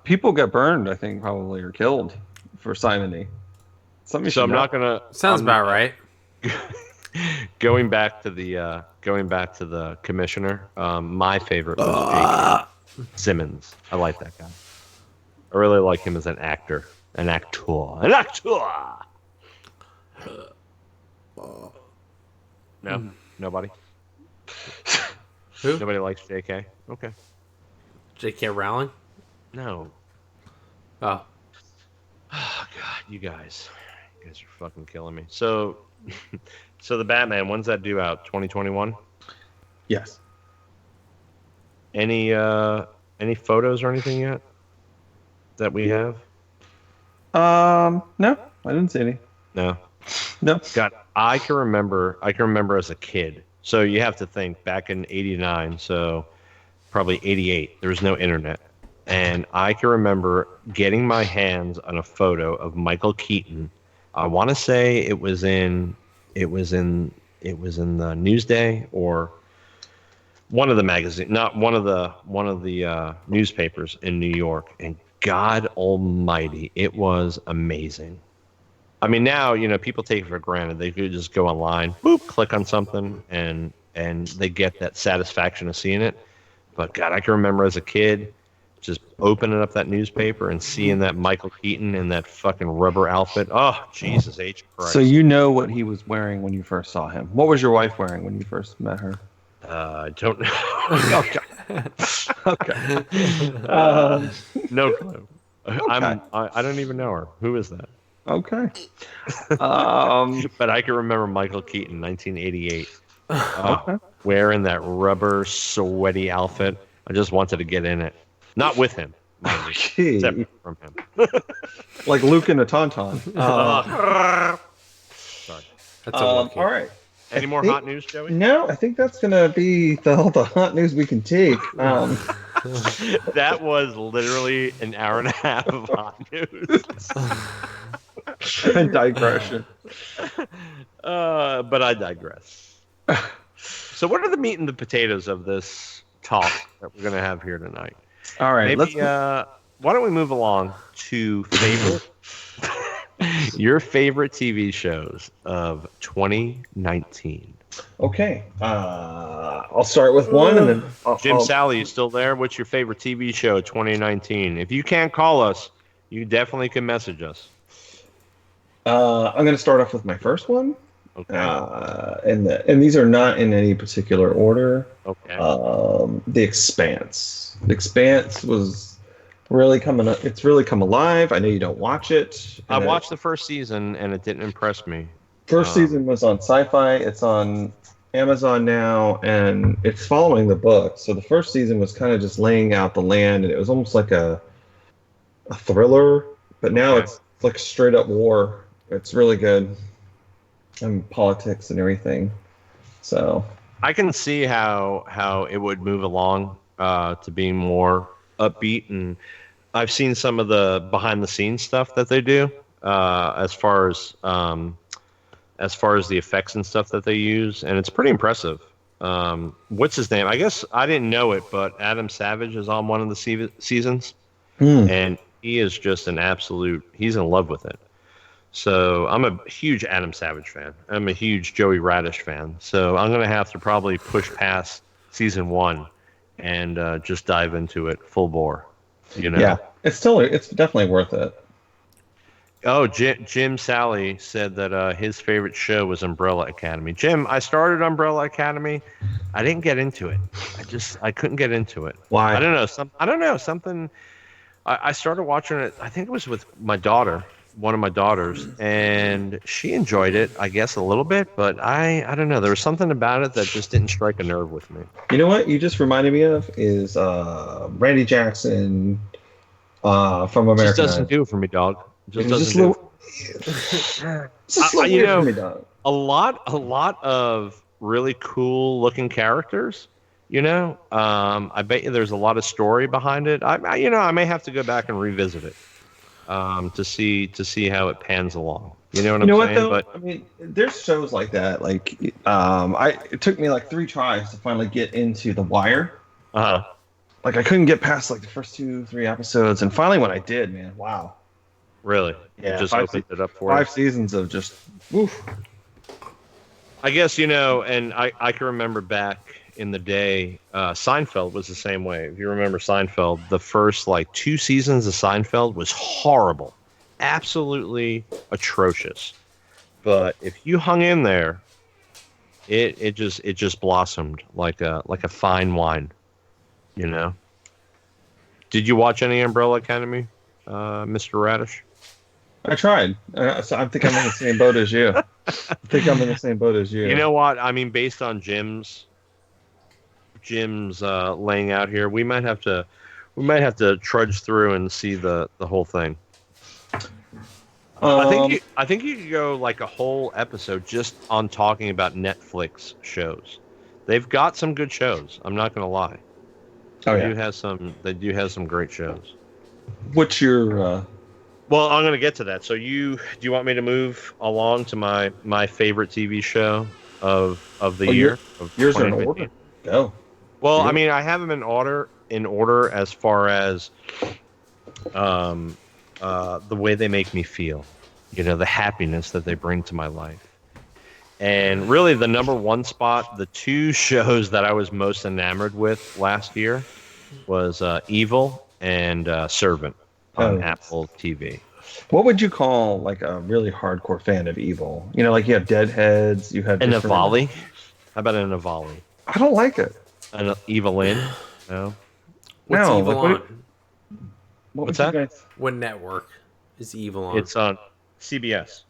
People get burned, I think, probably, or killed for simony. Something you So should I'm know. not gonna. Sounds I'm- about right. Going back to the commissioner. My favorite was J.K. Simmons. I like that guy. I really like him as an actor. An actor. No, nobody. Who? Nobody likes J.K. Okay. J.K. Rowling? No. Oh. Oh God, you guys are fucking killing me. So, so the Batman. When's that due out? 2021. Yes. Any photos or anything yet that we have? No, I didn't see any. No. No. God, I can remember as a kid. So you have to think back in '89, so probably '88. There was no internet, and I can remember getting my hands on a photo of Michael Keaton. I want to say it was in the Newsday or one of the magazines, not one of the newspapers in New York. And God Almighty, it was amazing. I mean, now, people take it for granted. They could just go online, boop, click on something, and they get that satisfaction of seeing it. But God, I can remember as a kid just opening up that newspaper and seeing that Michael Keaton in that fucking rubber outfit. Oh, Jesus H. Christ. So you know what he was wearing when you first saw him. What was your wife wearing when you first met her? I don't know. Okay. No clue. I don't even know her. Who is that? Okay. But I can remember Michael Keaton, 1988, Okay. wearing that rubber sweaty outfit. I just wanted to get in it, not with him, mind you, Okay. separate from him. Like Luke and a Tauntaun. Sorry. That's a lucky. All right. Any more hot news, Joey? No, I think that's gonna be all the hot news we can take. That was literally an hour and a half of hot news. Digression. But I digress. So, what are the meat and the potatoes of this talk that we're going to have here tonight? All right. Maybe, why don't we move along to your favorite TV shows of 2019? Okay. I'll start with one, and then Jim Sally, you still there? What's your favorite TV show of 2019? If you can't call us, you definitely can message us. I'm going to start off with my first one. Okay. And these are not in any particular order. Okay. The Expanse. The Expanse was really coming up. It's really come alive. I know you don't watch it. I watched the first season and it didn't impress me. First season was on Sci-Fi. It's on Amazon now, and it's following the book. So the first season was kind of just laying out the land, and it was almost like a thriller. But now it's like straight up war. It's really good, and politics and everything. So I can see how it would move along to being more upbeat, and I've seen some of the behind the scenes stuff that they do as far as the effects and stuff that they use, and it's pretty impressive. What's his name? I guess I didn't know it, but Adam Savage is on one of the seasons, and he is just an absolute. He's in love with it. So I'm a huge Adam Savage fan. I'm a huge Joey Radish fan. So I'm gonna have to probably push past season 1 and just dive into it full bore. You know? yeah, it's definitely worth it. Oh, Jim Sally said that his favorite show was Umbrella Academy. Jim, I started Umbrella Academy. I didn't get into it. I couldn't get into it. Why? I don't know. Something. I started watching it. I think it was with my daughter, one of my daughters, and she enjoyed it, I guess, a little bit. But I don't know. There was something about it that just didn't strike a nerve with me. You know what you just reminded me of is Randy Jackson from American. Just doesn't do it for me, dog. Just doesn't do it. You know, a lot of really cool looking characters. You know, I bet you there's a lot of story behind it. I may have to go back and revisit it to see how it pans along. You know what I'm saying? Though? But I mean, there's shows like that. Like, it took me like 3 tries to finally get into The Wire. Like, I couldn't get past like the first 2-3 episodes, and finally when I did, man, wow. Really? Yeah, it just opened it up for 5 seasons of just, oof. I guess, and I can remember back in the day, Seinfeld was the same way. If you remember Seinfeld, the first like 2 seasons of Seinfeld was horrible. Absolutely atrocious. But if you hung in there, it just blossomed like a fine wine, you know? Did you watch any Umbrella Academy, Mr. Radish? I tried. So I think I'm in the same boat as you. You know what? I mean, based on Jim's laying out here, we might have to trudge through and see the whole thing. I think you could go like a whole episode just on talking about Netflix shows. They've got some good shows. I'm not gonna lie. They do have some great shows. What's your Well, I'm going to get to that. So do you want me to move along to my favorite TV show of the year? Yours are in order. Go. Well, I mean, I have them in order as far as the way they make me feel, the happiness that they bring to my life. And really the number 1 spot, the 2 shows that I was most enamored with last year was Evil and Servant on Apple TV. What would you call like a really hardcore fan of Evil? Like you have Deadheads, you have Navali. How about a Navali? I don't like it. An Evelyn? No. What's No, Evil like, what- on? What's would you that? guys- What network is Evil on? It's on CBS.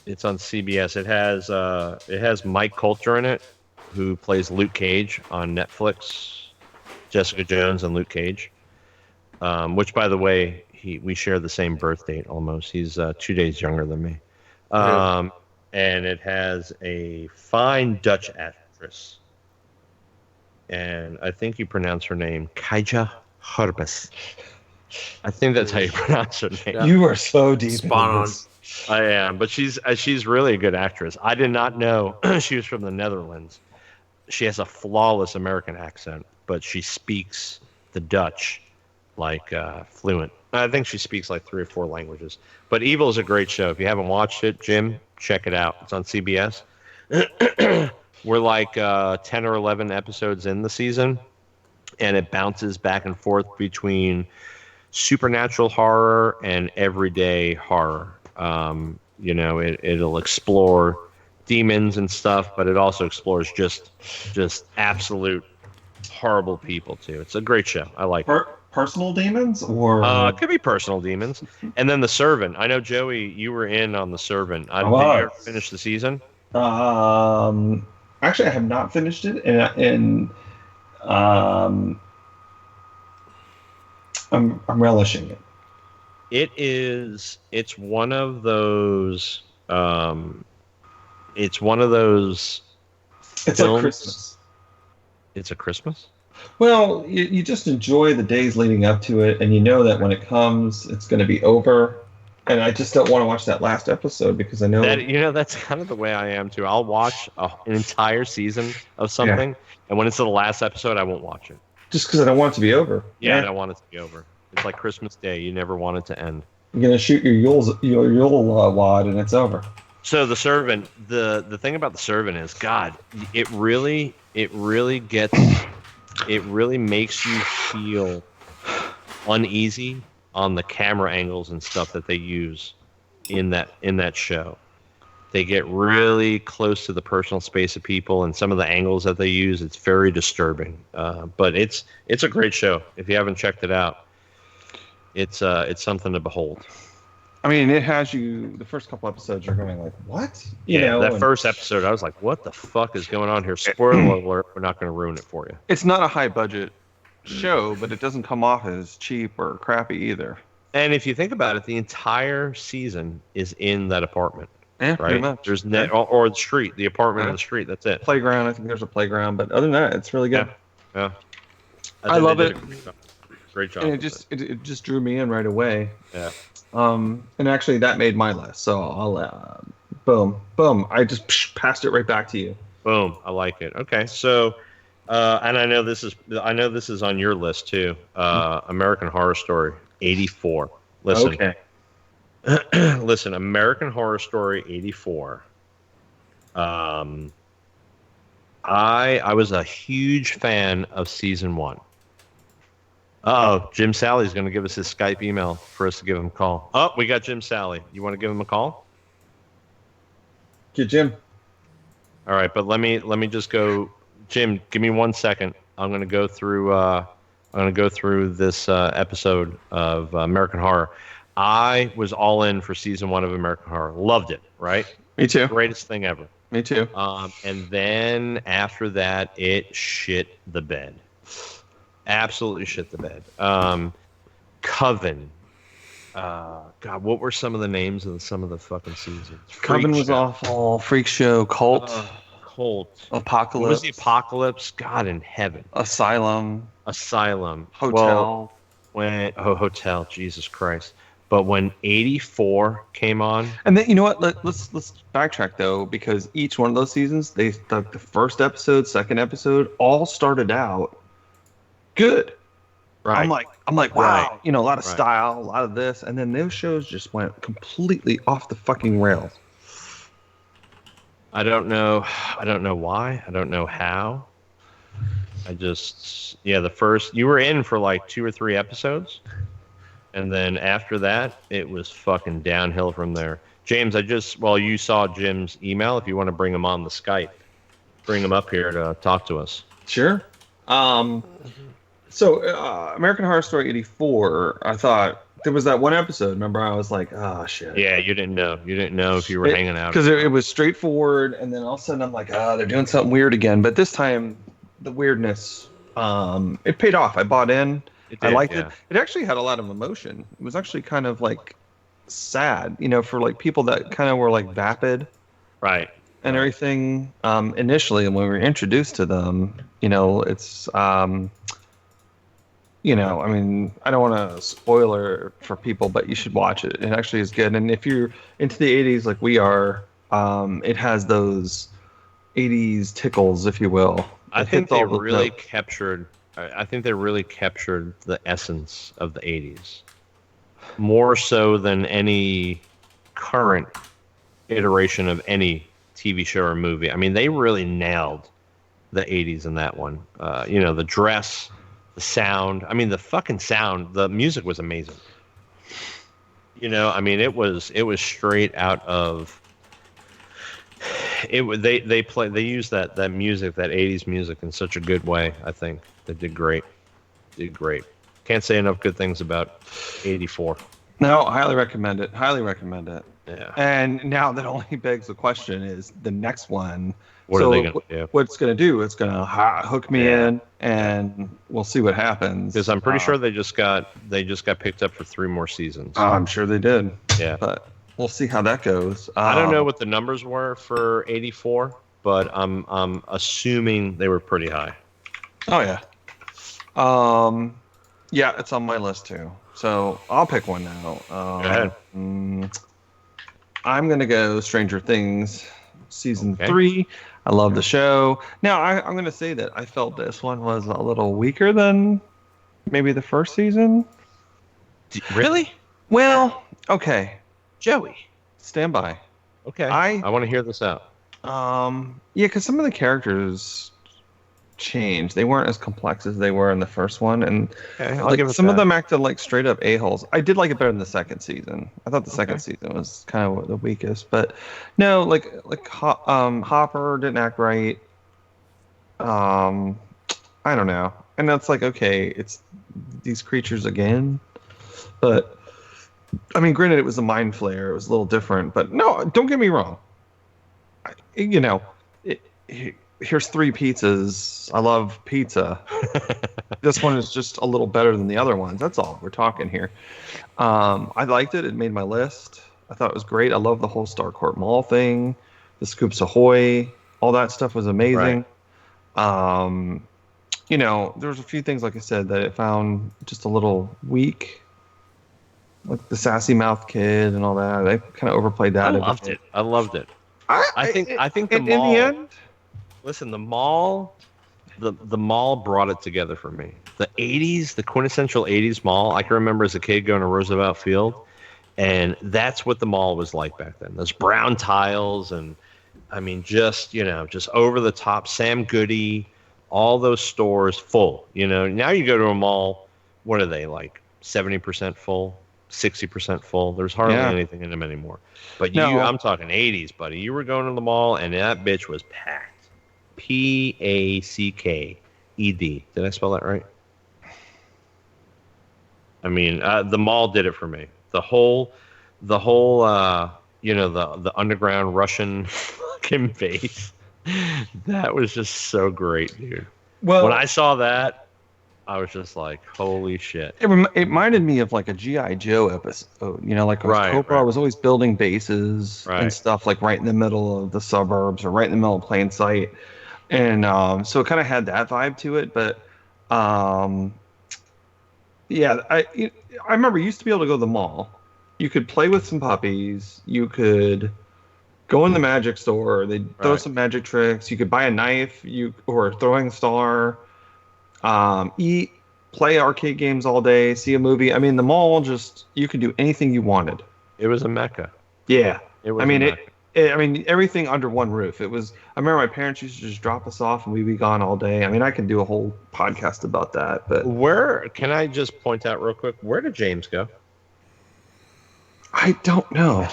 It's on CBS. It has Mike Coulter in it, who plays Luke Cage on Netflix. Jessica Jones and Luke Cage. Which, by the way, we share the same birth date almost. He's 2 days younger than me. And it has a fine Dutch actress. And I think you pronounce her name Kaija Herbes. I think that's how you pronounce her name. Yeah. You are so deep. Spot into on. this. I am, but she's really a good actress. I did not know she was from the Netherlands. She has a flawless American accent, but she speaks the Dutch like fluent. I think she speaks like 3 or 4 languages. But Evil is a great show. If you haven't watched it, Jim, check it out. It's on CBS. We're like 10 or 11 episodes in the season, and it bounces back and forth between supernatural horror and everyday horror. It'll explore demons and stuff, but it also explores just absolute horrible people too. It's a great show. I like it. Personal demons or It could be personal demons. And then The Servant. I know, Joey, you were in on The Servant. Did you ever finish the season? Actually, I have not finished it, and I'm relishing it. It's one of those. It's one of those. It's films. like Christmas. It's a Christmas. Well, you just enjoy the days leading up to it, and you know that when it comes, it's going to be over. And I just don't want to watch that last episode because I know That's kind of the way I am too. I'll watch an entire season of something, and when it's the last episode, I won't watch it. just because I don't want it to be over. Yeah, I don't want it to be over. It's like Christmas Day. You never want it to end. You're gonna shoot your Yule wad, and it's over. So The Servant, the thing about The Servant is, God, it really makes you feel uneasy on the camera angles and stuff that they use in that show. They get really close to the personal space of people, and some of the angles that they use, it's very disturbing. But it's a great show. If you haven't checked it out, it's something to behold. I mean, it has you. The first couple episodes, you're going like, "What?" That first episode, I was like, "What the fuck is going on here?" Spoiler alert: we're not going to ruin it for you. It's not a high budget show, but it doesn't come off as cheap or crappy either. And if you think about it, the entire season is in that apartment, Yeah, pretty right? much. There's or the street, the apartment on the street. That's it. Playground. I think there's a playground, but other than that, it's really good. Yeah. I think love they did it. a great job. And with it just drew me in right away. Yeah. And actually that made my list. So I'll boom. I just passed it right back to you. Boom. I like it. Okay. So, and I know this is on your list too. American Horror Story 84. Listen. Okay. Listen, American Horror Story 84. I was a huge fan of season 1. Oh, Jim Sally's going to give us his Skype email for us to give him a call. Oh, we got Jim Sally. You want to give him a call? Get Jim. All right, but let me just go. Jim, give me 1 second. I'm going to go through. This episode of American Horror. I was all in for season 1 of American Horror. Loved it. Right? Me too. Greatest thing ever. Me too. And then after that, it shit the bed. Absolutely shit the bed. Coven. God, what were some of the names of some of the fucking seasons? Coven was Show. awful. Freak Show. Cult. Cult. Apocalypse. What was the Apocalypse? God in heaven. Asylum. Well, Hotel. Hotel. Jesus Christ. But when 84 came on, And then you know what? Let's backtrack though, because each one of those seasons, the first episode, second episode, all started out good. right? I'm like, wow, Right. a lot of Right. style, a lot of this, and then those shows just went completely off the fucking rails. I don't know why. I don't know how. The first, you were in for like 2 or 3 episodes. And then after that, it was fucking downhill from there. James, you saw Jim's email. If you want to bring him on the Skype, bring him up here to talk to us. Sure. So American Horror Story 84, I thought there was that one episode. Remember, I was like, oh, shit. Yeah, you didn't know. You didn't know if you were hanging out. Because it was straightforward, and then all of a sudden I'm like, they're doing something weird again. But this time, the weirdness, it paid off. I bought in. I liked it. It actually had a lot of emotion. It was actually kind of like sad, for like people that kind of were like vapid. Right. And everything initially, and when we were introduced to them, it's I mean, I don't want to spoiler for people, but you should watch it. It actually is good. And if you're into the 80s like we are, it has those 80s tickles, if you will. I think they really captured the essence of the 80s. More so than any current iteration of any TV show or movie. I mean, they really nailed the 80s in that one. The dress, the sound. I mean, the fucking sound. The music was amazing. I mean, it was straight out of. They used that music, that 80s music, in such a good way. I think they did great. Can't say enough good things about 84. No, highly recommend it. Yeah. And now that only begs the question is the next one. What are they going to do? What it's going to do? It's going to hook me in, and we'll see what happens. Because I'm pretty sure they just got picked up for 3 more seasons. I'm sure they did. Yeah. But we'll see how that goes. I don't know what the numbers were for 84, but I'm assuming they were pretty high. Oh yeah. Yeah, it's on my list too. So I'll pick one now. Go ahead. I'm gonna go Stranger Things season 3. I love the show. Now I'm gonna say that I felt this one was a little weaker than maybe the first season. Really? Well, okay. Joey, stand by. Okay. I want to hear this out. Yeah, because some of the characters changed. They weren't as complex as they were in the first one, and some of them acted like straight up a-holes. I did like it better than the second season. I thought the second season was kind of the weakest, but no, Hopper didn't act right. I don't know, and that's like, okay, it's these creatures again, but I mean, granted, it was a mind flare. It was a little different, but no, don't get me wrong. Here's 3 pizzas. I love pizza. This one is just a little better than the other ones. That's all we're talking here. I liked it. It made my list. I thought it was great. I love the whole Starcourt Mall thing, the Scoops Ahoy, all that stuff was amazing. Right. There was a few things, like I said, that I found just a little weak, like the sassy mouth kid and all that. They kind of overplayed that. I loved it. I think the mall. In the end. Listen, the mall brought it together for me. The 80s, the quintessential 80s mall, I can remember as a kid going to Roosevelt Field, and that's what the mall was like back then. Those brown tiles, and I mean, just over the top. Sam Goody, all those stores full. Now you go to a mall, what are they, like 70% full, 60% full? There's hardly anything in them anymore. But I'm talking 80s, buddy. You were going to the mall, and that bitch was packed. Packed. Did I spell that right? I mean, the mall did it for me. The whole, the underground Russian fucking base. That was just so great, dude. Well, when I saw that, I was just like, holy shit. It reminded me of like a G.I. Joe episode. Cobra was always building bases and stuff like right in the middle of the suburbs or right in the middle of plain sight. And so it kind of had that vibe to it. But I remember you used to be able to go to the mall. You could play with some puppies. You could go in the magic store. They'd throw some magic tricks. You could buy a knife or a throwing star. Eat, play arcade games all day, see a movie. I mean, the mall, you could do anything you wanted. It was a mecca. Yeah. I mean, everything under one roof. It was. I remember my parents used to just drop us off, and we'd be gone all day. I mean, I can do a whole podcast about that, but Where can I just point out real quick? Where did James go? I don't know.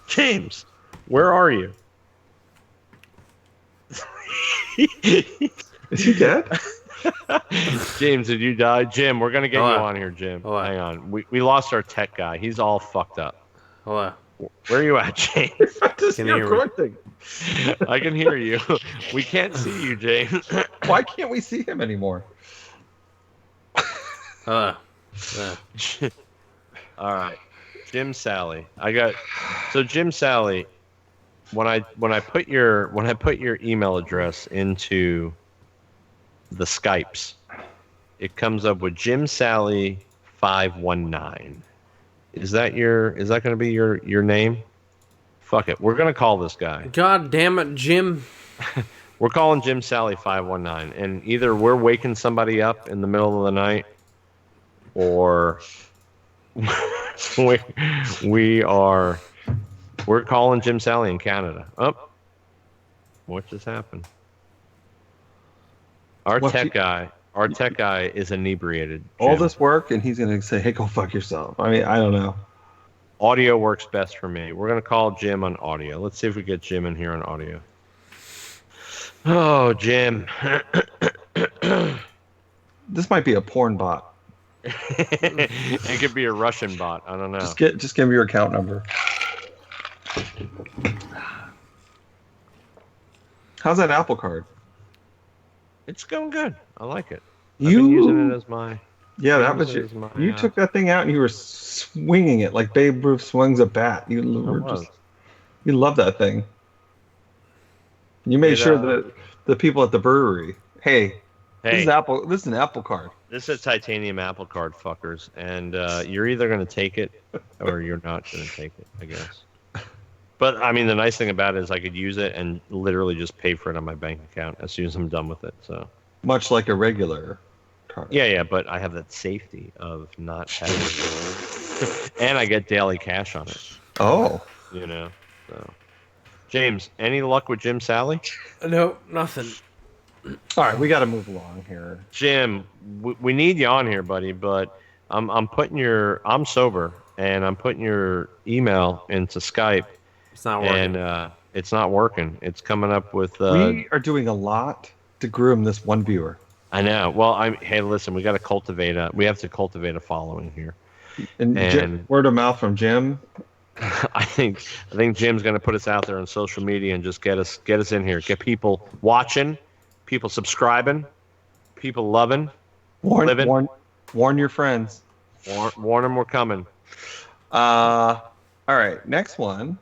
James, where are you? Is he dead? James, did you die? Jim, we're gonna get Hello. you on here, Jim. Hello. Hang on. We lost our tech guy. He's all fucked up. Hello. Where are you at, James? Just Can you hear me? recording. I can hear you. We can't see you, James. Why can't we see him anymore? Hello. All right, Jim Sally. So Jim Sally. When I put your email address into the Skypes, it comes up with Jim Sally 519. Is that going to be your name? Fuck it. We're going to call this guy. God damn it, Jim. We're calling Jim Sally 519, and either we're waking somebody up in the middle of the night, or we're calling Jim Sally in Canada. Oh, what just happened? Our tech guy is inebriated. All Jim. this work, and he's gonna say, "Hey, go fuck yourself." I mean, I don't know. Audio works best for me. We're gonna call Jim on audio. Let's see if we get Jim in here on audio. Oh, Jim. This might be a porn bot. It could be a Russian bot. I don't know. Just give me your account number. How's that Apple Card? It's going good. I like it. I've been using it as my. Yeah, that was using it as my, you took that thing out and you were swinging it like Babe Ruth swings a bat. You love that thing. You made sure that the people at the brewery, hey, this is an Apple Card. This is a titanium Apple Card, fuckers, and you're either going to take it or you're not going to take it, I guess. But I mean, the nice thing about it is I could use it and literally just pay for it on my bank account as soon as I'm done with it. So much like a regular card. Yeah, but I have that safety of not having and I get daily cash on it. Oh. So. James, any luck with Jim Sally? No, nothing. All right, we got to move along here. Jim, we need you on here, buddy, but I'm sober and I'm putting your email into Skype. It's not working. And it's not working. It's coming up with. We are doing a lot to groom this one viewer. I know. Well, hey, listen, we got to cultivate we have to cultivate a following here. And word of mouth from Jim. I think Jim's going to put us out there on social media and just get us in here, get people watching, people subscribing, people loving, warn your friends. Warn them we're coming. All right, next one.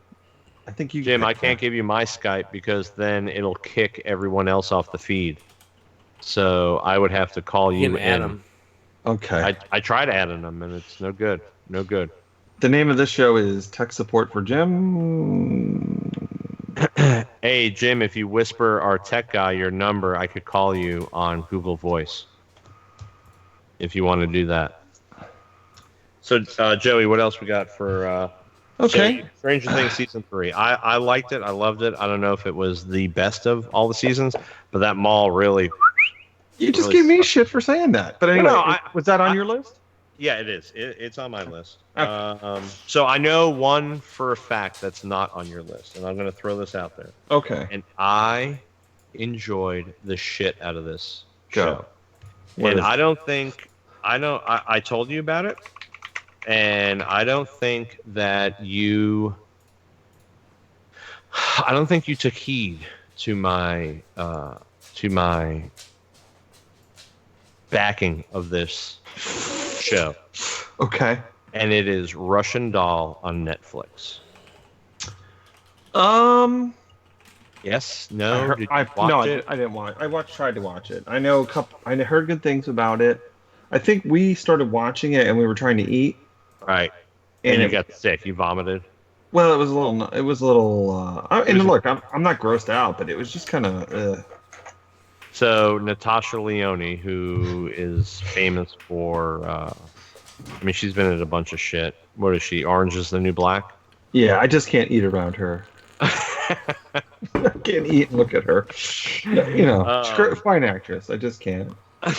I think Jim, I can't give you my Skype because then it'll kick everyone else off the feed. So I would have to call you can add them. Okay. I tried adding them and it's no good. No good. The name of this show is Tech Support for Jim. Hey, Jim, if you whisper our tech guy your number, I could call you on Google Voice. If you want to do that. So, Joey, what else we got for... Okay. Stranger Things Season 3. I liked it. I loved it. I don't know if it was the best of all the seasons, but that mall really... You just gave me shit for saying that. But anyway, was that on your list? Yeah, it is. It's on my list. Okay. So I know one for a fact that's not on your list, and I'm going to throw this out there. Okay. And I enjoyed the shit out of this show. And I told you about it, and I don't think you took heed to my backing of this show. Okay. And it is Russian Doll on Netflix. Yes. No. Did you watch it? I didn't watch. Tried to watch it. I know I heard good things about it. I think we started watching it and we were trying to eat. Right. And you got sick. You vomited. Well, it was a little. And look, I'm not grossed out, but it was just kind of. So Natasha Lyonne, who is famous for, she's been in a bunch of shit. What is she? Orange is the New Black? Yeah, I just can't eat around her. I can't eat and look at her. You know, Um, fine actress. I just can't. I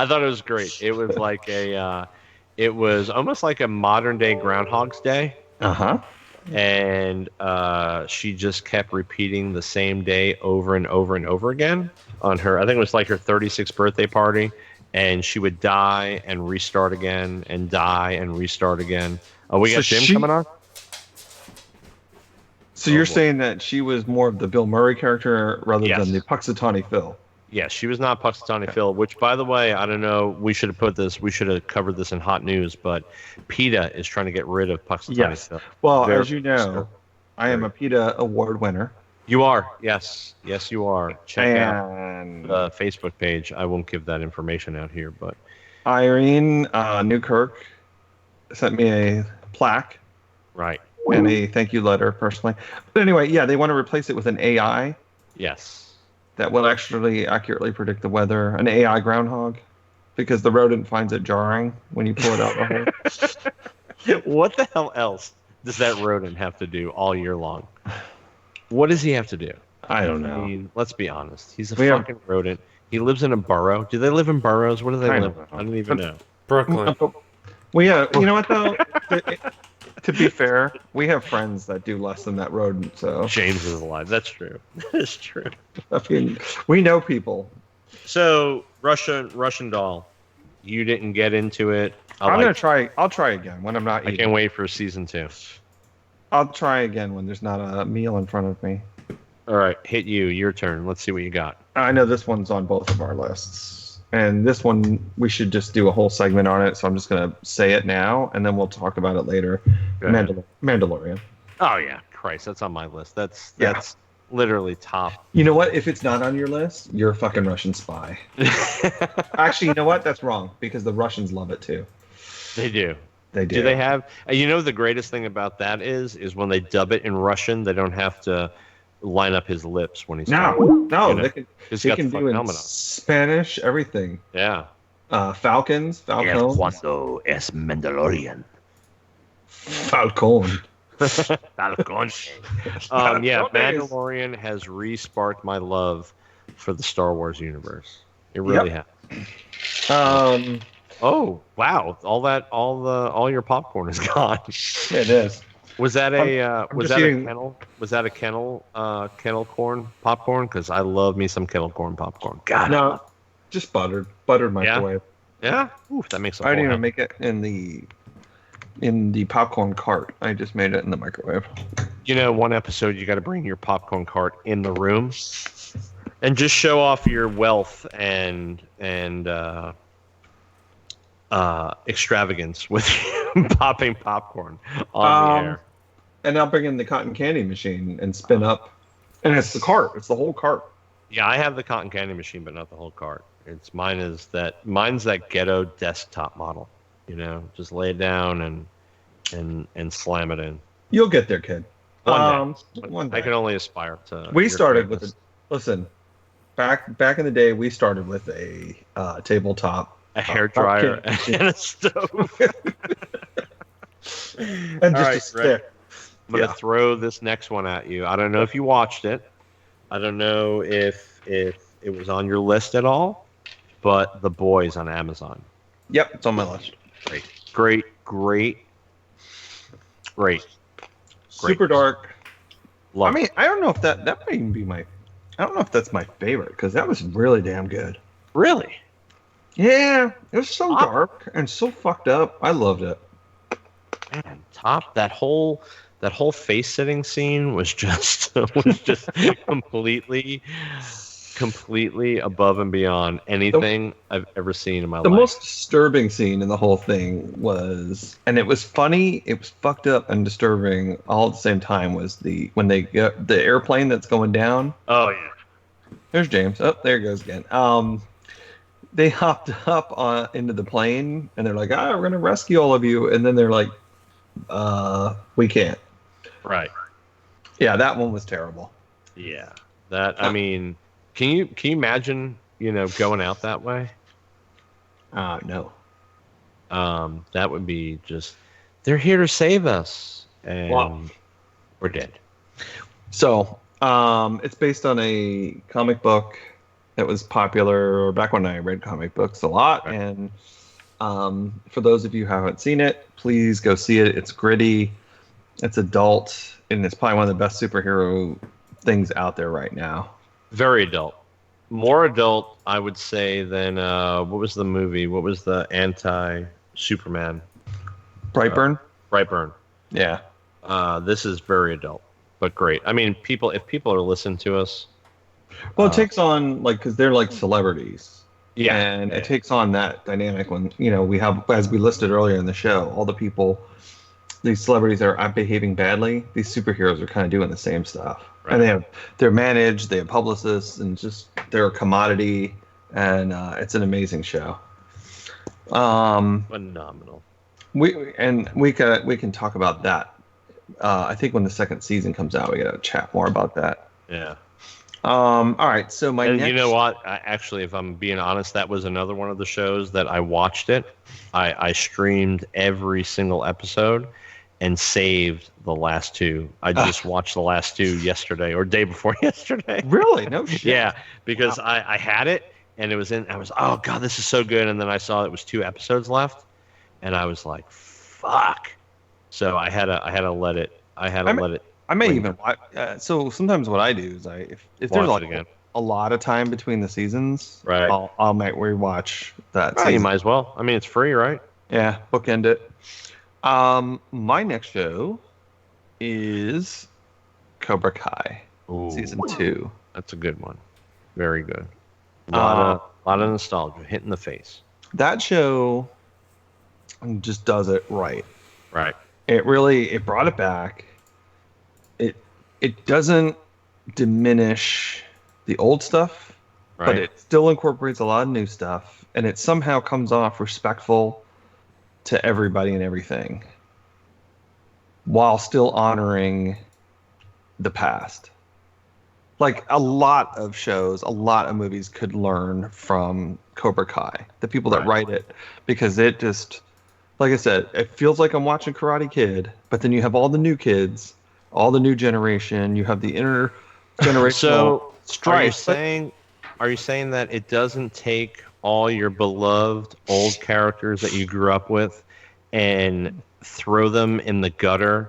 thought it was great. It was like it was almost like a modern day Groundhog's Day, Uh huh. and she just kept repeating the same day over and over and over again on her. I think it was like her 36th birthday party, and she would die and restart again, and die and restart again. Oh, we So got Jim she- coming on. So Oh, you're boy. saying that she was more of the Bill Murray character rather Yes. than the Puxatawny Phil? Yeah, she was not Puxatawny Phil, which, by the way, I don't know. We should have covered this in hot news, but PETA is trying to get rid of Puxatawny Yes. Phil. Well, Very as you know, I am a PETA award winner. You are. Yes. Yes, you are. Check out And the Facebook page. I won't give that information out here, but Irene Newkirk sent me a plaque right. and a thank you letter personally. But anyway, yeah, they want to replace it with an AI Yes. that will actually accurately predict the weather, an AI groundhog, because the rodent finds it jarring when you pull it out the hole. What the hell else does that rodent have to do all year long? What does he have to do? I don't I know. mean, let's be honest. He's a We have- fucking rodent. He lives in a burrow. Do they live in burrows? What do they I live? don't know. I don't even know. Brooklyn. Well, yeah, you know what though? To be fair, we have friends that do less than that rodent, so James is alive. That's true. That's true. I mean, we know people. So Russian doll, you didn't get into it. I'm gonna try. I'll try again when I'm not I eating. can't wait for season 2. I'll try again when there's not a meal in front of me. All right, hit you. Your turn. Let's see what you got. I know this one's on both of our lists, and this one we should just do a whole segment on it. So I'm just gonna say it now, and then we'll talk about it later. Go ahead. Mandalorian. Oh yeah, Christ, that's on my list. That's Yeah. literally top. You know what? If it's not on your list, you're a fucking Russian spy. Actually, you know what? That's wrong because the Russians love it too. They do. They do. Do they have? You know, the greatest thing about that is when they dub it in Russian, they don't have to line up his lips when he's No, talking. no. You know, They can. He's They got can the do fucking in helmet on. Spanish everything. Yeah. Falcons, Falcons, cuando es Mandalorian. Falcon. Yeah, Mandalorian has re-sparked my love for the Star Wars universe. It really has. Oh wow! All your popcorn is gone. It is. Was that a was just that eating- a kennel? Was that a kennel corn popcorn? Because I love me some kennel corn popcorn. God. No, just buttered microwave. Yeah. Ooh, that makes. I didn't even make it in the popcorn cart. I just made it in the microwave. You know, one episode you got to bring your popcorn cart in the room, and just show off your wealth and extravagance with popping popcorn on the air. And I'll bring in the cotton candy machine and spin up. And it's the cart. It's the whole cart. Yeah, I have the cotton candy machine, but not the whole cart. Mine's that ghetto desktop model. You know, just lay it down and slam it in. You'll get there, kid. One day. One day. I can only aspire to. We your started with greatness. listen. Back in the day, we started with a tabletop a hair dryer cotton and a stove. and All just right, a stick. I'm gonna Yeah. throw this next one at you. I don't know if you watched it. I don't know if it was on your list at all, but The Boys on Amazon. Yep, it's on my list. Great. Super dark. Love I mean, I don't know if that might even be my. I don't know if that's my favorite because that was really damn good. it. Really? Yeah, it was so Ah. dark and so fucked up. I loved it. Man, top that whole face sitting scene was just completely above and beyond anything I've ever seen in my The life. most disturbing scene in the whole thing was, and it was funny, it was fucked up and disturbing all at the same time. Was when they get the airplane that's going down. Oh yeah. There's James. Oh, there he goes again. They hopped up into the plane and they're like, we're gonna rescue all of you, and then they're like, we can't. Right. Yeah, that one was terrible. Yeah. That I mean, can you imagine, going out that way? No. That would be just they're here to save us and Wow. we're dead. So, it's based on a comic book that was popular back when I read comic books a lot. Right. And for those of you who haven't seen it, please go see it. It's gritty, it's adult, and it's probably one of the best superhero things out there right now. Very adult. More adult, I would say, than what was the movie? What was the anti-Superman? Brightburn? Brightburn. Yeah. This is very adult, but great. I mean, if people are listening to us, Well, it takes on, like, because they're like celebrities. yeah, And it takes on that dynamic when, we have, as we listed earlier in the show, all the people, these celebrities that are behaving badly, these superheroes are kind of doing the same stuff. Right. And they're managed, they have publicists, and just they're a commodity, and it's an amazing show. phenomenal. We can talk about that. I think when the second season comes out, we gotta chat more about that. Yeah. All right, so my And next, you know what? Actually, if I'm being honest, that was another one of the shows that I watched it. I streamed every single episode and saved the last two. I just watched the last two yesterday or day before yesterday. Really? No shit. Yeah, because I had it and it was in. I was, oh god, this is so good. And then I saw it was 2 episodes left, and I was like, fuck. So I had to let it. Let it. I may Wait. even watch. So sometimes what I do is if Watch there's it like again. a lot of time between the seasons, Right. I'll might rewatch that. Oh, you season. might as well. I mean, it's free, right? Yeah, bookend it. My next show is Cobra Kai Ooh, season 2. that's a good one. Very good. Uh, Lot of nostalgia, hit in the face. That show just does it right. Right. It brought it back. It doesn't diminish the old stuff, Right. but it still incorporates a lot of new stuff, and it somehow comes off respectful to everybody and everything while still honoring the past. Like a lot of shows, a lot of movies could learn from Cobra Kai, the people that Right. write it, because it just, like I said, it feels like I'm watching Karate Kid, but then you have all the new kids, all the new generation, you have the intergenerational So, strife. are you saying that it doesn't take all your beloved old characters that you grew up with and throw them in the gutter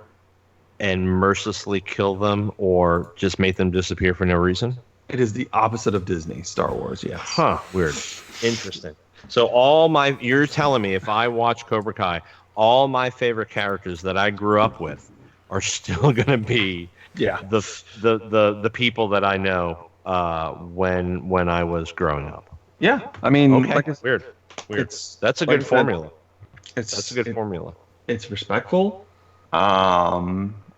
and mercilessly kill them or just make them disappear for no reason? It is the opposite of Disney, Star Wars, yes. Huh, weird. Interesting. So you're telling me if I watch Cobra Kai, all my favorite characters that I grew up with are still going to be Yeah. the people that I know when I was growing up. Yeah. I mean, Okay, like I said, weird. it's That's a like good I said, formula. it's That's a good formula. it's respectful.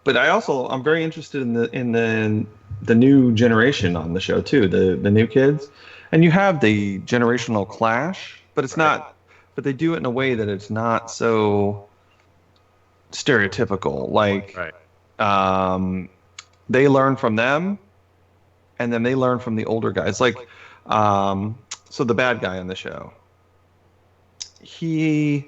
But I'm very interested in the new generation on the show too, the new kids. And you have the generational clash, but it's not, but they do it in a way that it's not so stereotypical. Like Right. they learn from them, and then they learn from the older guys. Like so the bad guy on the show, he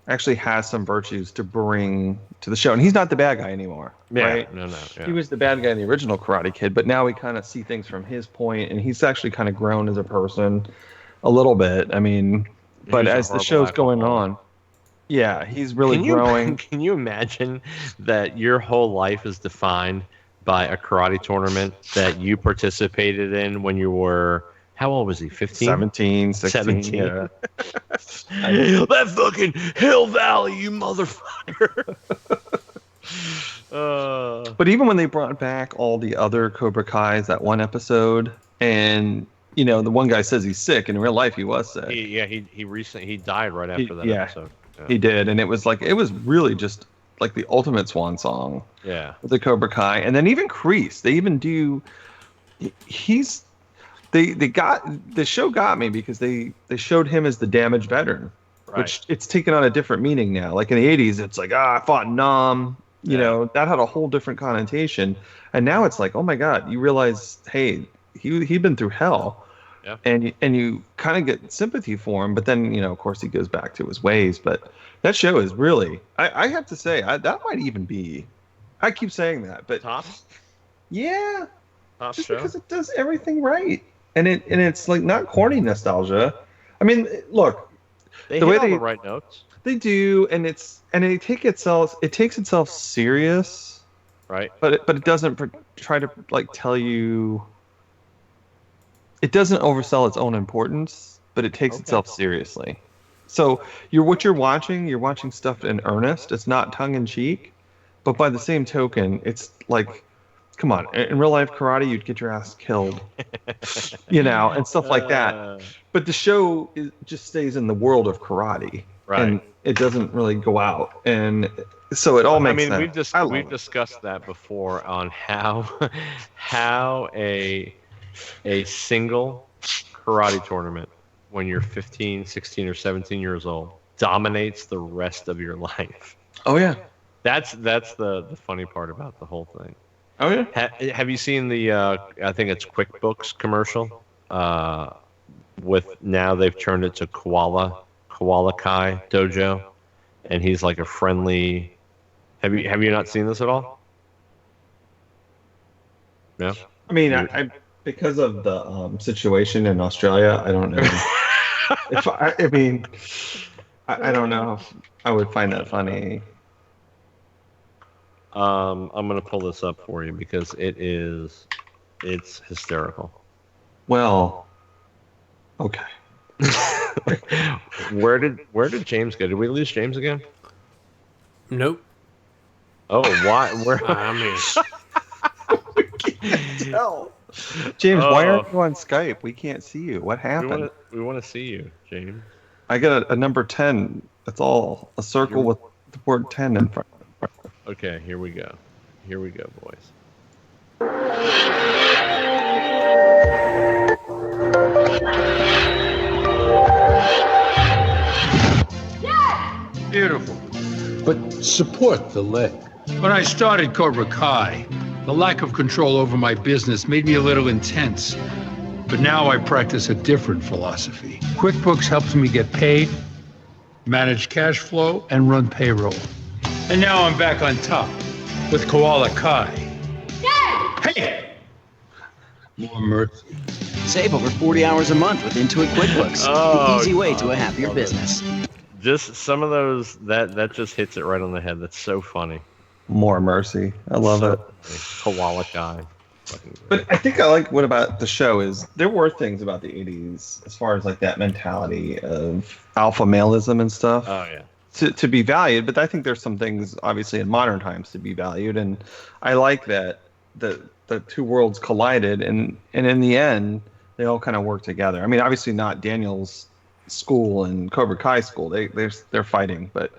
actually has some virtues to bring to the show, and he's not the bad guy anymore. Yeah. Right? No. Yeah. He was the bad guy in the original Karate Kid, but now we kind of see things from his point, and he's actually kind of grown as a person a little bit. I mean, but He was a as the horrible show's going alcoholic. on, yeah, he's really Can you growing. can you imagine that your whole life is defined by a karate tournament that you participated in when you were, how old was he? 15? 17, 16, 17. yeah. That fucking Hill Valley, you motherfucker. But even when they brought back all the other Cobra Kai's that one episode, and the one guy says he's sick, and in real life he was sick. he recently he died right after that yeah. episode. He did, and it was really just like the ultimate swan song Yeah. with the Cobra Kai, and then even Kreese. They even do. They got the show got me because they showed him as the damaged veteran, which it's taken on a different meaning now. Like in the '80s, it's like I fought in Nam. That had a whole different connotation, and now it's like, oh my God, you realize, hey, he'd been through hell. Yeah. And you kind of get sympathy for him, but then of course he goes back to his ways. But that show is really, I have to say, that might even be. I keep saying that, but Top? Yeah, Top just show. because it does everything right, and it's like not corny nostalgia. I mean, look, They the hit way all they the right notes, they do, and it takes itself serious, right? but it doesn't try to like tell you. It doesn't oversell its own importance, but it takes Okay. itself seriously. So you're watching stuff in earnest. It's not tongue in cheek, but by the same token, it's like, come on, in real life karate, you'd get your ass killed, and stuff like that. But the show just stays in the world of karate, Right. and it doesn't really go out, and so it all I makes mean, sense. I love we've it. discussed that before on how how a single karate tournament when you're 15, 16 or 17 years old dominates the rest of your life. Oh yeah, That's the funny part about the whole thing. oh yeah. Have you seen the I think it's QuickBooks commercial? With now they've turned it to Koala Kai Dojo, and he's like a friendly. Have you not seen this at all? No. I mean, I because of the situation in Australia, I don't know. I mean, I don't know. If I would find that funny. I'm gonna pull this up for you because it's hysterical. Well, okay. Where did James go? Did we lose James again? Nope. Oh, why? Where? I'm here. James, why Oh. aren't you on Skype? We can't see you. What happened? We want to see you, James. I got a number 10. That's all. A circle with the word 10 in front. Okay, here we go. Here we go, boys. Beautiful. But support the leg. When I started Cobra Kai, the lack of control over my business made me a little intense. But now I practice a different philosophy. QuickBooks helps me get paid, manage cash flow, and run payroll. And now I'm back on top with Koala Kai. Hey! More mercy. Save over 40 hours a month with Intuit QuickBooks, Oh, the easy way to a God, happier love it. business. Just some of those that just hits it right on the head. That's so funny. More mercy. I love it. Koala guy. Fucking great. But I think I like what about the show is there were things about the 80s as far as like that mentality of alpha maleism and stuff Oh yeah. to be valued. But I think there's some things obviously in modern times to be valued. And I like that the two worlds collided and in the end they all kind of work together. I mean, obviously not Daniel's school and Cobra Kai school. They're fighting, but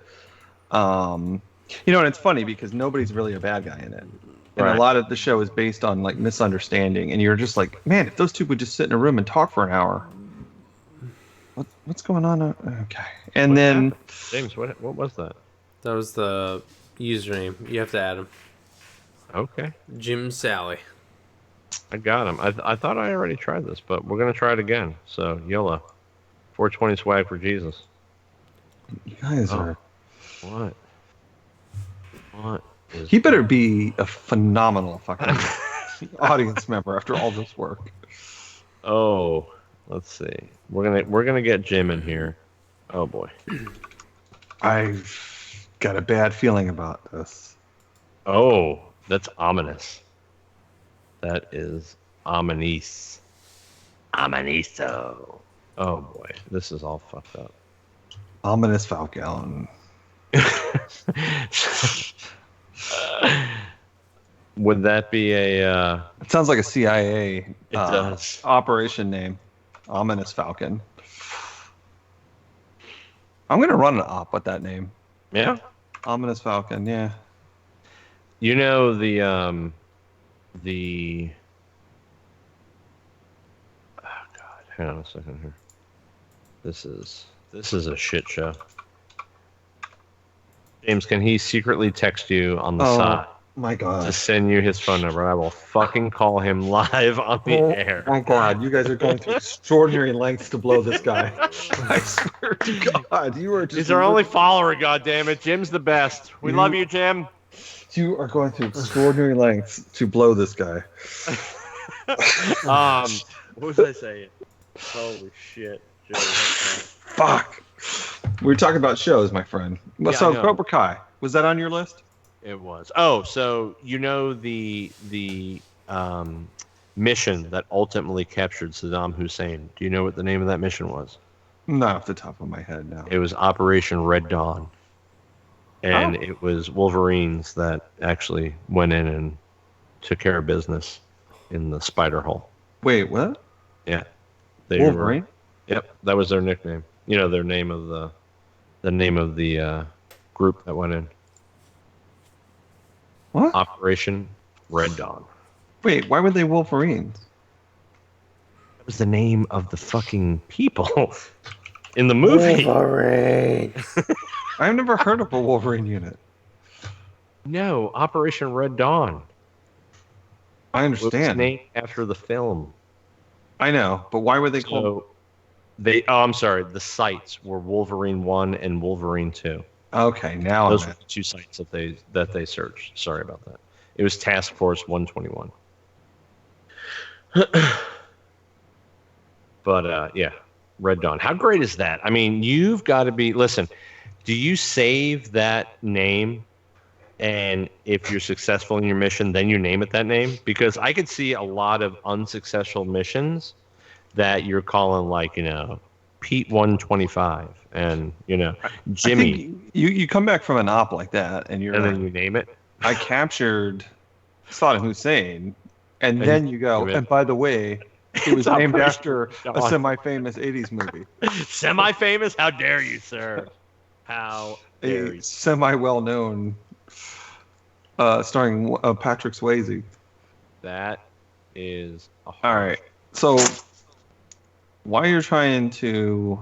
and it's funny because nobody's really a bad guy in it. And Right. a lot of the show is based on like misunderstanding, and you're just like, man, if those two would just sit in a room and talk for an hour, what's going on? Okay, and What then happened? James, what was that? That was the username. You have to add him. Okay, Jim Sally. I got him. I thought I already tried this, but we're gonna try it again. So YOLO, 420 swag for Jesus. you guys Oh. are. What? What is? He better be a phenomenal fucking audience member after all this work. Oh, let's see. We're gonna get Jim in here. Oh boy. I've got a bad feeling about this. Oh, that's ominous. That is ominous. Ominiso. Oh boy, this is all fucked up. Ominous Falcon. Would that be a? It sounds like a CIA It does. operation name. Ominous Falcon. I'm gonna run an op with that name. Yeah. Ominous Falcon. Yeah. You know the oh god, hang on a second here. This is a shit show. James, can he secretly text you on the side my God. to send you his phone number? I will fucking call him live on the air. My God, you guys are going to extraordinary lengths to blow this guy. I swear to God, you are just. He's our only follower, goddammit. Jim's the best. We love you, Jim. You are going to extraordinary lengths to blow this guy. What was I saying? Holy shit, Joey. Fuck. We were talking about shows, my friend. Yeah, I So know. Cobra Kai, was that on your list? It was. Oh, so you know the mission that ultimately captured Saddam Hussein. Do you know what the name of that mission was? Not off the top of my head now. It was Operation Red Dawn. And Oh. it was Wolverines that actually went in and took care of business in the spider hole. Wait, what? Yeah. They Wolverine? Yep, that was their nickname. You know, their name of the name of the group that went in. What? Operation Red Dawn. Wait, why were they Wolverines? That was the name of the fucking people in the movie. Wolverine. I've never heard of a Wolverine unit. No, Operation Red Dawn. I It was understand. named after the film. I know, but why were they called? So I'm sorry. The sites were Wolverine 1 and Wolverine 2. Okay, now Those I'm were the two sites that they searched. Sorry about that. It was Task Force 121. But yeah, Red Dawn. How great is that? I mean, you've got to be. Listen, do you save that name? And if you're successful in your mission, then you name it that name? Because I could see a lot of unsuccessful missions that you're calling, like, Pete 125 and, Jimmy. I think you come back from an op like that, and you're And like, then you name it. I captured Saddam Hussein, and then you go, and by the way, it was named Operation after a Dawn. semi-famous 80s movie. Semi-famous? How dare you, sir? How dare A you? semi-well-known, starring Patrick Swayze. That is a All hard. right, so while you're trying to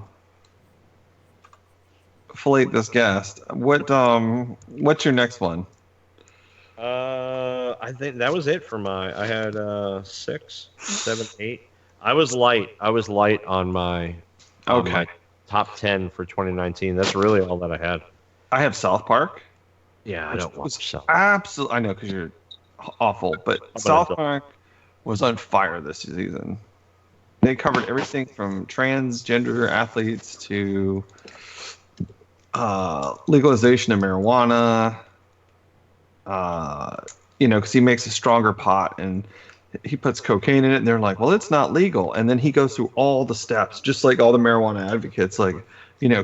fillet this guest, what's your next one? I think that was it for I had 6, 7, 8. I was light on my Okay. top 10 for 2019. That's really all that I had. I have South Park. Yeah, I Which don't was watch South. Absolutely, I know because you're awful, but South Park was on fire this season. They covered everything from transgender athletes to legalization of marijuana. Because he makes a stronger pot and he puts cocaine in it, and they're like, "Well, it's not legal." And then he goes through all the steps, just like all the marijuana advocates, like,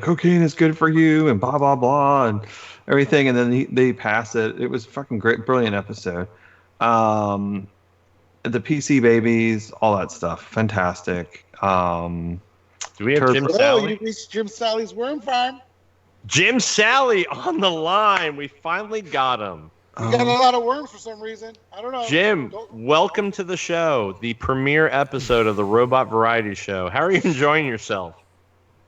cocaine is good for you and blah blah blah and everything. And then they pass it. It was a fucking great, brilliant episode. The PC babies, all that stuff, fantastic. Do we have Turd- Jim Hello, Sally? you reached Jim Sally's Worm Farm. Jim Sally on the line. We finally got him. You got a lot of worms for some reason. I don't know. Jim, welcome to the show, the premiere episode of the Robot Variety Show. How are you enjoying yourself?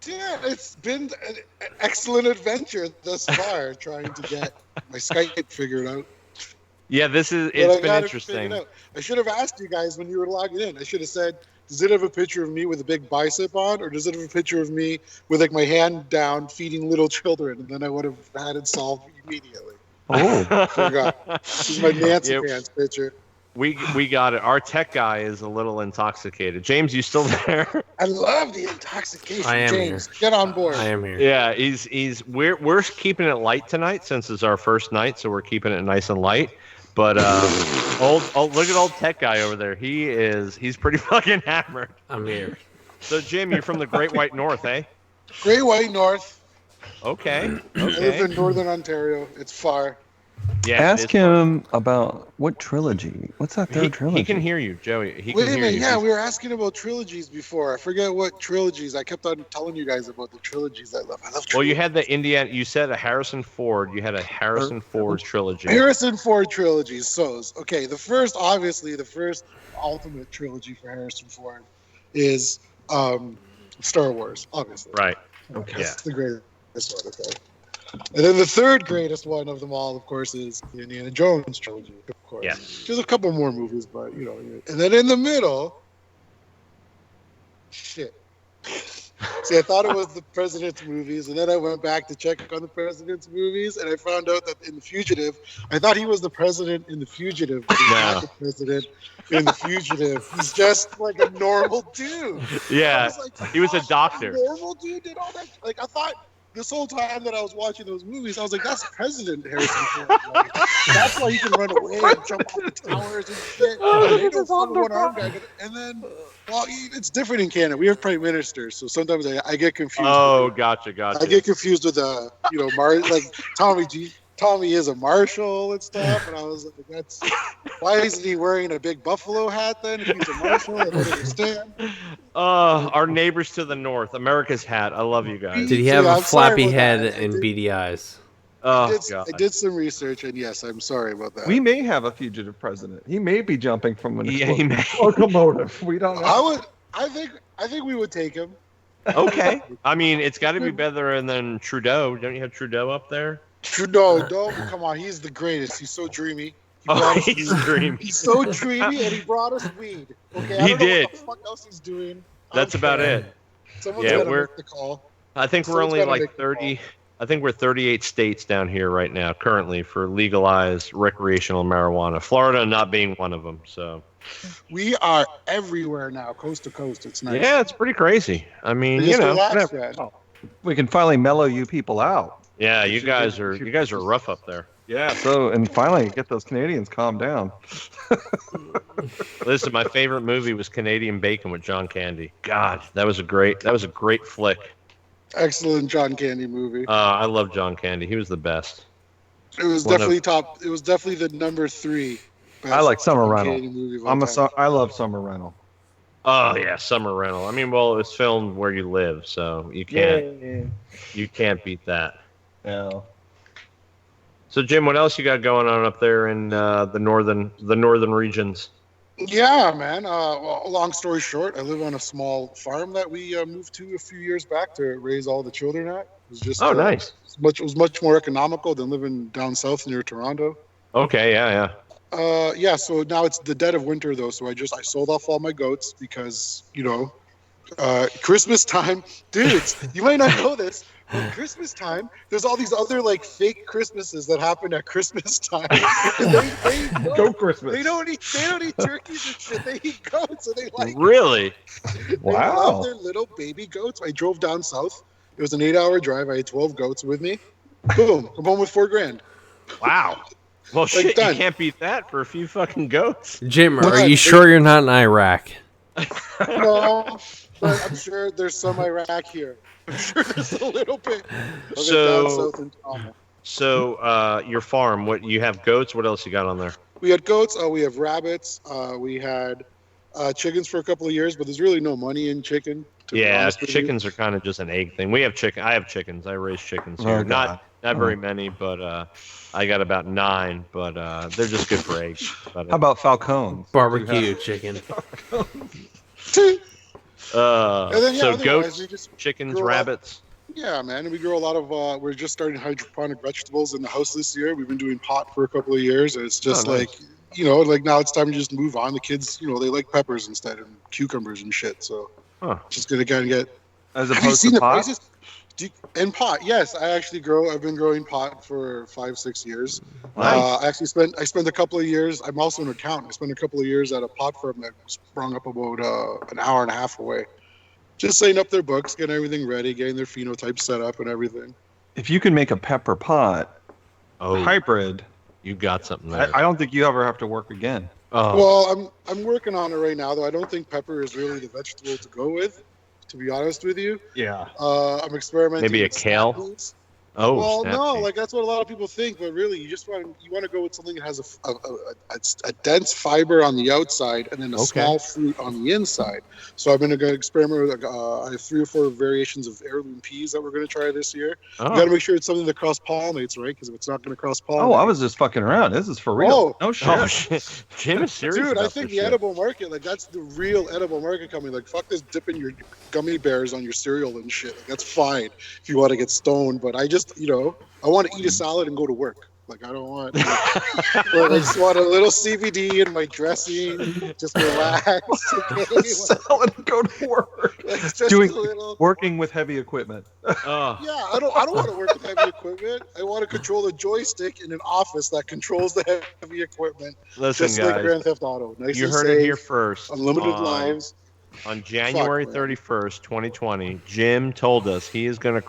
Yeah, it's been an excellent adventure thus far, trying to get my Skype figured out. Yeah, it's But I been got it figured interesting. out. I should have asked you guys when you were logging in. I should have said, does it have a picture of me with a big bicep on, or does it have a picture of me with like my hand down feeding little children? And then I would have had it solved immediately. Oh, Forgot. This is my Nancy Yeah. pants picture. We got it. Our tech guy is a little intoxicated. James, you still there? I love the intoxication. I am James, get on board. I am here. Yeah, we're keeping it light tonight since it's our first night, so we're keeping it nice and light. But look at old tech guy over there. He's pretty fucking hammered. I'm here. So Jim, you're from the Great White North, eh? Great White North. Okay. I live Okay. in Northern Ontario. It's far. Yeah. ask it's- him about what trilogy. What's that third He trilogy? can hear you, Joey. He Wait can a hear minute. you. Yeah, we were asking about trilogies before. I forget what trilogies. I kept on telling you guys about the trilogies I love. I love trilogies. Well, you had the Indiana. You said a Harrison Ford. You had a Harrison Ford trilogy. Harrison Ford trilogies. So, okay, the first ultimate trilogy for Harrison Ford is Star Wars, obviously. Right. Okay. That's the greatest one, okay. And then the third greatest one of them all, of course, is the Indiana Jones trilogy, of course. Yes. There's a couple more movies, but, And then in the middle, shit. See, I thought it was the president's movies, and then I went back to check on the president's movies, and I found out that in The Fugitive, I thought he was the president in The Fugitive, but he's not the president in The Fugitive. He's just like a normal dude. Yeah, he was a doctor. Normal dude did all that. Like I thought this whole time that I was watching those movies, I was like, "That's President Harrison Ford. Like, that's why he can run away and jump off the towers and shit." And they don't fuck one arm guy. And then, well, it's different in Canada. We have prime ministers, so sometimes I get confused. Oh, gotcha. I get confused with like Tommy G. Tommy is a marshal and stuff, and I was like, "That's why isn't he wearing a big buffalo hat then? If he's a marshal, I don't understand." Our neighbors to the north, America's hat. I love you guys. Did he have a I'm sorry flappy about head that. and beady eyes? Oh, I God. did some research, and yes, I'm sorry about that. We may have a fugitive president. He may be jumping from an Yeah, he may. locomotive. We don't know. I think we would take him. Okay. I mean, it's got to be better than Trudeau. Don't you have Trudeau up there? Trudeau, come on, he's the greatest. He's so dreamy. He's dreamy. He's so dreamy, and he brought us weed. Okay, I He don't know did. what the fuck else he's doing. That's about it. Someone's Yeah, gotta we're- make the call. I think we're Someone's only gotta like make the 30. I think we're 38 states down here right now, currently, for legalized recreational marijuana. Florida not being one of them. So We are everywhere now, coast to coast. It's nice. yeah, it's pretty crazy. I mean, We you just know, relaxed, whatever. man. We can finally mellow you people out. Yeah, you guys are rough up there. Yeah. So, and finally get those Canadians calmed down. Listen, my favorite movie was Canadian Bacon with John Candy. God, that was a great flick. Excellent John Candy movie. I love John Candy. He was the best. It was one of- definitely top. It was definitely the number 3. I like Summer John Rental. Candy movie of all time. I love Summer Rental. Oh yeah, Summer Rental. I mean, well, it was filmed where you live, so you can't beat that. Yeah. So Jim, what else you got going on up there in the northern regions? Yeah, man. Well, long story short, I live on a small farm that we moved to a few years back to raise all the children at. It was just Nice. It was much more economical than living down south near Toronto. Okay, yeah. Yeah. So now it's the dead of winter though, so I sold off all my goats because Christmas time, dudes. You might not know this. But Christmas time, there's all these other like fake Christmases that happen at Christmas time. Go Christmas. They don't eat turkeys and shit. They eat goats, and they like. Really? They love their little baby goats. I drove down south. It was an 8-hour drive. I had 12 goats with me. Boom! I'm home with $4,000. Wow. Well, shit, done. you can't beat that for a few fucking goats. Jim, are What? you sure you're not in Iraq? No, but I'm sure there's some Iraq here. I'm sure there's a little bit. Down south in Toronto. So, your farm, what you have goats? What else you got on there? We had goats. We have rabbits. We had chickens for a couple of years, but there's really no money in chicken. To be Yeah, honest with you. chickens are kind of just an egg thing. We have chicken. I have chickens. I raise chickens Oh, here. God. Not very many, but I got about 9. But they're just good for eggs. But, How about falcons? Barbecue chicken. And then, yeah, so otherwise, goats, we just chickens, grow up- rabbits. Yeah, man. And we grow a lot of. We're just starting hydroponic vegetables in the house this year. We've been doing pot for a couple of years. And it's just nice. like, like now it's time to just move on. The kids, they like peppers instead and cucumbers and shit. So just gonna kind of get. As Have you opposed seen to the pot? prices? And pot, yes. I've been growing pot for 5-6 years. Nice. I spent a couple of years. I'm also an accountant. I spent a couple of years at a pot firm that sprung up about an hour and a half away. Just setting up their books, getting everything ready, getting their phenotype set up and everything. If you can make a pepper pot Oh, hybrid, you got something there. I don't think you ever have to work again. Oh, Well, I'm working on it right now, though. I don't think pepper is really the vegetable to go with, to be honest with you. Yeah. I'm experimenting. Maybe a with kale? snap peas. oh, Well, snap no, peas. like that's what a lot of people think, but really, you want to go with something that has a dense fiber on the outside and then a Okay. small fruit on the inside. So I'm going to experiment with. I have 3 or 4 variations of heirloom peas that we're going to try this year. Oh. You got to make sure it's something that cross pollinates, right? Because if it's not going to cross pollinate, Oh, I was just fucking around. This is for real. Oh. No shit. Oh shit, Jim is serious. Dude, I about think this the shit. edible market, like that's the real edible market coming. Like, fuck this dipping your gummy bears on your cereal and shit. Like, that's fine if you want to get stoned, but I just, I want to eat a salad and go to work. Like I don't want. I just want a little CBD in my dressing. Just relax. Okay? Salad and go to work. It's just Doing a little. working with heavy equipment. Oh, Yeah, I don't want to work with heavy equipment. I want to control the joystick in an office that controls the heavy equipment. listen, Just like guys. Grand Theft Auto. Nice You and heard safe, it here first. Unlimited lives. On January man. 31st, 2020, Jim told us he is going to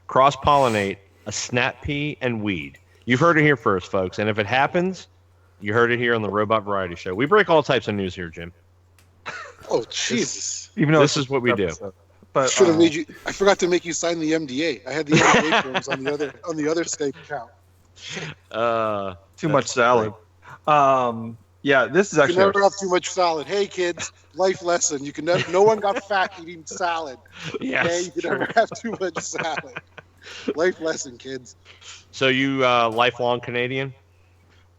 cross-pollinate a snap pea and weed. You've heard it here first, folks. And if it happens, you heard it here on the Robot Variety Show. We break all types of news here, Jim. Oh Jesus! Even though This it's is what we do. episode. But Should have made you. I forgot to make you sign the MDA. I had the MDA forms on the other Skype account. too much salad. Yeah, this is You actually can never have too much salad. Hey kids, life lesson: you can never. No one got fat eating salad. Yes. Okay, you can never have too much salad. Life lesson, kids. So you lifelong Canadian?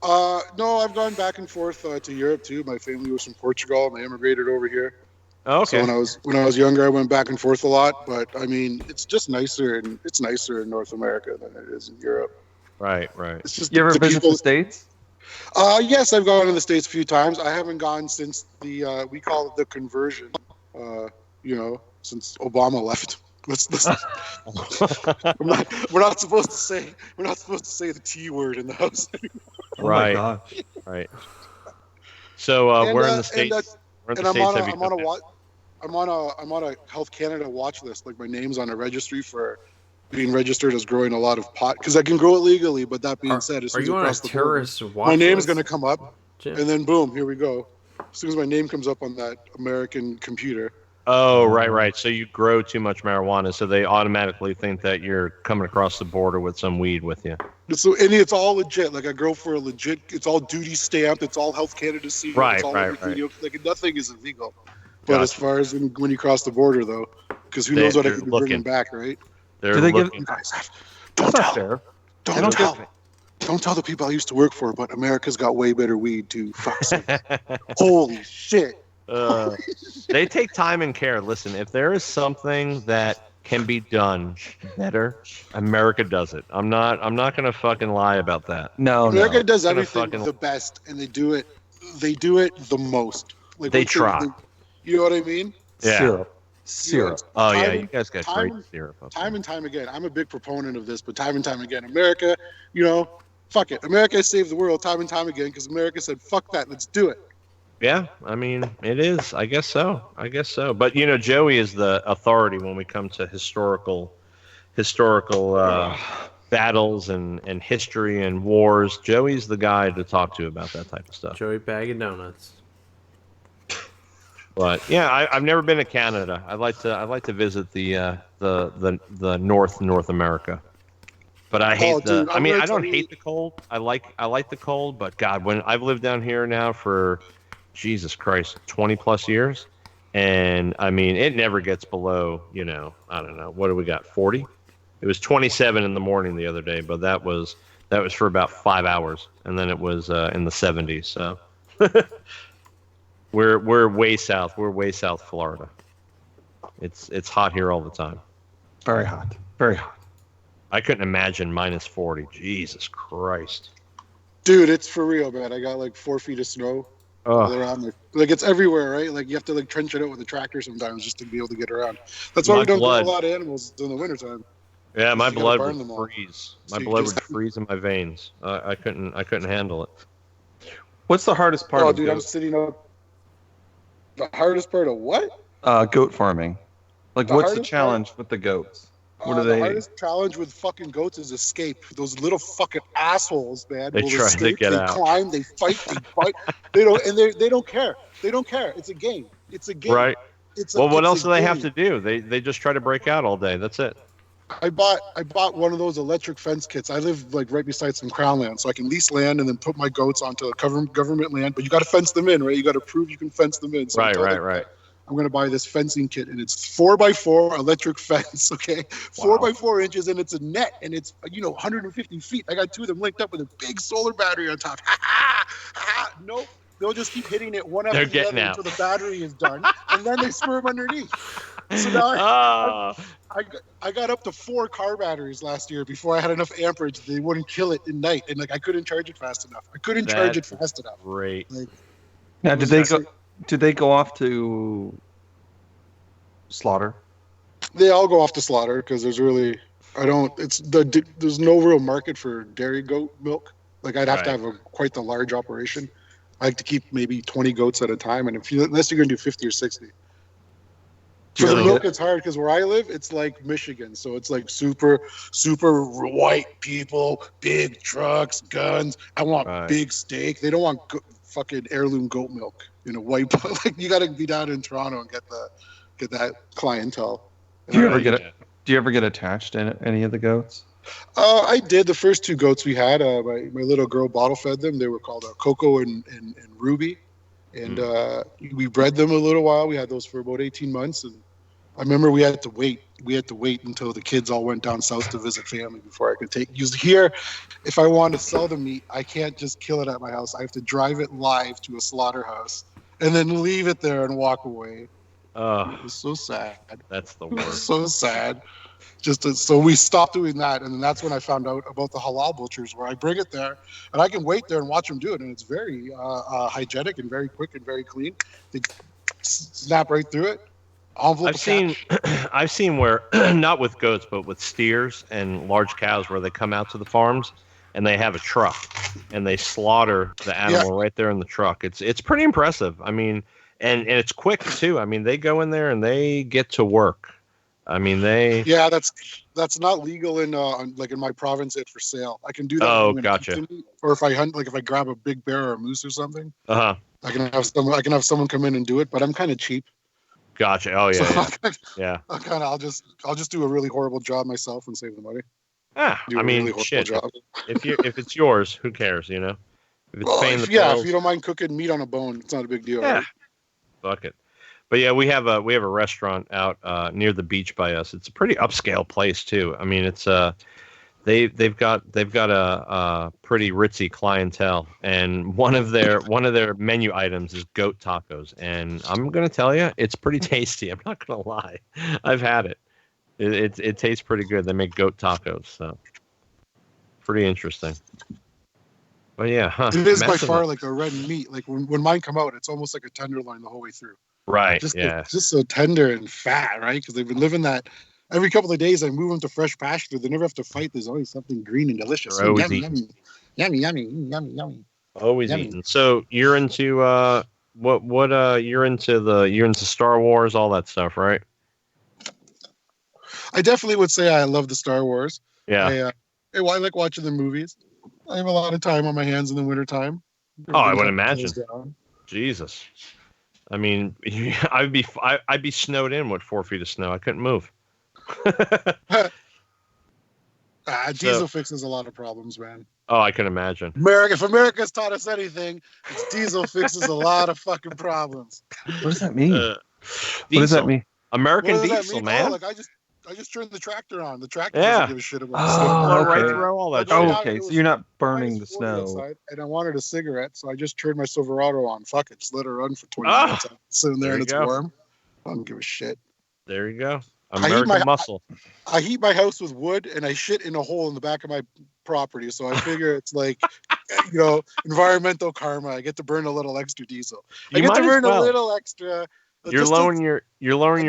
No, I've gone back and forth to Europe too. My family was from Portugal, and they immigrated over here. Oh, So okay. when I was younger, I went back and forth a lot. But I mean, it's just nicer, and it's nicer in North America than it is in Europe. Right. It's just You ever the visit people- the States? Yes, I've gone to the States a few times. I haven't gone since the we call it the conversion. Since Obama left. We're not supposed to say the T word in the house. Oh Right. my gosh. Right. So And, we're in uh, the States. We're in And the I'm States. on a Have you I'm on a been? wa- I'm on a Health Canada watch list. Like my name's on a registry for being registered as growing a lot of pot because I can grow it legally. But that being said, as Are soon as you I on a cross the border, terrorist watch my name's list, going to come up, Jim? and then boom, here we go. As soon as my name comes up on that American computer, Oh, right. So you grow too much marijuana, so they automatically think that you're coming across the border with some weed with you. it's all legit. Like I grow for a legit. It's all duty stamped. It's all Health Canada sealed. Right, It's all right, everything, right. you know, like nothing is illegal. But Gotcha. as far as when you cross the border, though, because who They- knows what I they're could be looking. bringing back, right? They're Do they give- looking. You guys have. That's Don't not tell. fair. Don't tell the people I used to work for, but America's got way better weed too. Fuck. Holy shit. They take time and care. Listen, if there is something that can be done better, America does it. I'm not gonna fucking lie about that. No, America no. does Gonna everything fucking- the best, and they do it the most. Like They once try. you know what I mean? Yeah. Syrup. Oh yeah, Time- you guys got time- great syrup. up Time there. and time again. I'm a big proponent of this, but time and time again, America, fuck it. America saved the world time and time again because America said, fuck that, let's do it. Yeah, I mean, it is. I guess so. But Joey is the authority when we come to historical battles and history and wars. Joey's the guy to talk to about that type of stuff. Joey Bag of Donuts. But yeah, I've never been to Canada. I'd like to visit the North America. But I hate dude, I I'm mean, gonna I don't tell hate you- the cold. I like the cold, but God, when I've lived down here now for Jesus Christ, 20 plus years, and I mean, it never gets below, I don't know, what do we got? 40? It was 27 in the morning the other day, but that was for about 5 hours, and then it was in the 70s. So we're way south. We're way south Florida. It's hot here all the time. Very hot. Very hot. I couldn't imagine minus 40. Jesus Christ. Dude, it's for real, man. I got like 4 feet of snow all Oh, around there. Like it's everywhere, right? Like you have to like trench it out with a tractor sometimes just to be able to get around. That's why My we don't blood. grow a lot of animals in the wintertime. yeah, my You gotta blood burn them all. would freeze. My So you blood just- would freeze in my veins. I couldn't handle it. What's the hardest part Oh, of dude, I'm goat, sitting up. The hardest part of what? goat farming? Like, The what's the hardest challenge with the goats? What are The they? hardest challenge with fucking goats is escape. Those little fucking assholes, man. They will try to escape, get they out. climb, they fight, they bite. They don't care. They don't care. It's a game. It's a game. Right. It's Well, what it's else a do they have game. to do? They just try to break out all day. That's it. I bought one of those electric fence kits. I live like right beside some crown land, so I can lease land and then put my goats onto government land. But you got to fence them in, right? You got to prove you can fence them in. So I told them, Right. I'm going to buy this fencing kit, and it's 4x4 electric fence, okay? 4x4 inches, and it's a net, and it's 150 feet. I got 2 of them linked up with a big solar battery on top. Nope. They'll just keep hitting it one after They're the getting other out. until the battery is done, and then they screw them underneath. So now Ah, I got up to 4 car batteries last year before I had enough amperage. They wouldn't kill it in night, and like I couldn't charge it fast enough. I couldn't charge it That's fast enough. great. Like, Now, it was did insane. they go off to slaughter? They all go off to slaughter because there's really there's no real market for dairy goat milk. Like I'd have to Right. have quite the large operation. I like to keep maybe 20 goats at a time, and unless you're gonna do 50 or 60. For the Really? milk, it's hard because where I live, it's like Michigan, so it's like super white people, big trucks, guns. I want Right. big steak. They don't want fucking heirloom goat milk. White. Like you got to be down in Toronto and get that clientele. Do you ever Right, get yeah. Do you ever get attached to any of the goats? I did the first 2 goats we had. My little girl bottle fed them. They were called Coco and Ruby, and we bred them a little while. We had those for about 18 months, and I remember we had to wait. We had to wait until the kids all went down south to visit family before I could use here. If I want to sell the meat, I can't just kill it at my house. I have to drive it live to a slaughterhouse and then leave it there and walk away. Oh, It was so sad. that's the It was worst. so sad. So we stopped doing that, and then that's when I found out about the halal butchers, where I bring it there, and I can wait there and watch them do it, and it's very hygienic and very quick and very clean. They snap right through it. Envelope I've of seen, cash. I've seen where not with goats, but with steers and large cows, where they come out to the farms and they have a truck and they slaughter the animal right there in the truck. It's pretty impressive. I mean, and it's quick too. I mean, they go in there and they get to work. I mean, they. Yeah, that's not legal in like in my province yet for sale. I can do that. if Oh, I'm gonna gotcha. hunt them, or if I hunt, like if I grab a big bear or a moose or something, Uh huh. I can have someone come in and do it. But I'm kind of cheap. Gotcha. Oh yeah. So Yeah. Yeah. I'll just do a really horrible job myself and save the money. Ah, Do I a mean, really horrible shit. job. If it's yours, who cares? If it's Well, paying the if bills, you don't mind cooking meat on a bone, it's not a big deal. yeah, Right? fuck it. But yeah, we have a restaurant out near the beach by us. It's a pretty upscale place too. I mean, it's they've got a pretty ritzy clientele, and one of their menu items is goat tacos, and I'm gonna tell you, it's pretty tasty. I'm not gonna lie, I've had it. It tastes pretty good. They make goat tacos, so pretty interesting. But yeah, huh, It is by messing far up. like a red meat. Like when mine come out, it's almost like a tenderloin the whole way through. Right. Just Yeah. just so tender and fat, right? Because they've been living that. Every couple of days, I move them to fresh pasture. They never have to fight. There's always something green and delicious. They're always Yummy, eating. yummy, yummy, yummy, yummy, yummy. Always Yummy. eating. So you're into what you're into Star Wars, all that stuff, right? I definitely would say I love the Star Wars. Yeah. I like watching the movies. I have a lot of time on my hands in the wintertime. Oh, I would Everything imagine. closed down. Jesus. I mean, I'd be snowed in with 4 feet of snow. I couldn't move. Diesel fixes a lot of problems, man. Oh, I can imagine. If America's taught us anything, it's diesel fixes a lot of fucking problems. What does that mean? Uh, What does that diesel. mean? American What does that diesel, mean? man. Oh, like I just turned the tractor on. The tractor Yeah. doesn't give a shit about the Oh, snow. Blow right okay. through all that Oh, shit. yeah. Okay, it so was you're not burning the Minus 40 snow. outside, and I wanted a cigarette, so I just turned my Silverado on. Fuck it, just let it run for 20 Ah, minutes. I'm sitting there there and you it's go. warm. I don't give a shit. There you go. heat American my- muscle. I heat my house with wood, and I shit in a hole in the back of my property. So I figure it's like, environmental karma. I get to burn a little extra diesel. I You get might to as burn well. a little extra. You're just to- lowering your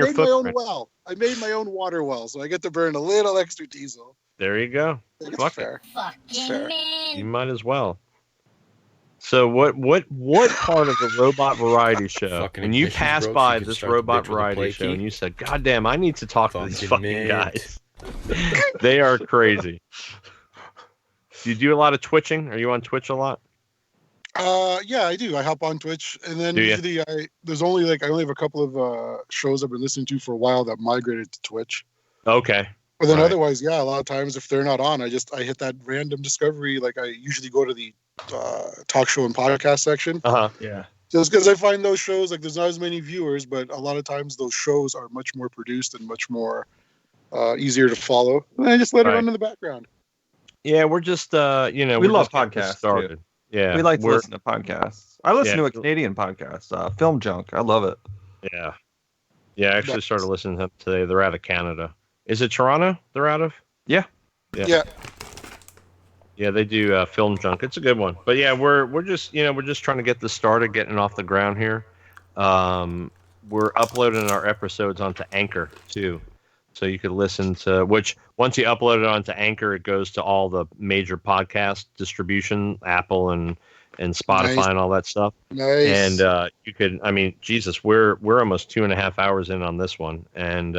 I made my own footprint. well. I made my own water well, so I get to burn a little extra diesel. There you go. I think Fuck it's it. fair. It's Fucking fair. You man. might as well. So what part of the robot variety show, Fucking when you ignition's passed broke, by you could this start the robot bitch with a variety play show key? and you said, God damn, I need to talk to these Fucking fucking mint. guys. They are crazy. Do you do a lot of twitching? Are you on Twitch a lot? Yeah, I do. I hop on Twitch, and then Do ya? usually I only have a couple of shows I've been listening to for a while that migrated to Twitch. Okay. But then Right. otherwise, yeah, a lot of times if they're not on, I hit that random discovery. Like I usually go to the talk show and podcast section Uh-huh. Yeah. just because I find those shows like there's not as many viewers, but a lot of times those shows are much more produced and much more easier to follow. And I just let it Right. run in the background. Yeah, we're just We we're love just getting podcasts, too. started. Yeah. We like to we're- listen to podcasts. I listen Yeah. to a Canadian podcast, Film Junk. I love it. Yeah. Yeah, I actually started listening to them today. They're out of Canada. Is it Toronto? They're out of? Yeah. Yeah. Yeah, they do film junk. It's a good one. But yeah, we're just trying to get this started, getting off the ground here. We're uploading our episodes onto Anchor too, so you could listen to. Which once you upload it onto Anchor, it goes to all the major podcast distribution, Apple and Spotify Nice. and all that stuff. Nice. And you could, I mean, Jesus, we're almost 2.5 hours in on this one, and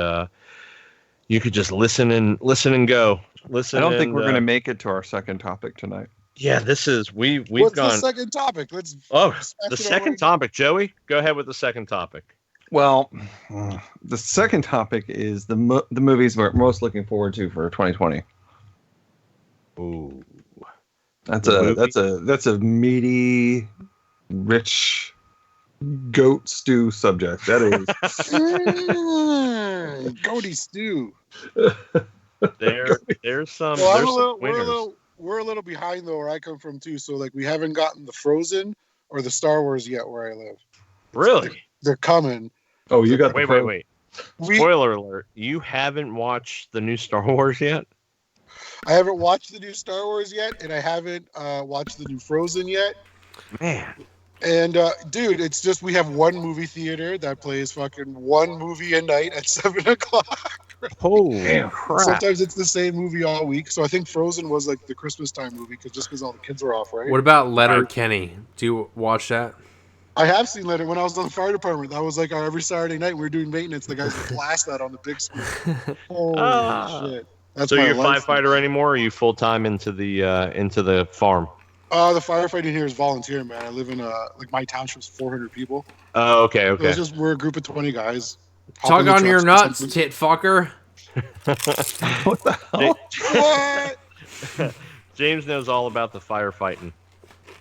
you could just listen and go. Listen. I don't think we're going to make it to our second topic tonight. Yeah, this is we've What's gone. the second topic? Let's. Oh, smash the it second over. topic, Joey. Go ahead with the second topic. Well, the second topic is the movies we're most looking forward to for 2020. Ooh, That's The a meaty, rich goat stew subject. That is. Goaty stew. there's some. Well, there's some winners. we're a little behind though where I come from too. So like we haven't gotten the Frozen or the Star Wars yet where I live. Really? They're coming. Oh, you got Wait. We, Spoiler alert! You haven't watched the new Star Wars yet? I haven't watched the new Star Wars yet, and I haven't watched the new Frozen yet. Man, And dude, it's just we have one movie theater that plays fucking one movie a night at 7:00. holy crap! Sometimes it's the same movie all week. So I think Frozen was like the Christmas time movie because all the kids were off, right? What about Letterkenny? Do you watch that? I have seen Leonard when I was on the fire department. That was like our every Saturday night we were doing maintenance. The guys would blast that on the big screen. Holy shit! That's So my you're a life. firefighter anymore? Or are you full time into the farm? The firefighting here is volunteer, man. I live in like my township's 400 people. Oh, okay, So okay. it's just we're a group of 20 guys. Hop Talk in the on your trucks, nuts, sometimes- tit fucker. What the hell? What? James knows all about the firefighting,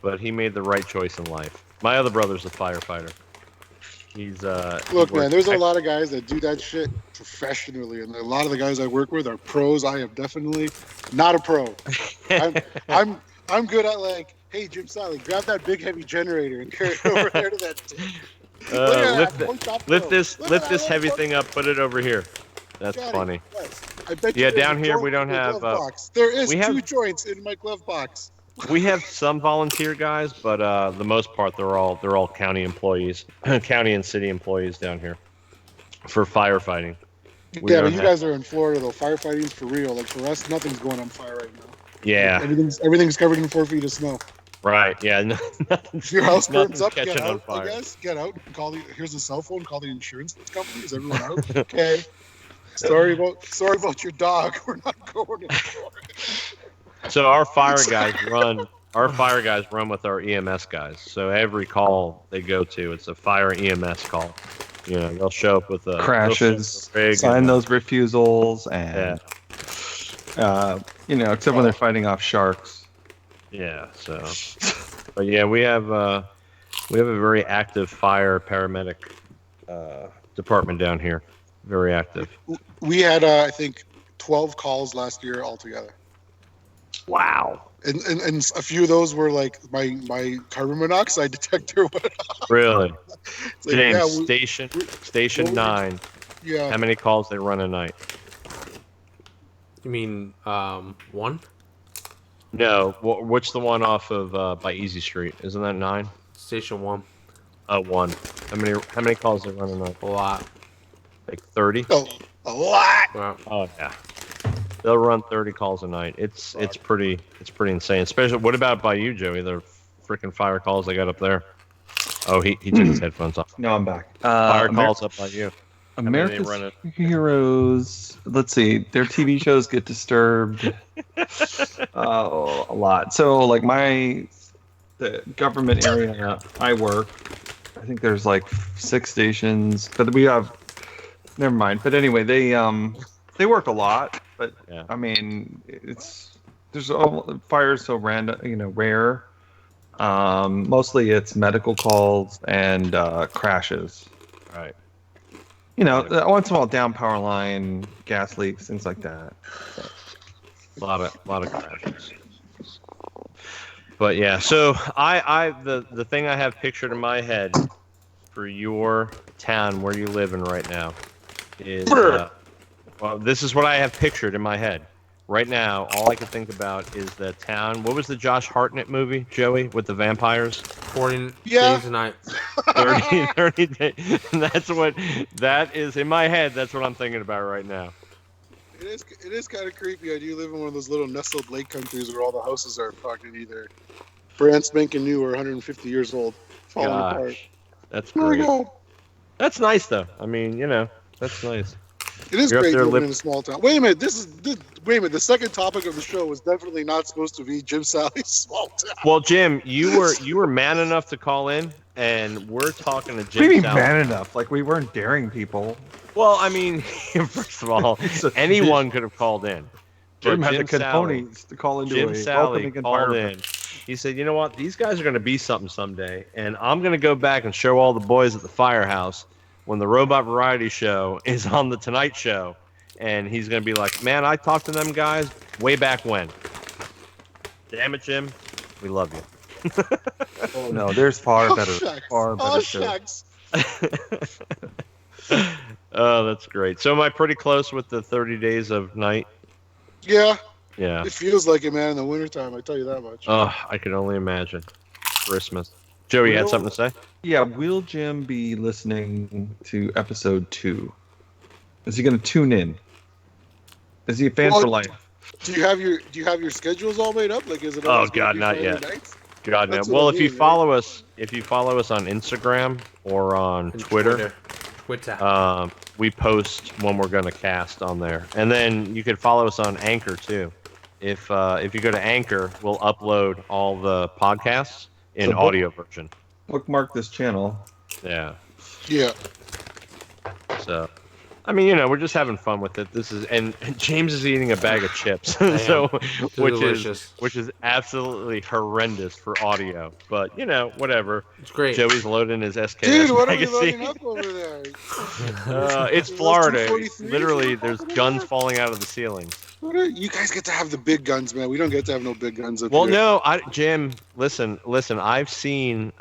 but he made the right choice in life. My other brother's a firefighter. He's Look, man, there's a lot of guys that do that shit professionally, and a lot of the guys I work with are pros. I am definitely not a pro. I'm good at like, hey, Jim Sally, grab that big heavy generator and carry it over there to that. lift this heavy thing up, put it over here. That's funny. I bet Yeah, you there's down a here joint we don't in your have, glove box. There is we have- 2 joints in my glove box. We have some volunteer guys, but the most part they're all county employees, county and city employees down here for firefighting. We Yeah, don't but you have- guys are in Florida though. Firefighting's for real. Like for us, nothing's going on fire right now. Yeah, Everything's covered in 4 feet of snow. right. Yeah, nothing's, If your house burns nothing's up, get catching on out. I fire. guess get out. Call the. Here's a cell phone. Call the insurance company. Is everyone out? Okay. Sorry about your dog. We're not going anymore. So our fire guys run with our EMS guys. So every call they go to, it's a fire EMS call. You know, they'll show up with a Crashes, rig sign and- those refusals, and except when they're fighting off sharks. Yeah. So, but yeah, we have a very active fire paramedic department down here. Very active. We had I think 12 calls last year altogether. Wow. And a few of those were like my carbon monoxide detector went off. Really? It's like, James, yeah, station we- 9. yeah. How many calls they run a night? You mean one? No. What's the one off of by Easy Street? Isn't that 9? Station 1. 1. How many calls they run a night? A lot. Like 30? Oh, a lot. Well, Oh yeah. They'll run 30 calls a night. It's pretty insane. Especially what about by you, Joey? The freaking fire calls they got up there. Oh, he took his headphones off. No, I'm back. Fire calls up by you. many they America's run it? Heroes. Let's see. Their TV shows get disturbed a lot. So, like the government area I work, I think there's like 6 stations, but we have. Never mind. But anyway, they work a lot. But Yeah. I mean, fire's so random, rare. Mostly it's medical calls and crashes. Right. Once in a while, down power line, gas leaks, things like that. A lot of crashes. But yeah, so the thing I have pictured in my head for your town where you live in right now is well, this is what I have pictured in my head. Right now, all I can think about is the town. What was the Josh Hartnett movie, Joey, with the vampires? 40 Yeah. days a night. 30 days. And that is in my head. That's what I'm thinking about right now. It is kind of creepy. I do live in one of those little nestled lake countries where all the houses are fucking either brand spanking new or 150 years old, falling apart. Gosh, that's Oh my great. god. That's nice, though. I mean, that's nice. It is You're up great there living in a small town. Wait a minute. Wait a minute. The second topic of the show was definitely not supposed to be Jim Sally's small town. Well, Jim, you were man enough to call in, and we're talking to What do you Jim mean Sally. man enough? Like we weren't daring people. Well, I mean, first of all, anyone could have called in. Jim But had the Sally- cojones to call into Jim a Sally welcoming called environment. in. He said, "You know what? These guys are going to be something someday, and I'm going to go back and show all the boys at the firehouse when the Robot Variety Show is on the Tonight Show." And he's going to be like, "Man, I talked to them guys way back when." Damn it, Jim. We love you. Oh no, there's far better, shucks. far better. Oh, shows. shucks. Oh, that's great. So am I pretty close with the 30 days of night? Yeah, Yeah. it feels like it, man, in the wintertime. I tell you that much. Oh, I can only imagine. Christmas. Joey, you had something to say? Yeah, will Jim be listening to episode 2? Is he going to tune in? Is he a fan Well, for life? Do you have your schedules all made up? Like, is it? Oh, always gonna God, be not Friday yet. nights? God, no. That's what Well, I if you mean, right? follow us on Instagram or on And Twitter, Twitter. we post when we're gonna cast on there, and then you could follow us on Anchor too. If you go to Anchor, we'll upload all the podcasts in So book- audio version. Bookmark this channel. Yeah. Yeah. So, I mean, we're just having fun with it. This is and James is eating a bag of chips, so They're delicious. which is absolutely horrendous for audio. But whatever. It's great. Joey's loading his SKS Dude, what are you magazine. loading up over there? It's Those Florida. 243s Literally, you're there's talking guns about? falling out of the ceiling. You guys get to have the big guns, man. We don't get to have no big guns up Well, here. no, Jim, listen. I've seen.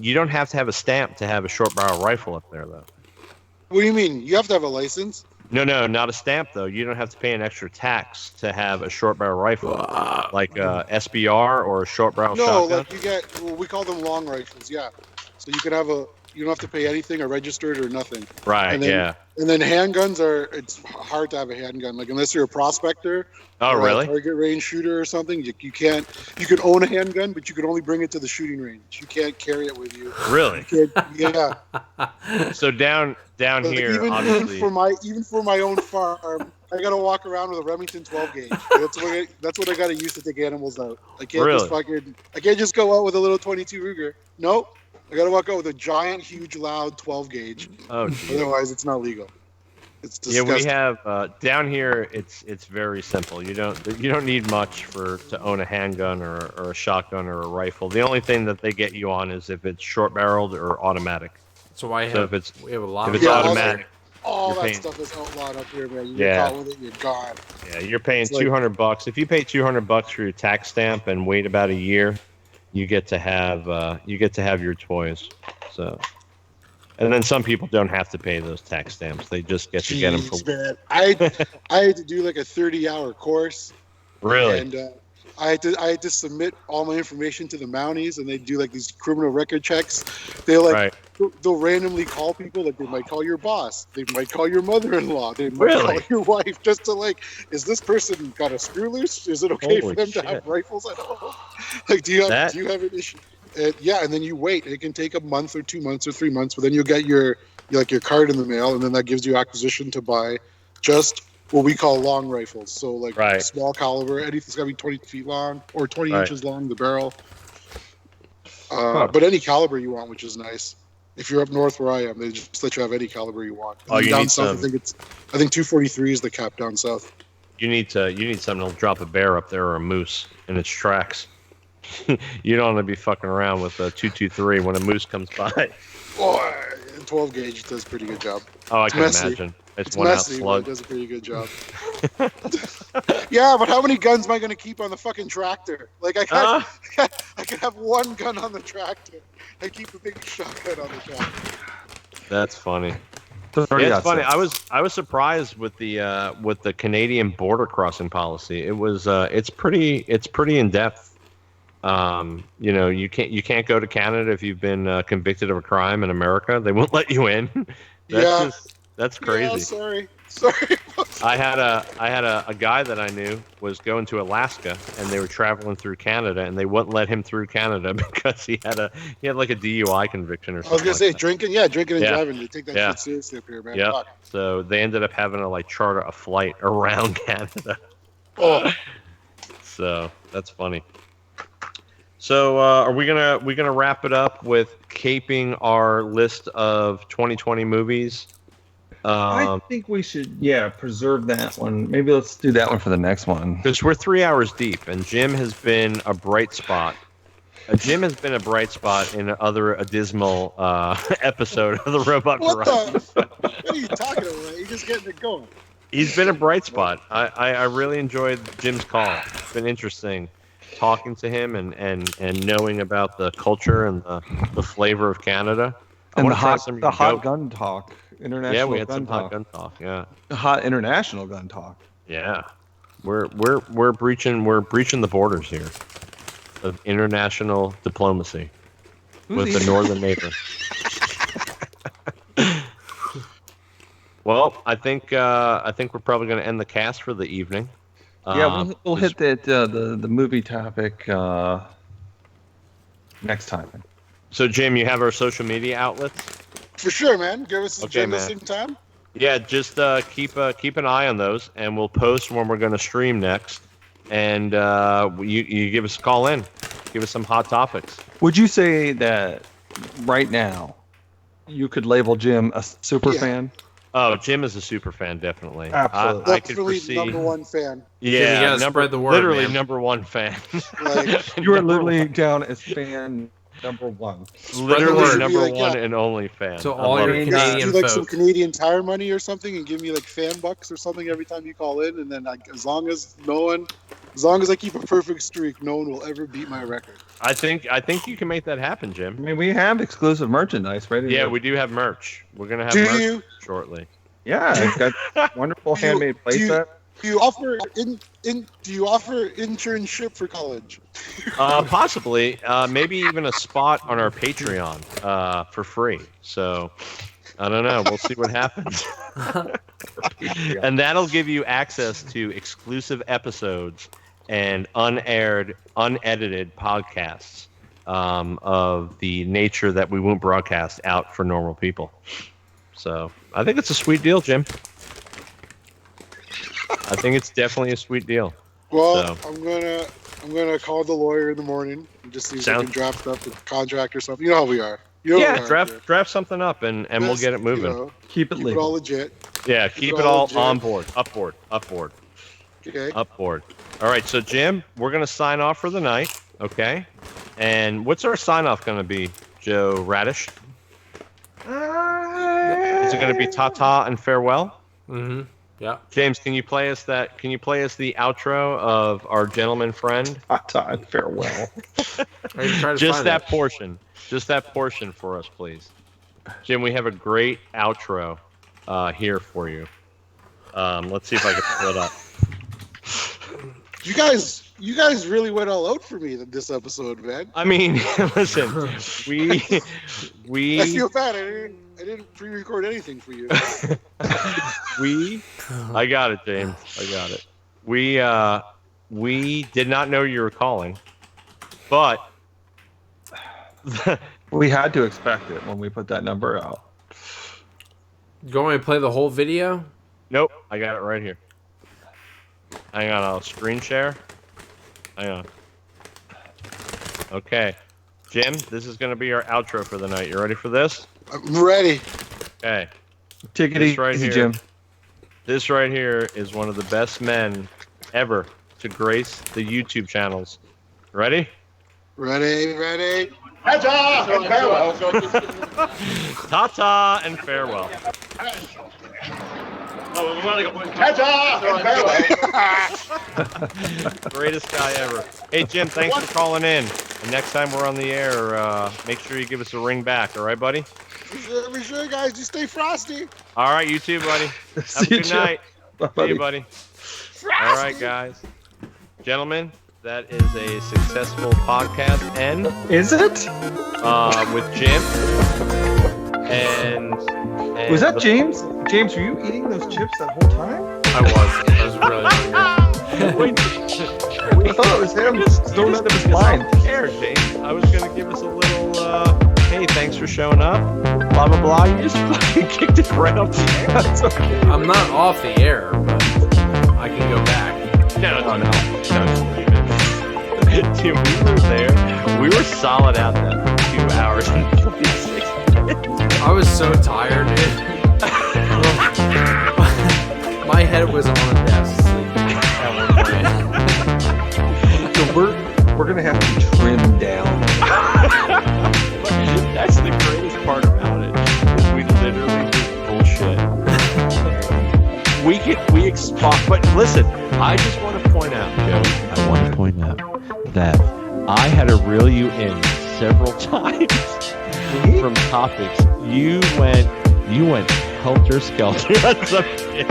You don't have to have a stamp to have a short barrel rifle up there, though. What do you mean? You have to have a license? No, not a stamp though. You don't have to pay an extra tax to have a short barrel rifle, like SBR or a short barrel No, shotgun. like you get. Well, we call them long rifles. Yeah. So you can have a. You don't have to pay anything or registered or nothing. Right? and then- Yeah. And then handguns are. It's hard to have a handgun. Like unless you're a prospector. Oh, or really? A target range shooter or something. You can't. You can own a handgun, but you can only bring it to the shooting range. You can't carry it with you. Really? Yeah. So down But here, even obviously. for my own farm, I gotta walk around with a Remington 12 gauge. That's what I gotta use to take animals out. I can't Really? just I can't just go out with a little 22 Ruger. Nope. I gotta walk out with a giant, huge, loud 12 gauge. Oh, geez. Otherwise, it's not legal. It's Yeah, disgusting. we have down here. It's very simple. You don't need much to own a handgun or a shotgun or a rifle. The only thing that they get you on is if it's short barreled or automatic. So I So have. if We have a lot. If of it's Yeah, automatic, All you're that paying- stuff is outlawed up here, man. You Yeah. get caught with it, you're gone. yeah, you're paying It's like- $200. If you pay $200 for your tax stamp and wait about a year, you get to have your toys. So, and then some people don't have to pay those tax stamps. They just get to get them for Jeez, man. I had to do like a 30-hour course. really. And I had to submit all my information to the Mounties, and they do like these criminal record checks. They Right. they'll randomly call people. Like they might call your boss, they might call your mother-in-law, they might Really? call your wife, just to like, is this person got a screw loose? Is it okay Holy for them shit. to have rifles at home? Like, do you have an issue? Yeah, and then you wait. It can take a month or 2 months or 3 months, but then you'll get your card in the mail, and then that gives you acquisition to buy just what we call long rifles. So like Right. small caliber, anything's got to be 20 feet long or 20 Right. inches long, the barrel. But any caliber you want, which is nice. If you're up north where I am, they just let you have any caliber you want. And Oh, then you down need south, some- I think 243 is the cap down south. You need something that'll drop a bear up there or a moose in its tracks. You don't want to be fucking around with a 223 when a moose comes by. Oh, 12 gauge does a pretty good job. Oh, I can messy. imagine. It's It's one out messy, but slug. it does a pretty good job. Yeah, but how many guns am I going to keep on the fucking tractor? Like I can have one gun on the tractor. I keep a big shotgun on the tractor. That's funny. 30 Yeah, it's funny. outsets. I was surprised with the Canadian border crossing policy. It was it's pretty in depth. You can't go to Canada if you've been convicted of a crime in America. They won't let you in. Yeah. That's crazy. Yeah, sorry. I had a guy that I knew was going to Alaska, and they were traveling through Canada, and they wouldn't let him through Canada because he had like a DUI conviction or something. I was gonna say like that. drinking and Yeah. driving. They take that shit seriously up here, man. Yeah. Fuck. So they ended up having to like charter a flight around Canada. Oh, So that's funny. So are we gonna wrap it up with caping our list of 2020 movies? I think we should, preserve that one. Maybe let's do that one for the next one. Because we're 3 hours deep, and Jim has been a bright spot. Jim has been a bright spot in a dismal episode of the Robot what Garage. what are you talking about? You're just getting it going. He's been a bright spot. I really enjoyed Jim's call. It's been interesting talking to him and knowing about the culture and the flavor of Canada. I And wanna try some of your hot goat. gun talk. International Yeah, we had gun some talk. hot gun talk. Yeah, Hot international gun talk. yeah. We're breaching the borders here of international diplomacy with the northern neighbor. Well, I think we're probably going to end the cast for the evening. We'll hit that the movie topic next time. So, Jim, you have our social media outlets. For sure, man. Give us a Okay, man. listening time. Yeah, just keep an eye on those, and we'll post when we're going to stream next. And you give us a call in, give us some hot topics. Would you say that right now you could label Jim a super Yeah. fan? Oh, Jim is a super fan, definitely. Absolutely. I could Definitely foresee. number one fan. Jim, you Yeah, gotta spread the word, literally man. number one fan. Like, You are Number literally down as fan number one. literally word. number Like, one yeah. and only fan. So I all love your it. just Canadian do like some folk. Canadian Tire money or something, and give me like fan bucks or something every time you call in, and then as long as I keep a perfect streak, no one will ever beat my record. I think you can make that happen, I Jim. mean, we have exclusive merchandise ready. Yeah, to- we do have merch. We're gonna have Do merch you? shortly. Yeah, I've got wonderful Do you- handmade do you- playset. Do you offer do you offer internship for college? Possibly, maybe even a spot on our Patreon for free. So I don't know. We'll see what happens. And that'll give you access to exclusive episodes and unaired, unedited podcasts of the nature that we won't broadcast out for normal people. So I think it's a sweet deal, Jim. I think it's definitely a sweet deal. Well, So- I'm gonna call the lawyer in the morning and just see if I Sound- can draft up a contract or something. You know how we are. You know Yeah, how we are. draft something up and we'll Best, get it moving. You know, Keep it keep it all legal. legit. Yeah, keep it it all all legit. on board, upboard. Okay. Upboard. All right, so Jim, we're gonna sign off for the night, okay? And what's our sign off gonna be, Joe Radish? Is it gonna be ta-ta and farewell? Mm-hmm. Yeah. James, can you play us the outro of our gentleman friend? Time farewell. I can try to Just find that it. portion. Just that portion for us, please. Jim, we have a great outro here for you. Let's see if I can pull it up. You guys really went all out for me this episode, man. I mean, listen, we I feel bad. I didn't pre-record anything for you. I got it, James. I got it. We did not know you were calling, but We had to expect it when we put that number out. You want me to play the whole video? nope, I got it right here. Hang on, I'll screen share. Hang on. Okay, Jim, this is going to be our outro for the night. You ready for this? I'm ready. Okay. Take it This easy, right here. Jim. This right here is one of the best men ever to grace the YouTube channels. Ready? Ready. Ta-ta and farewell. Greatest guy ever. Hey, Jim, thanks for calling in. And next time we're on the air, make sure you give us a ring back. All right, buddy? For sure, guys. You stay frosty. All right, you too, buddy. Have See a good you, Jim. night. Bye, See you, buddy. All right, guys. Gentlemen, that is a successful podcast end Is it? with Jim. And Was that James? James, were you eating those chips that whole time? I was really hungry. I thought it was him throwing out of his mind. Care, James. I was gonna give us a little. Hey, thanks for showing up. Blah blah blah. You just fucking kicked it right off the air. That's okay. I'm not off the air, but I can go back. No, Dude, we were there. We were solid out that 2 hours and 26 minutes. I was so tired, dude. My head was on a desk sleeping at one point. So we're gonna have to trim down. That's the greatest part about it. Is we literally just bullshit. we expose. But listen, I just want to point out, Joe. I want to point out that I had to reel you in several times from topics. You went helter skelter on some shit.